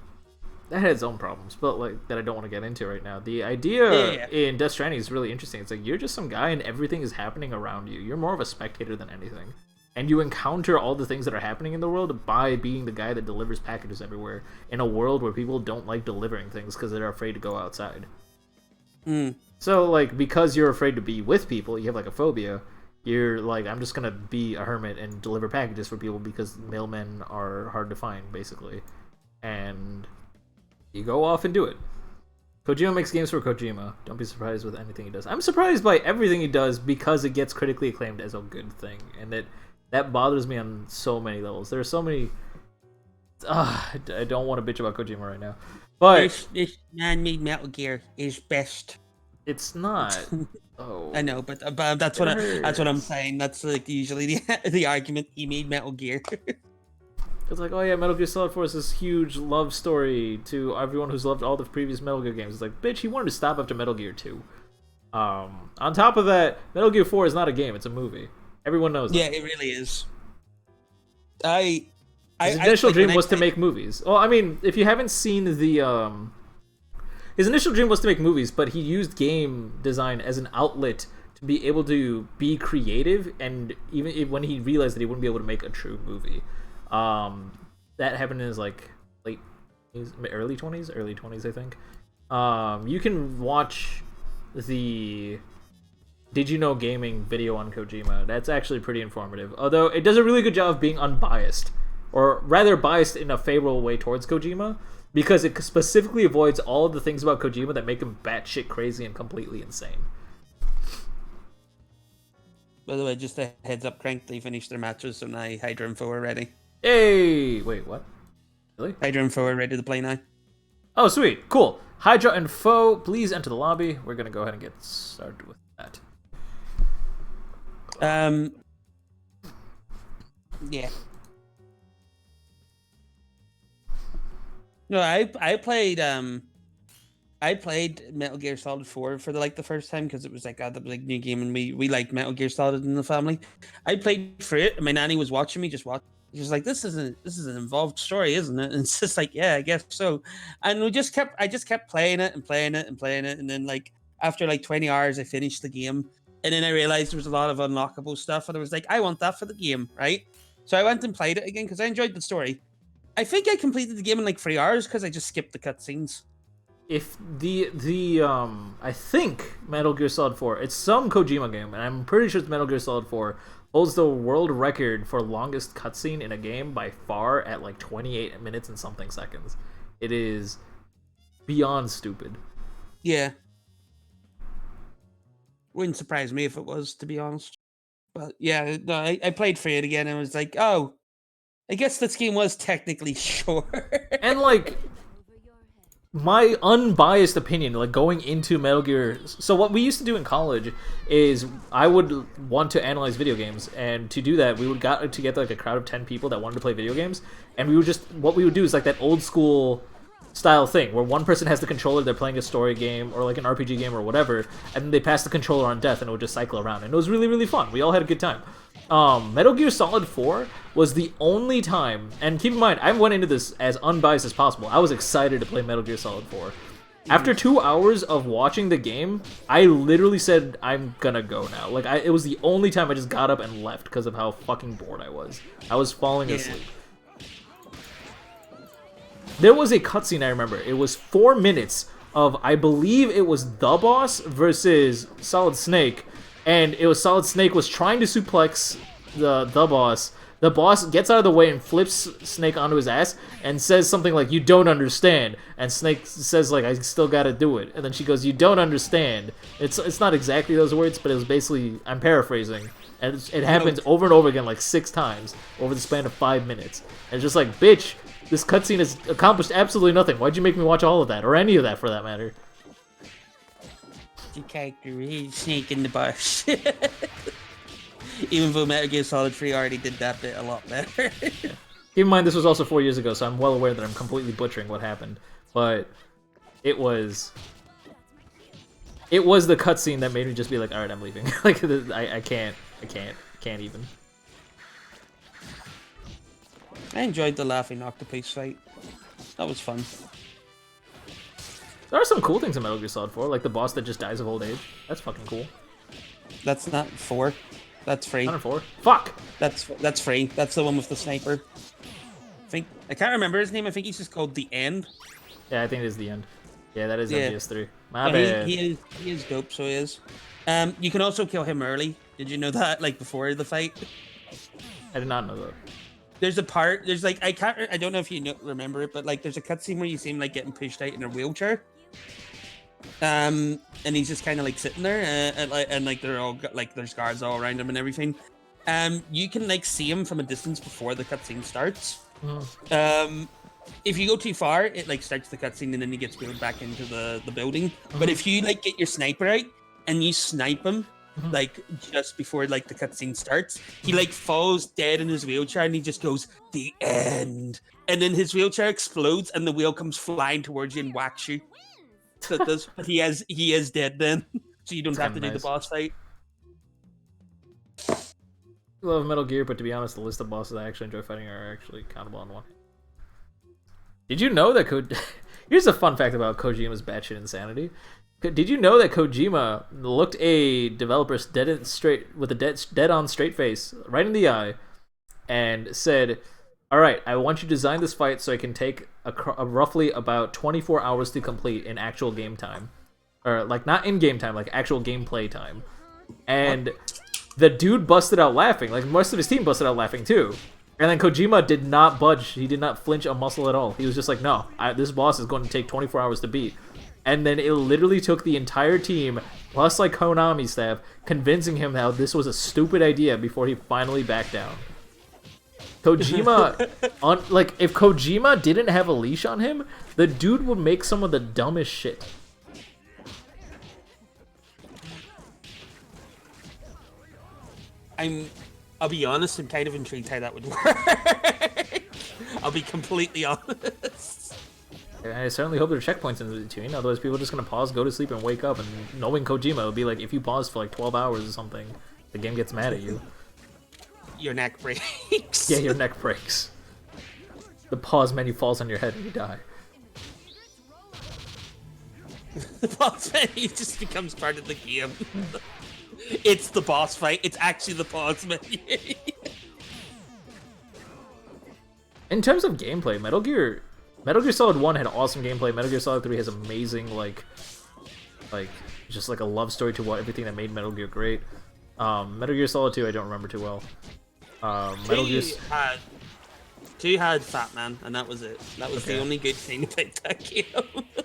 that had its own problems, but like that I don't want to get into right now. The idea in Death Stranding is really interesting. It's like you're just some guy and everything is happening around you. You're more of a spectator than anything. And you encounter all the things that are happening in the world by being the guy that delivers packages everywhere in a world where people don't like delivering things because they're afraid to go outside. So, like, because you're afraid to be with people, you have, like, a phobia, you're like, I'm just gonna be a hermit and deliver packages for people because mailmen are hard to find, basically. And you go off and do it. Kojima makes games for Kojima. Don't be surprised with anything he does. I'm surprised by everything he does because it gets critically acclaimed as a good thing. And that bothers me on so many levels. There are so many... I don't want to bitch about Kojima right now. But this man-made Metal Gear is best. It's not. Oh, I know, but that's what I'm saying. That's like usually the argument. He made Metal Gear. It's like, oh yeah, Metal Gear Solid 4 is this huge love story to everyone who's loved all the previous Metal Gear games. It's like, bitch, he wanted to stop after Metal Gear 2. On top of that, Metal Gear 4 is not a game; it's a movie. Everyone knows that. Yeah, it really is. His initial dream was to make movies. Well, I mean, if you haven't seen the his initial dream was to make movies, but he used game design as an outlet to be able to be creative, and even when he realized that he wouldn't be able to make a true movie. That happened in his like early 20s, I think. You can watch the Did You Know Gaming video on Kojima. That's actually pretty informative. Although it does a really good job of being unbiased, or rather biased in a favorable way towards Kojima, because it specifically avoids all of the things about Kojima that make him batshit crazy and completely insane. By the way, just a heads up, Crank, they finished their matches, so now Hydra and Foe are ready. Hey! Wait, what? Really? Hydra and Foe are ready to play now. Oh, sweet. Cool. Hydra and Foe, please enter the lobby. We're gonna go ahead and get started with that. Yeah. No, I played Metal Gear Solid 4 for the first time because it was like the big new game, and we liked Metal Gear Solid in the family. I played for it, and my nanny was watching me just watch. She was like, "This is an involved story, isn't it?" And it's just like, "Yeah, I guess so." And I just kept playing it and playing it and playing it, and then like after like 20 hours, I finished the game, and then I realized there was a lot of unlockable stuff, and I was like, "I want that for the game, right?" So I went and played it again because I enjoyed the story. I think I completed the game in like 3 hours because I just skipped the cutscenes. If I think Metal Gear Solid 4, it's some Kojima game, and I'm pretty sure it's Metal Gear Solid 4, holds the world record for longest cutscene in a game by far at like 28 minutes and something seconds. It is beyond stupid. Yeah. Wouldn't surprise me if it was, to be honest. But yeah, no, I played through it again and was like, oh, I guess this game was technically short. And like, my unbiased opinion, like going into Metal Gear, so what we used to do in college is I would want to analyze video games, and to do that we would got together like a crowd of 10 people that wanted to play video games, and what we would do is like that old school style thing where one person has the controller, they're playing a story game or like an RPG game or whatever, and then they pass the controller on death and it would just cycle around, and it was really, really fun. We all had a good time. Metal Gear Solid 4 was the only time, and keep in mind, I went into this as unbiased as possible. I was excited to play Metal Gear Solid 4. After 2 hours of watching the game, I literally said, I'm gonna go now. Like, it was the only time I just got up and left because of how fucking bored I was. I was falling asleep. There was a cutscene I remember. It was 4 minutes of, I believe it was the boss versus Solid Snake, and it was Solid Snake was trying to suplex the boss. The boss gets out of the way and flips Snake onto his ass and says something like, "You don't understand." And Snake says like, "I still gotta do it." And then she goes, "You don't understand." It's not exactly those words, but it was basically, I'm paraphrasing. And it happens over and over again like 6 times over the span of 5 minutes. And it's just like, bitch, this cutscene has accomplished absolutely nothing. Why'd you make me watch all of that? Or any of that for that matter? The character is Snake in the bush. Even though Metal Gear Solid 3 already did that bit a lot better. Keep in mind, this was also 4 years ago, so I'm well aware that I'm completely butchering what happened. But it was the cutscene that made me just be like, alright, I'm leaving. Like, I can't even. I enjoyed the laughing octopus fight. That was fun. There are some cool things in Metal Gear Solid 4, like the boss that just dies of old age. That's fucking cool. That's not 4. That's free. Not in 4. Fuck! That's free. That's the one with the sniper. I can't remember his name. I think he's just called The End. Yeah, I think it is the end. Yeah, that is MGS3. My Yeah, bad. he is dope, so he is. You can also kill him early. Did you know that? Like before the fight? I did not know that. There's a part. There's like I don't know if you remember it, but like there's a cutscene where you see him like getting pushed out in a wheelchair. And he's just kind of like sitting there, and like they're all got, like there's guards all around him and everything. You can like see him from a distance before the cutscene starts. If you go too far, it like starts the cutscene and then he gets wheeled back into the building. But if you like get your sniper out and you snipe him like just before like the cutscene starts, he like falls dead in his wheelchair and he just goes The End, and then his wheelchair explodes and the wheel comes flying towards you and whacks you. So it does, but he is dead then, so you don't have to do the boss fight. I love Metal Gear, but to be honest, the list of bosses I actually enjoy fighting are actually countable on one. Did you know that Here's a fun fact about Kojima's batshit insanity. Did you know that Kojima looked a developer with a dead-on straight face right in the eye and said, "All right, I want you to design this fight so I can take a roughly about 24 hours to complete in actual game time, or like not in game time, like actual gameplay time." And the dude busted out laughing. Like most of his team busted out laughing too. And then Kojima did not budge. He did not flinch a muscle at all. He was just like, "No, this boss is going to take 24 hours to beat." And then it literally took the entire team, plus like Konami staff, convincing him how this was a stupid idea before he finally backed down. Kojima, like, if Kojima didn't have a leash on him, the dude would make some of the dumbest shit. I'll be honest, I'm kind of intrigued how that would work. I'll be completely honest. I certainly hope there are checkpoints in between, otherwise people are just going to pause, go to sleep, and wake up, and knowing Kojima, it would be like, if you pause for like 12 hours or something, the game gets mad at you. Your neck breaks. Yeah, your neck breaks. The pause menu falls on your head and you die. The boss menu just becomes part of the game. It's the boss fight. It's actually the boss menu. In terms of gameplay, Metal Gear Solid 1 had awesome gameplay. Metal Gear Solid 3 has amazing, like just like a love story to everything that made Metal Gear great. Metal Gear Solid 2 I don't remember too well. Metal Gear... 2 had Fat Man, and that was it. That was the only good thing about that game.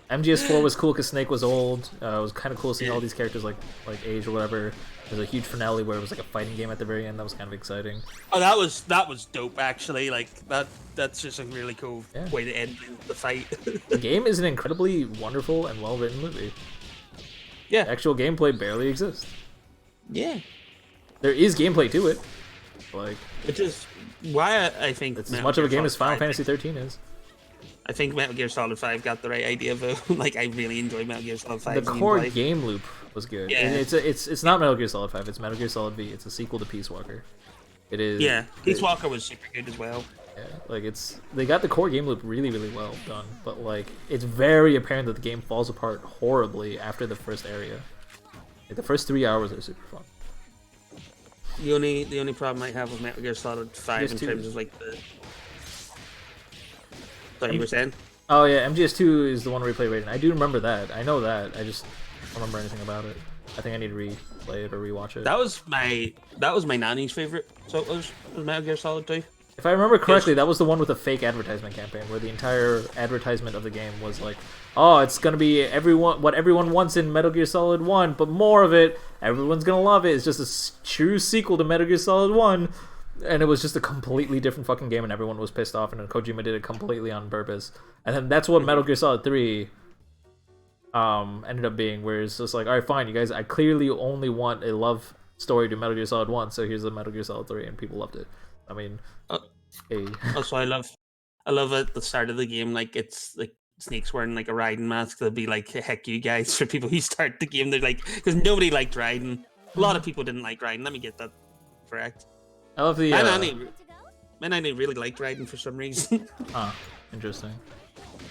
MGS4 was cool because Snake was old. It was kind of cool seeing all these characters like age or whatever. There's a huge finale where it was like a fighting game at the very end. That was kind of exciting. Oh, that was dope actually. Like that's just a really cool way to end the fight. The game is an incredibly wonderful and well-written movie. Yeah. Actual gameplay barely exists. Yeah. There is gameplay to it. Like, which is why I think it's as much of a game as Final Fantasy 13 is. I think Metal Gear Solid 5 got the right idea though. Like I really enjoy Metal Gear Solid 5. The core game loop was good. Yeah. It's not Metal Gear Solid 5, it's Metal Gear Solid V. It's a sequel to Peace Walker. It is. Yeah, Peace Walker was super good as well. Yeah, like they got the core game loop really, really well done, but like it's very apparent that the game falls apart horribly after the first area. Like, the first 3 hours are super fun. The only problem I have with Metal Gear Solid 5 in terms of like the... What you were saying? Oh yeah, MGS2 is the one where we play Raiden. I do remember that. I know that. I just don't remember anything about it. I think I need to replay it or rewatch it. That was my nanny's favorite. So it was Metal Gear Solid 2. If I remember correctly, that was the one with the fake advertisement campaign, where the entire advertisement of the game was like, "Oh, it's gonna be what everyone wants in Metal Gear Solid 1, but more of it. Everyone's gonna love it. It's just a true sequel to Metal Gear Solid 1." And it was just a completely different fucking game, and everyone was pissed off, and then Kojima did it completely on purpose. And then that's what Metal Gear Solid 3 ended up being, where it's just like, alright, fine, you guys, I clearly only want a love story to Metal Gear Solid 1, so here's the Metal Gear Solid 3, and people loved it. I mean, Also, I love at the start of the game, like, it's like Snake's wearing like a Raiden mask. They'll be like, heck you guys, for people who start the game, they're like, because nobody liked Raiden. A lot of people didn't like Raiden, let me get that correct. I love the And I really liked Raiden for some reason. Huh. Interesting.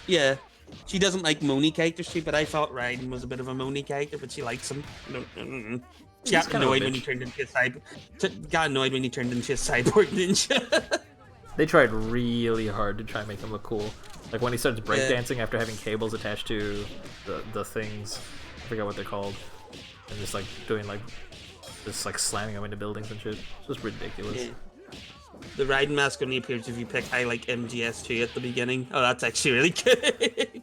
Yeah. She doesn't like Mooney characters, but I thought Raiden was a bit of a Mooney character, but she likes him. She got annoyed when he turned into a cyborg. Got annoyed when he turned into a cyborg ninja. They tried really hard to try and make him look cool. Like when he starts breakdancing after having cables attached to the things. I forget what they're called. And just like doing like just like slamming them into buildings and shit. It's just ridiculous. Yeah. The Raiden mask only appears if you pick I like MGS2 at the beginning. Oh, that's actually really good.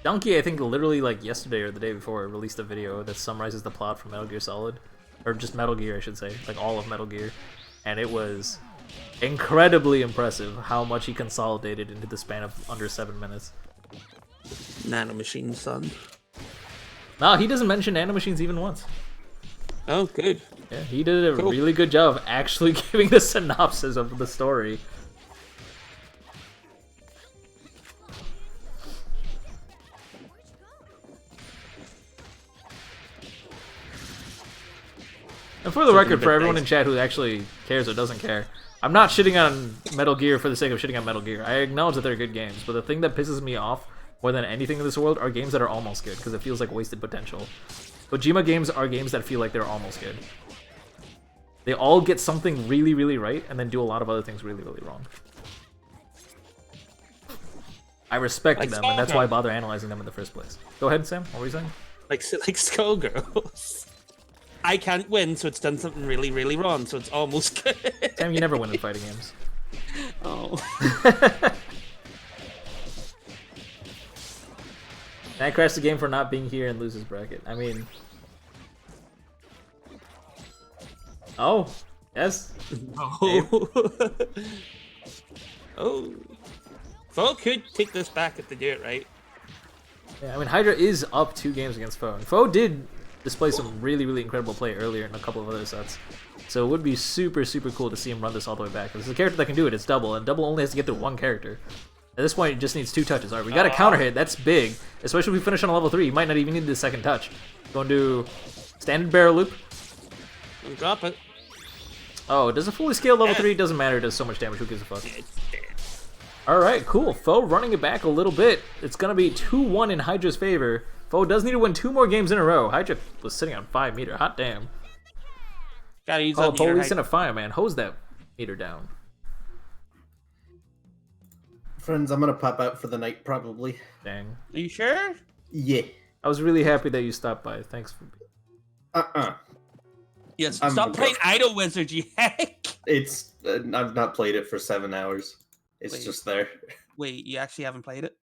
Donkey, I think literally like yesterday or the day before, released a video that summarizes the plot from Metal Gear Solid. Or just Metal Gear, I should say. Like all of Metal Gear. And it was incredibly impressive how much he consolidated into the span of under 7 minutes. Nanomachine, son. No, he doesn't mention nanomachines even once. Oh, good. Yeah, he did a really good job of actually giving the synopsis of the story. And for the record, for everyone in chat who actually cares or doesn't care, I'm not shitting on Metal Gear for the sake of shitting on Metal Gear. I acknowledge that they're good games, but the thing that pisses me off more than anything in this world are games that are almost good, because it feels like wasted potential. Kojima games are games that feel like they're almost good. They all get something really, really right, and then do a lot of other things really, really wrong. I respect them, and that's why I bother analyzing them in the first place. Go ahead, Sam. What were you saying? Like Skullgirls. I can't win, so it's done something really, really wrong, so it's almost good. Sam, you never win in fighting games. Oh. I crashed the game for not being here and loses bracket. I mean... Oh, yes. Oh. Oh. Foe could take this back if they do it right. Yeah, I mean, Hydra is up 2 games against Foe. And Foe did display some really, really incredible play earlier in a couple of other sets. So it would be super, super cool to see him run this all the way back. Because the character that can do it is Double, and Double only has to get through 1 character. At this point, it just needs 2 touches. Alright, we got a counter hit. That's big. Especially if we finish on a level 3. You might not even need the second touch. Going to standard barrel loop. Don't drop it. Oh, does a fully scaled level 3? It doesn't matter. It does so much damage. Who gives a fuck? Alright, cool. Foe running it back a little bit. It's going to be 2-1 in Hydra's favor. Foe does need to win 2 more games in a row. Hydra was sitting on 5 meter. Hot damn. Gotta use that police in a fire, man. Hose that meter down. Friends, I'm gonna pop out for the night, probably. Dang. Are you sure? Yeah. I was really happy that you stopped by. Thanks for... Yes, stop playing Idol Wizard, you heck! It's... I've not played it for 7 hours. It's just there. Wait, you actually haven't played it?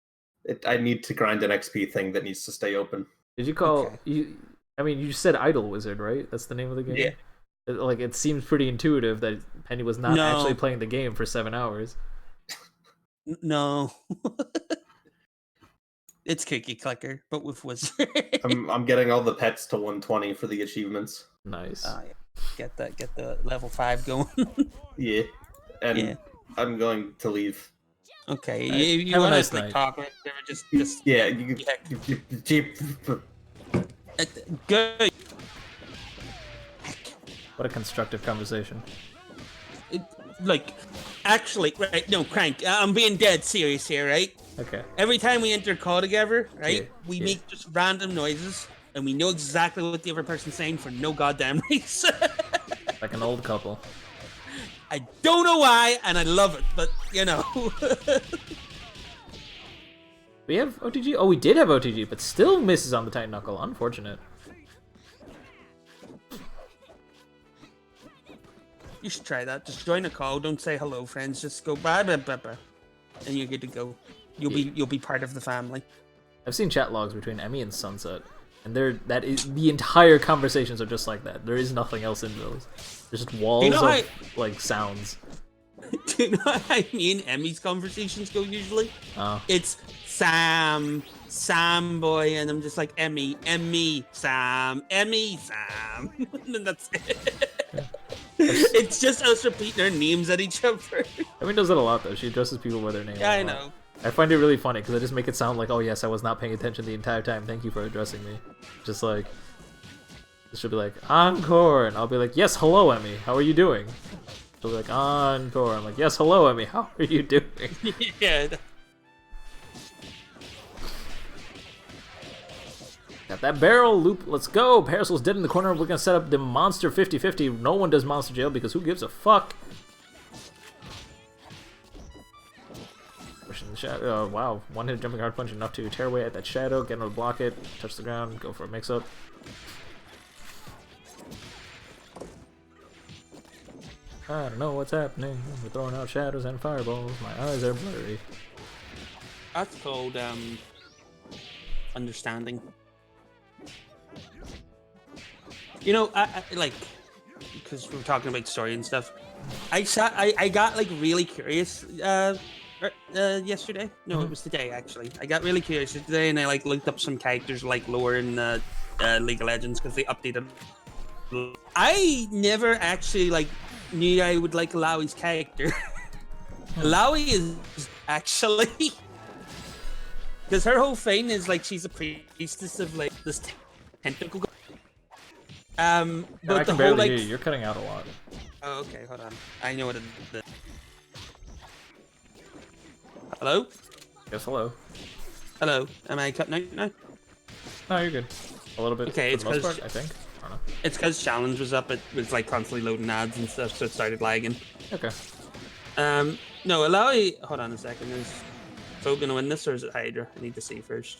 I need to grind an XP thing that needs to stay open. Did you call... Okay. I mean, you said Idol Wizard, right? That's the name of the game? Yeah. Like, it seems pretty intuitive that Penny was not actually playing the game for 7 hours. No. It's Cookie Clicker, but with Wizard. I'm getting all the pets to 120 for the achievements. Nice. Get the level 5 going. Yeah. And I'm going to leave. Okay. You have want a nice to night. talk right there? Just yeah. Good. What a constructive conversation. Actually, right? No, Crank. I'm being dead serious here, right? Okay. Every time we enter a call together, right? We make just random noises, and we know exactly what the other person's saying for no goddamn reason. Like an old couple. I don't know why, and I love it, but you know. We have OTG? Oh, we did have OTG, but still misses on the Titan Knuckle. Unfortunate. You should try that. Just join a call. Don't say hello, friends. Just go bye, bye, bye, bye, and you're good to go. You'll be part of the family. I've seen chat logs between Emmy and Sunset, and the entire conversations are just like that. There is nothing else in those. There's just walls of like sounds. Do you know how me and Emmy's conversations go usually? Oh. It's Sam boy, and I'm just like Emmy, Sam, and then that's it. It's just us repeating our names at each other. Emmy does that a lot though. She addresses people by their name. Yeah, I know. I find it really funny because I just make it sound like, oh yes, I was not paying attention the entire time. Thank you for addressing me. Just like, it should be like, encore, and I'll be like, yes, hello, Emmy, how are you doing? She'll be like, encore. I'm like, yes, hello, Emmy, how are you doing? Yeah. Got that barrel loop, let's go! Parasol's dead in the corner, we're gonna set up the monster 50-50. No one does monster jail because who gives a fuck? Pushing the shadow. Oh, wow. One hit jumping hard punch enough to tear away at that shadow, get him to block it, touch the ground, go for a mix up. I don't know what's happening. We're throwing out shadows and fireballs. My eyes are blurry. That's called understanding. You know, I like, because we're talking about story and stuff. I got like really curious yesterday. No, it was today actually. I got really curious today, and I like looked up some characters like lore in League of Legends because they updated. I never actually like knew I would like Lowy's character. Lowy is actually because her whole thing is like she's a priestess of like this tentacle. But I the can whole barely like hear you. You're cutting out a lot. oh, okay, hold on. I know what it is. Hello? Yes, hello. Hello. Am I cutting out now? No, you're good. A little bit. Okay, for it's the most 'cause- part, I think. I don't know. It's because challenge was up. It was like constantly loading ads and stuff, so it started lagging. Okay. No, Alawi. Hold on a second. Is Fo gonna win this or is it Hydra? I need to see first.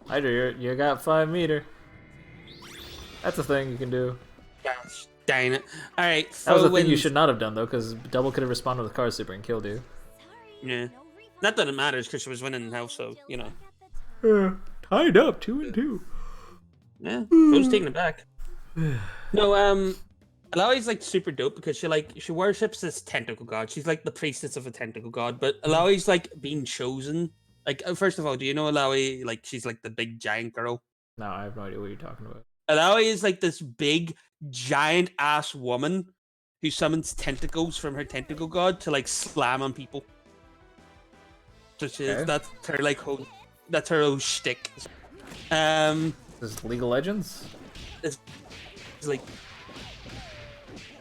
Hydra, you got 5 meter. That's a thing you can do. Gosh, dang it! All right, That was Fo a thing you wins. should not have done though, because Double could have responded with Card Super and killed you. Yeah. Not that it matters because she was winning in house, so you know. Tied up 2-2. Yeah, Fo's taking it back. No, Alawi's like super dope because she worships this tentacle god. She's like the priestess of a tentacle god, but Alawi's like being chosen. Like, first of all, do you know Alawi? Like, she's like the big giant girl. No, I have no idea what you're talking about. Alawi is like this big giant ass woman who summons tentacles from her tentacle god to like slam on people. So Okay. that's her like whole shtick. This is League of Legends? It's like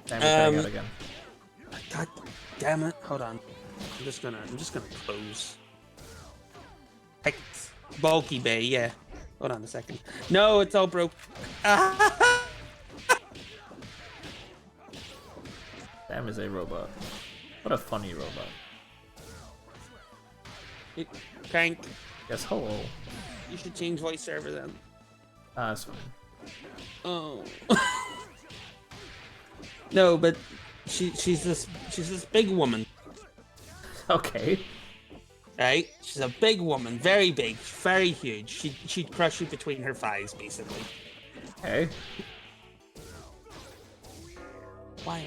Damn, you're cutting out again. God damn it! Hold on. I'm just gonna close. Heck, bulky bay, yeah. Hold on a second. No, it's all broke. Sam is a robot. What a funny robot. Crank. Yes, hello. You should change voice server then. Ah, that's fine. Oh. No, but she's this big woman, Okay. right? She's a big woman, very big, very huge. She'd crush you between her thighs, basically. Okay. Why?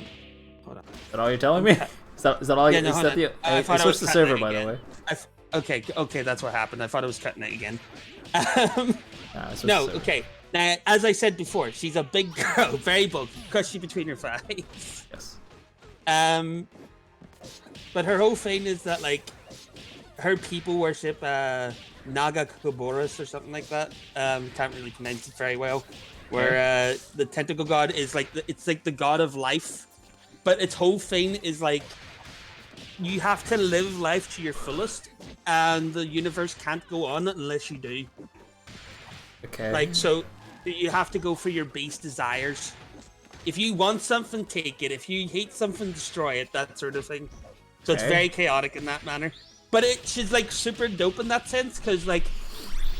Hold on. Is that all you're telling me? Is that all Yeah, you... no, is hold that on. the... I I thought I switched was the server, cutting by it the way. Okay, that's what happened. I thought I was cutting it again. Ah, I switched No, the server. okay. Now, as I said before, she's a big girl, very bulky, crush you between her thighs. Yes. But her whole thing is that like her people worship Naga Koboros or something like that. Can't really pronounce it very well. Where the tentacle god is like it's like the god of life, but its whole thing is like you have to live life to your fullest, and the universe can't go on unless you do. Okay. Like, so you have to go for your base desires. If you want something, take it. If you hate something, destroy it. That sort of thing. So it's Okay. very chaotic in that manner. But she's like super dope in that sense because like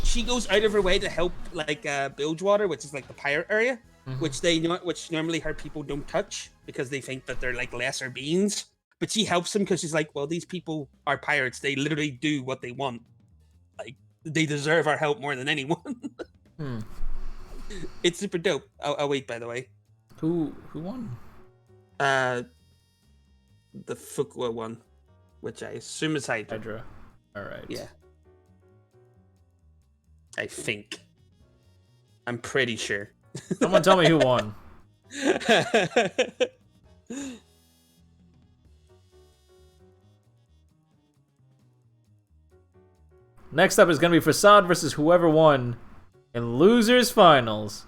she goes out of her way to help like Bilgewater, which is like the pirate area, which normally her people don't touch because they think that they're like lesser beings. But she helps them because she's like, well, these people are pirates. They literally do what they want. Like they deserve our help more than anyone. It's super dope. I'll wait, by the way. Who won? The Fuqua one, which I assume is Hydra. Hydra. Alright. Yeah. I think. I'm pretty sure. Someone tell me who won. Next up is going to be Facade versus whoever won in Losers Finals.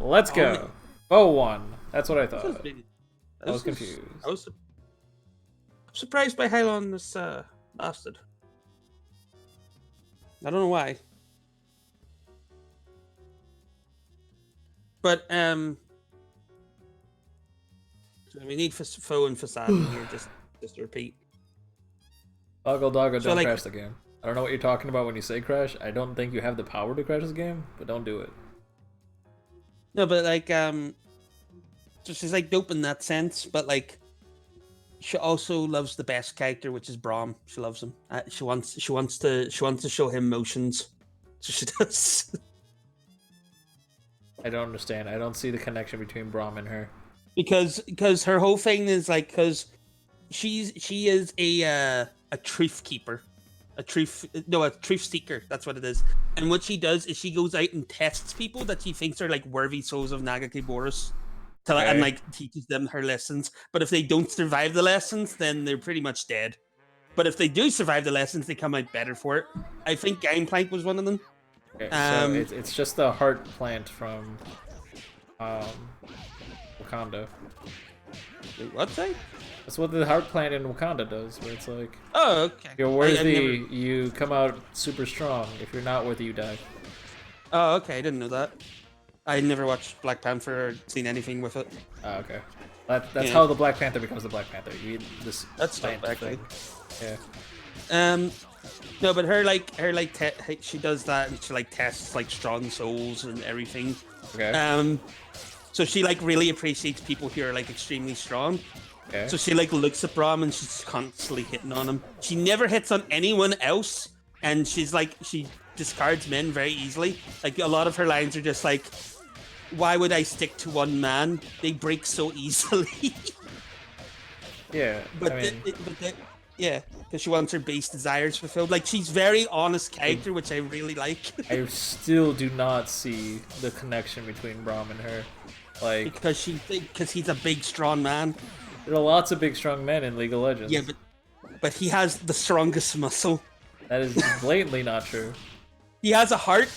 Let's go. Bo won. That's what I thought. I was confused. I'm surprised by how long this lasted. I don't know why. But we need Foe and Facade in here just to repeat. Doggo, don't crash the game. I don't know what you're talking about when you say crash. I don't think you have the power to crash this game, but don't do it. No, but like so she's like dope in that sense, but like she also loves the best character, which is Braum. She loves him. She wants to show him motions, so she does. I don't understand. I don't see the connection between Braum and her. Because her whole thing is like because she is a truth keeper, a truth seeker. That's what it is. And what she does is she goes out and tests people that she thinks are like worthy souls of Nagaki Boris, and like teaches them her lessons. But if they don't survive the lessons, then they're pretty much dead. But if they do survive the lessons, they come out better for it. I think Gangplank was one of them. Okay, so it's just the heart plant from Wakanda. Wait, what's that? That's what the heart plant in Wakanda does, where it's like, oh, okay. If you're worthy, you come out super strong. If you're not worthy, you die. Oh, okay. I didn't know that. I never watched Black Panther or seen anything with it. Oh, okay. That's how the Black Panther becomes the Black Panther. You eat this plant thing. Yeah. No, but she does that, and she like tests like strong souls and everything. Okay. So she like really appreciates people who are like extremely strong. Okay. So she like looks at Braum and she's constantly hitting on him. She never hits on anyone else, and she's like she discards men very easily. Like a lot of her lines are just like, "Why would I stick to one man? They break so easily." Yeah. Yeah, because she wants her base desires fulfilled. Like, she's very honest character, which I really like. I still do not see the connection between Braum and her. Like, because he's a big, strong man. There are lots of big, strong men in League of Legends. Yeah, but he has the strongest muscle. That is blatantly not true. He has a heart.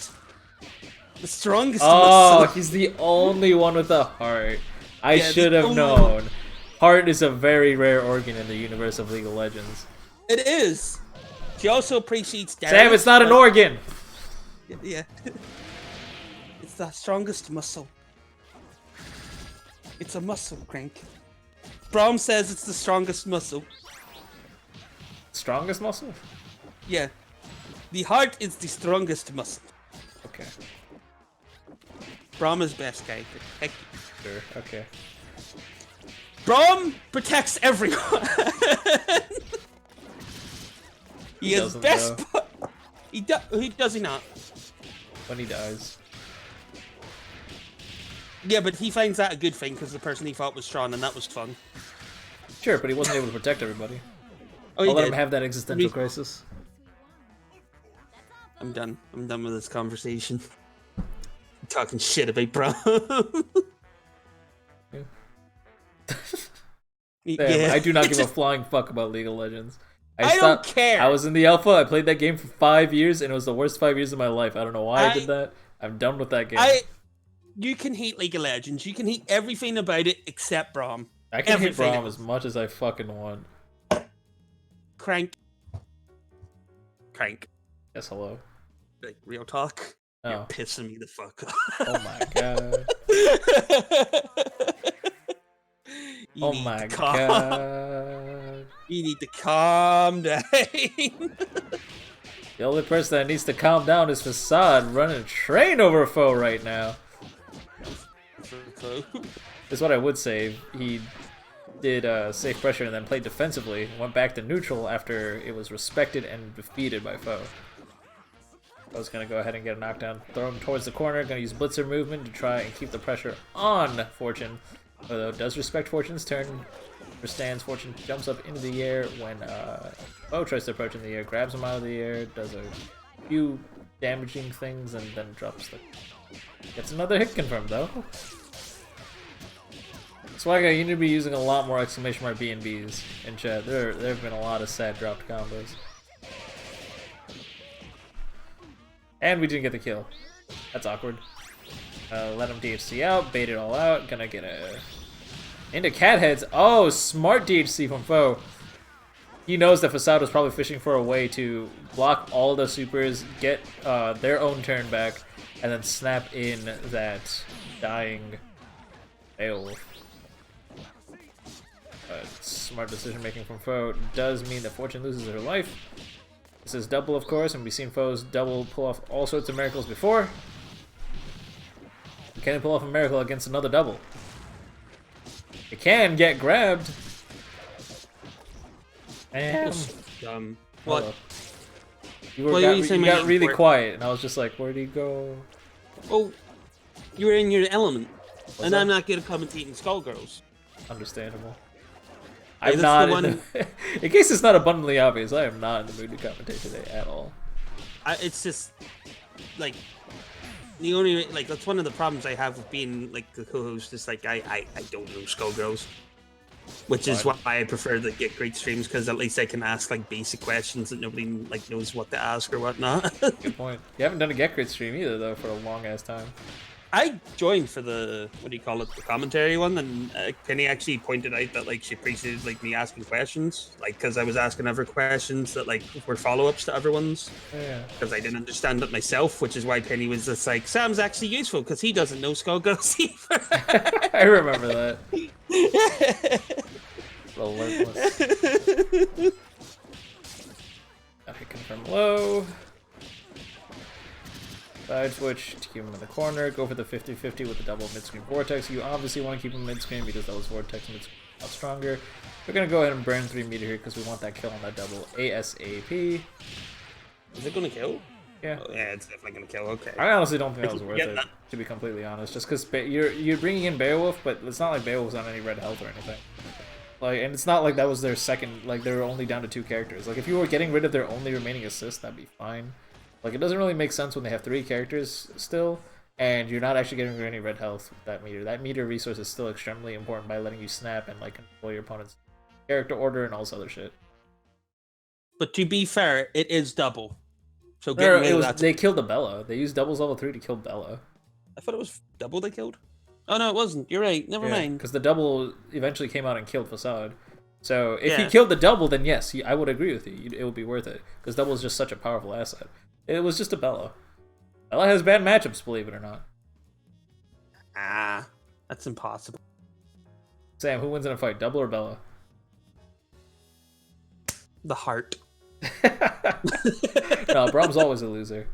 The strongest muscle. muscle. Oh, he's the only one with a heart. I should have known. Heart is a very rare organ in the universe of League of Legends. It is. She also appreciates Darius. Sam, it's not an organ! Yeah. It's the strongest muscle. It's a muscle, Crank. Braum says it's the strongest muscle. Strongest muscle? Yeah. The heart is the strongest muscle. Okay. Braum is best character. Heck. Sure, okay. Braum protects everyone. He is best. He does he not? When he dies. Yeah, but he finds that a good thing because the person he fought was strong, and that was fun. Sure, but he wasn't able to protect everybody. Oh, I'll let him have that existential crisis. I'm done. I'm done with this conversation. I'm talking shit about Braum. Damn, I do not give a flying fuck about League of Legends. I don't care. I was in the alpha. I played that game for 5 years, and it was the worst 5 years of my life. I don't know why I did that. I'm done with that game. You can hate League of Legends. You can hate everything about it except Braum. I can hate Braum as much as I fucking want. Crank. Yes, hello. Like, real talk. Oh. You're pissing me the fuck off. Oh my god. Oh my god. You need to calm down. The only person that needs to calm down is Facade running a train over a foe right now. That's what I would say. He did safe pressure and then played defensively. Went back to neutral after it was respected and defeated by foe. I was going to go ahead and get a knockdown. Throw him towards the corner. Going to use Blitzer movement to try and keep the pressure on Fortune. Although it does respect Fortune's turn. Understands Fortune jumps up into the air when foe tries to approach in the air. Grabs him out of the air. Does a few damaging things and then drops the... Gets another hit confirmed though. Swagger, you need to be using a lot more exclamation mark B&Bs in chat. There have been a lot of sad dropped combos. And we didn't get the kill. That's awkward. Let him DHC out, bait it all out. Gonna get a... Into cat heads. Oh, smart DHC from foe. He knows that Facade was probably fishing for a way to block all the supers, get their own turn back, and then snap in that dying Beowulf. Smart decision making from foe does mean that Fortune loses her life. This is double, of course, and we've seen foes double pull off all sorts of miracles before. Can he pull off a miracle against another double? It can get grabbed. And what? You got really quiet, and I was just like, where'd he go? Oh, you were in your element, and I'm not good at commentating Skullgirls. Understandable. Hey, I'm not. In case it's not abundantly obvious, I am not in the mood to commentate today at all. It's just like the only like that's one of the problems I have with being like the co-host. Is like I don't know Skullgirls, which is why I prefer the Get Great streams, because at least I can ask like basic questions that nobody like knows what to ask or whatnot. Good point. You haven't done a Get Great stream either though for a long ass time. I joined for the the commentary one, and Penny actually pointed out that like she appreciated like me asking questions, like because I was asking other questions that like were follow-ups to everyone's. Yeah. Because I didn't understand it myself, which is why Penny was just like, Sam's actually useful because he doesn't know Skullgirls either. I remember that. Relentless. Okay, confirm low. Side switch to keep him in the corner. Go for the 50-50 with the double mid-screen vortex. You obviously want to keep him mid-screen because that was vortex and it's a lot stronger. We're gonna go ahead and burn 3 meter here because we want that kill on that double ASAP. Is it gonna kill? Yeah. Oh, yeah, it's definitely gonna kill. Okay. I honestly don't think that was worth it, to be completely honest. Just because you're bringing in Beowulf, but it's not like Beowulf's on any red health or anything. Like, and it's not like that was their second. Like, they were only down to 2 characters. Like, if you were getting rid of their only remaining assist, that'd be fine. Like, it doesn't really make sense when they have 3 characters still, and you're not actually getting any red health with that meter. That meter resource is still extremely important by letting you snap and, like, control your opponent's character order and all this other shit. But to be fair, it is double. So they killed the Bella. They used doubles level 3 to kill Bella. I thought it was double they killed. Oh, no, it wasn't. You're right. Never mind. Because the double eventually came out and killed Facade. So if he killed the double, then yes, I would agree with you. It would be worth it. Because double is just such a powerful asset. It was just a Bella. Bella has bad matchups, believe it or not. Ah, that's impossible. Sam, who wins in a fight, double or Bella? The heart. No, Brahm's always a loser.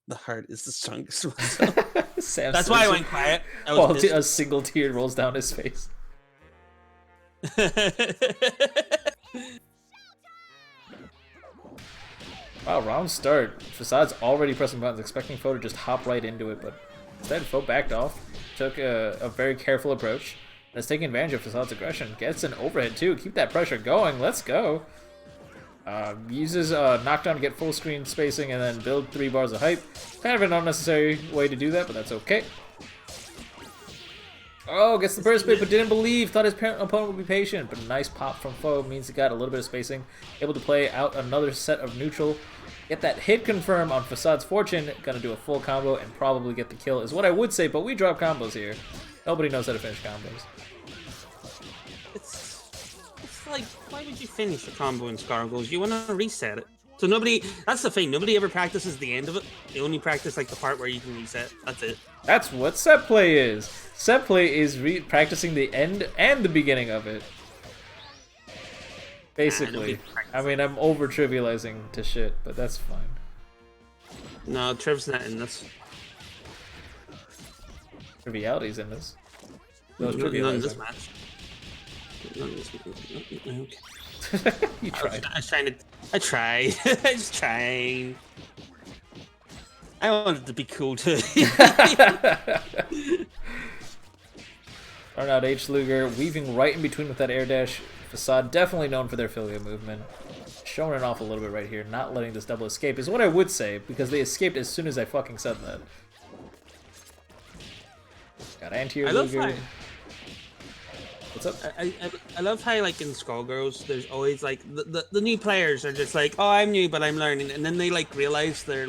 The heart is the strongest one. That's why I went quiet. While a single tear rolls down his face. Wow, round start. Facade's already pressing buttons, expecting Foe to just hop right into it, but instead Foe backed off, took a very careful approach, and is taking advantage of Facade's aggression. Gets an overhead too, keep that pressure going, let's go! Uses knockdown to get full screen spacing and then build 3 bars of hype. Kind of an unnecessary way to do that, but that's okay. Oh, gets the burst bait, but didn't believe. Thought his opponent would be patient, but a nice pop from Foe means he got a little bit of spacing. Able to play out another set of neutral. Get that hit confirm on Facade's Fortune. Gonna do a full combo and probably get the kill is what I would say, but we drop combos here. Nobody knows how to finish combos. It's like, why would you finish a combo in Skullgirls? You want to reset it. So that's the thing, nobody ever practices the end of it. They only practice like the part where you can reset. That's it. That's what set play is. Set play is practicing the end and the beginning of it. Basically. I mean, I'm over trivializing to shit, but that's fine. No, Trev's not in this. Triviality's in this. None in this match. Okay. You tried. I tried. I was trying. I wanted to be cool too. Turn out H. Luger, weaving right in between with that air dash. Facade, definitely known for their Filia movement. Showing it off a little bit right here, not letting this double escape is what I would say, because they escaped as soon as I fucking said that. Got anti-air Luger. What's up? I love how like in Skullgirls, there's always like the new players are just like, oh, I'm new, but I'm learning, and then they like realize they're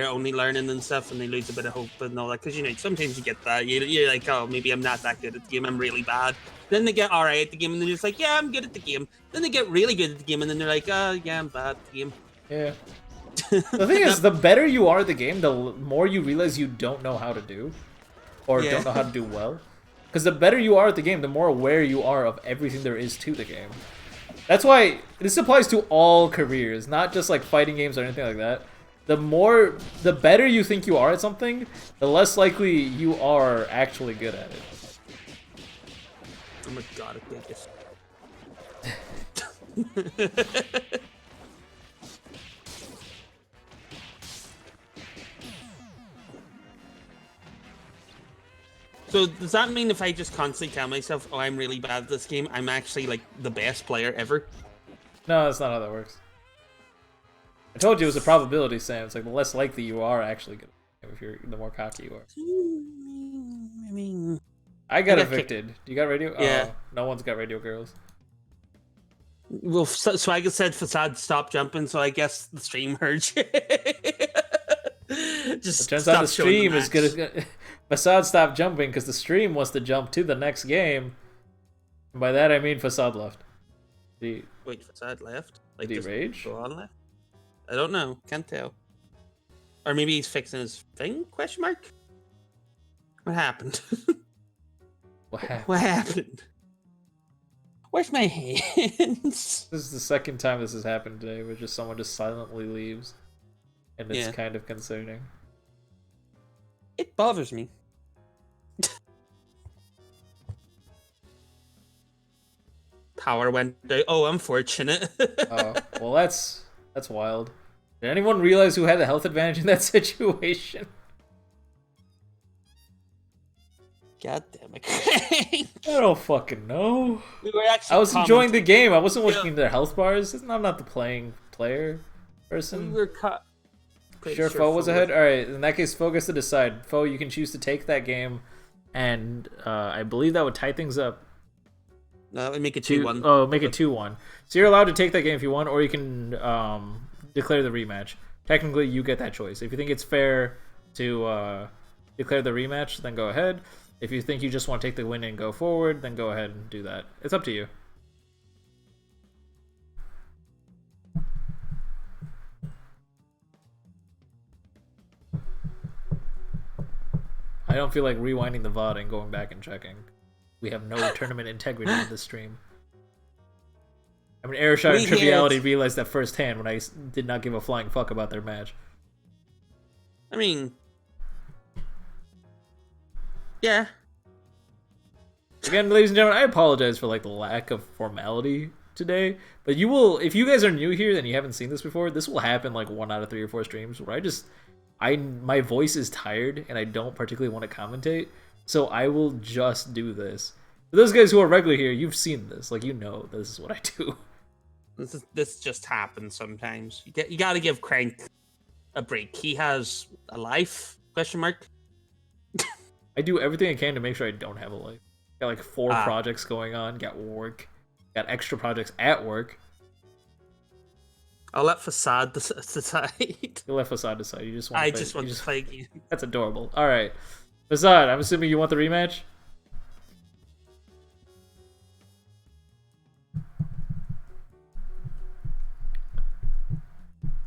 only learning and stuff, and they lose a bit of hope and all that, because sometimes you get that you're like, oh, maybe I'm not that good at the game, I'm really bad. Then they get alright at the game, and they're just like, yeah, I'm good at the game. Then they get really good at the game, and then they're like, oh yeah, I'm bad at the game. Yeah. The thing is, the better you are at the game, the more you realize you don't know how to do, or don't know how to do well. Because the better you are at the game, the more aware you are of everything there is to the game. That's why this applies to all careers, not just like fighting games or anything like that. The better you think you are at something, the less likely you are actually good at it. Oh my god, I think it's... So does that mean if I just constantly tell myself, oh, I'm really bad at this game, I'm actually like the best player ever? No, that's not how that works. I told you it was a probability, Sam. It's like the less likely you are actually good at the game, the more cocky you are. I mean... I got evicted. Do you got radio? Yeah. Oh, no one's got radio girls. Well, Swagger said Facade stop jumping, so I guess the stream heard you. Just it turns out the stream is good. Facade stopped jumping because the stream wants to jump to the next game. And by that I mean Facade left. Wait, Facade left? Like, did he rage? Go on left? I don't know. Can't tell. Or maybe he's fixing his thing? Question mark? What happened? What happened? What happened? Where's my hands? This is the second time this has happened today, where just someone just silently leaves. And it's kind of concerning. It bothers me. Power went out. Oh, unfortunate. Oh, well, that's wild. Did anyone realize who had the health advantage in that situation? God damn it. I don't fucking know. We were actually I was enjoying the game. I wasn't looking at their health bars. I'm not the playing player person. We were Sure, Foe was ahead? Alright, in that case, Foe gets to decide. Foe, you can choose to take that game, and I believe that would tie things up. No, that would make it 2-1. Oh, make it 2-1. So you're allowed to take that game if you want, or you can declare the rematch. Technically, you get that choice. If you think it's fair to declare the rematch, then go ahead. If you think you just want to take the win and go forward, then go ahead and do that. It's up to you. I don't feel like rewinding the VOD and going back and checking. We have no tournament integrity in this stream. I mean, Airshot and Triviality realized that firsthand when I did not give a flying fuck about their match. I mean... Yeah. Again, ladies and gentlemen, I apologize for like the lack of formality today, but you will, if you guys are new here and you haven't seen this before, this will happen like 1 out of 3 or 4 streams where my voice is tired and I don't particularly want to commentate, so I will just do this. For those guys who are regular here, you've seen this, like, you know this is what I do. This just happens sometimes. You gotta give Crank a break. He has a life? Question mark. I do everything I can to make sure I don't have a life. Got like 4 projects going on. Got work. Got extra projects at work. I'll let Facade decide. You let Facade decide. You just want to play. I just want to play again. That's adorable. All right, Facade. I'm assuming you want the rematch.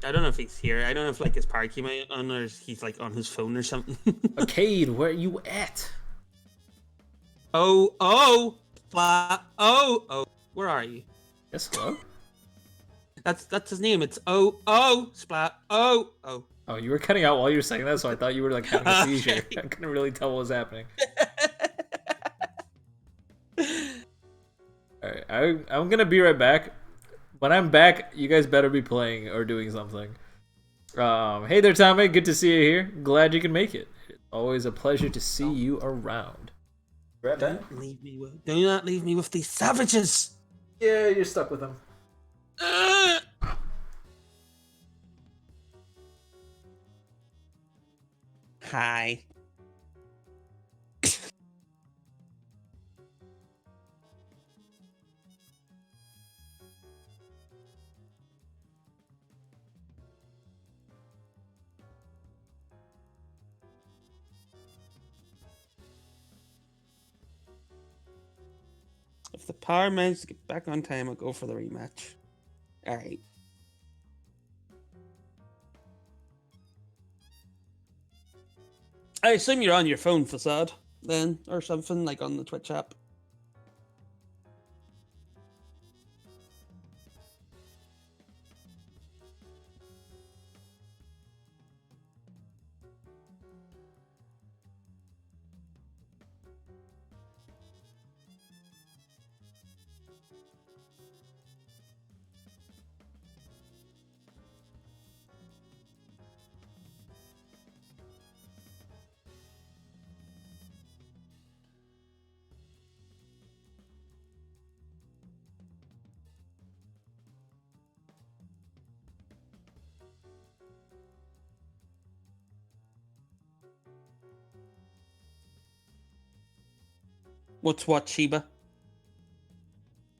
I don't know if he's here. I don't know if like his power came on or he's like on his phone or something. Cade, where are you at? Oh, where are you? Yes, hello. That's his name. It's Splat. Oh, you were cutting out while you were saying that, so I thought you were like having a seizure. I couldn't really tell what was happening. All right, I'm gonna be right back. When I'm back, you guys better be playing or doing something. Hey there, Tommy. Good to see you here. Glad you can make it. Always a pleasure to see you around. do not leave me with these savages. Yeah, you're stuck with them. Hi. Power managed to get back on time. I'll go for the rematch. All right. I assume you're on your phone, Facade, then, or something, like on the Twitch app. What's what, Sheba?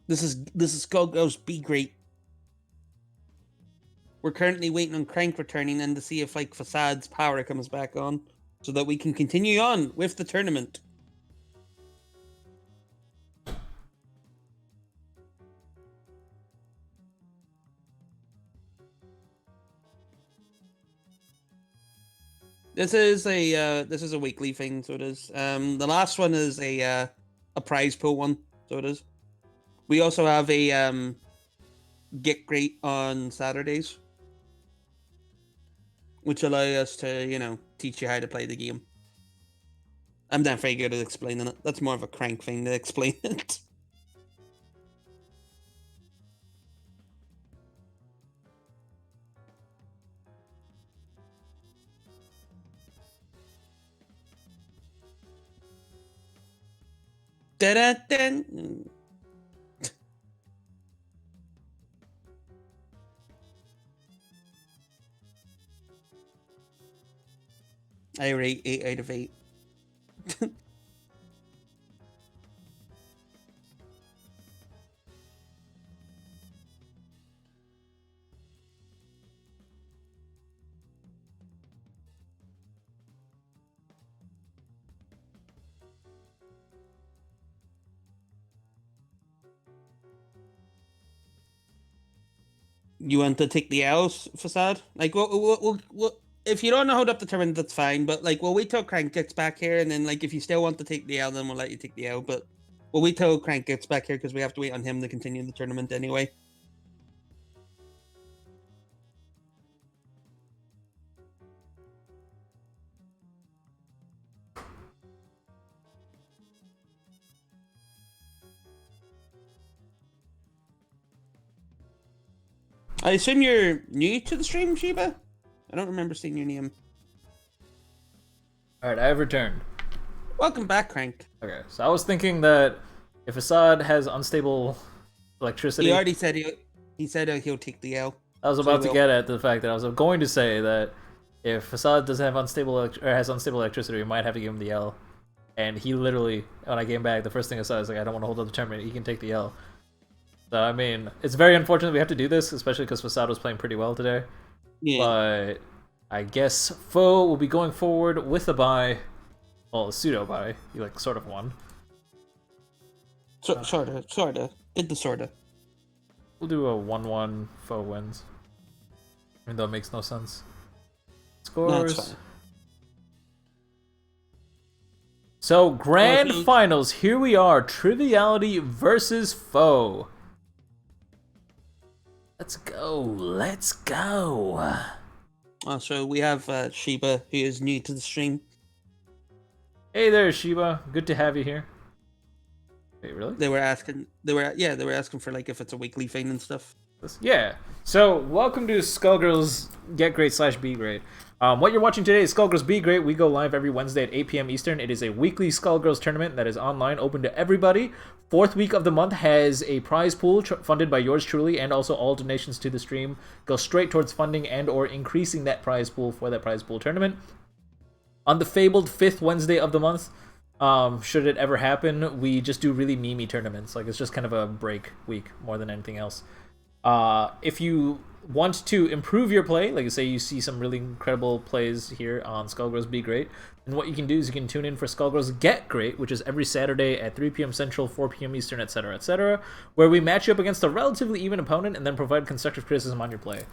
This is Skullgirls Be Gr8. We're currently waiting on Crank returning and to see if like Facade's power comes back on, so that we can continue on with the tournament. This is a weekly thing, so it is. The last one is a prize pool one, so it is. We also have a Get Great on Saturdays, which allow us to, teach you how to play the game. I'm not very good at explaining it. That's more of a Crank thing to explain it. Da-da-da. I rate 8 out of 8. You want to take the L's, Facade? Like, we'll, if you don't know how to determine, that's fine. But like, we'll wait till Crank gets back here, and then like, if you still want to take the L, then we'll let you take the L. But we'll wait till Crank gets back here because we have to wait on him to continue the tournament anyway. I assume you're new to the stream, Sheba? I don't remember seeing your name. Alright, I have returned. Welcome back, Crank. Okay, so I was thinking that if Assad has unstable electricity... He already said he said he'll take the L. I was about to get at the fact that I was going to say that if Assad doesn't have has unstable electricity, we might have to give him the L. And he literally, when I came back, the first thing I said was like, I don't want to hold up the tournament, he can take the L. So, I mean, it's very unfortunate we have to do this, especially because Facade was playing pretty well today. Yeah. But I guess Foe will be going forward with a bye. Well, a pseudo-bye. He, sort of won. Sorta. Did the sorta. We'll do a 1-1 Foe wins. Even though it makes no sense. Scores. No, so, grand finals. Here we are. Triviality versus Foe. Let's go. So we have Sheba, who is new to the stream. Hey there, Sheba. Good to have you here. Wait, really? They were asking for if it's a weekly thing and stuff. Yeah. So, welcome to Skullgirls Get Great / Be Great. What you're watching today is Skullgirls Be Great. We go live every Wednesday at 8 p.m. Eastern. It is a weekly Skullgirls tournament that is online, open to everybody. Fourth week of the month has a prize pool funded by yours truly, and also all donations to the stream go straight towards funding and or increasing that prize pool for that prize pool tournament. On the fabled 5th Wednesday of the month, should it ever happen, we just do really memey tournaments. It's just kind of a break week more than anything else. If you want to improve your play, like say you see some really incredible plays here on Skullgirls Be Great, and what you can do is you can tune in for Skullgirls Get Great, which is every Saturday at 3 p.m. Central, 4 p.m. Eastern, etc., etc., where we match you up against a relatively even opponent and then provide constructive criticism on your play.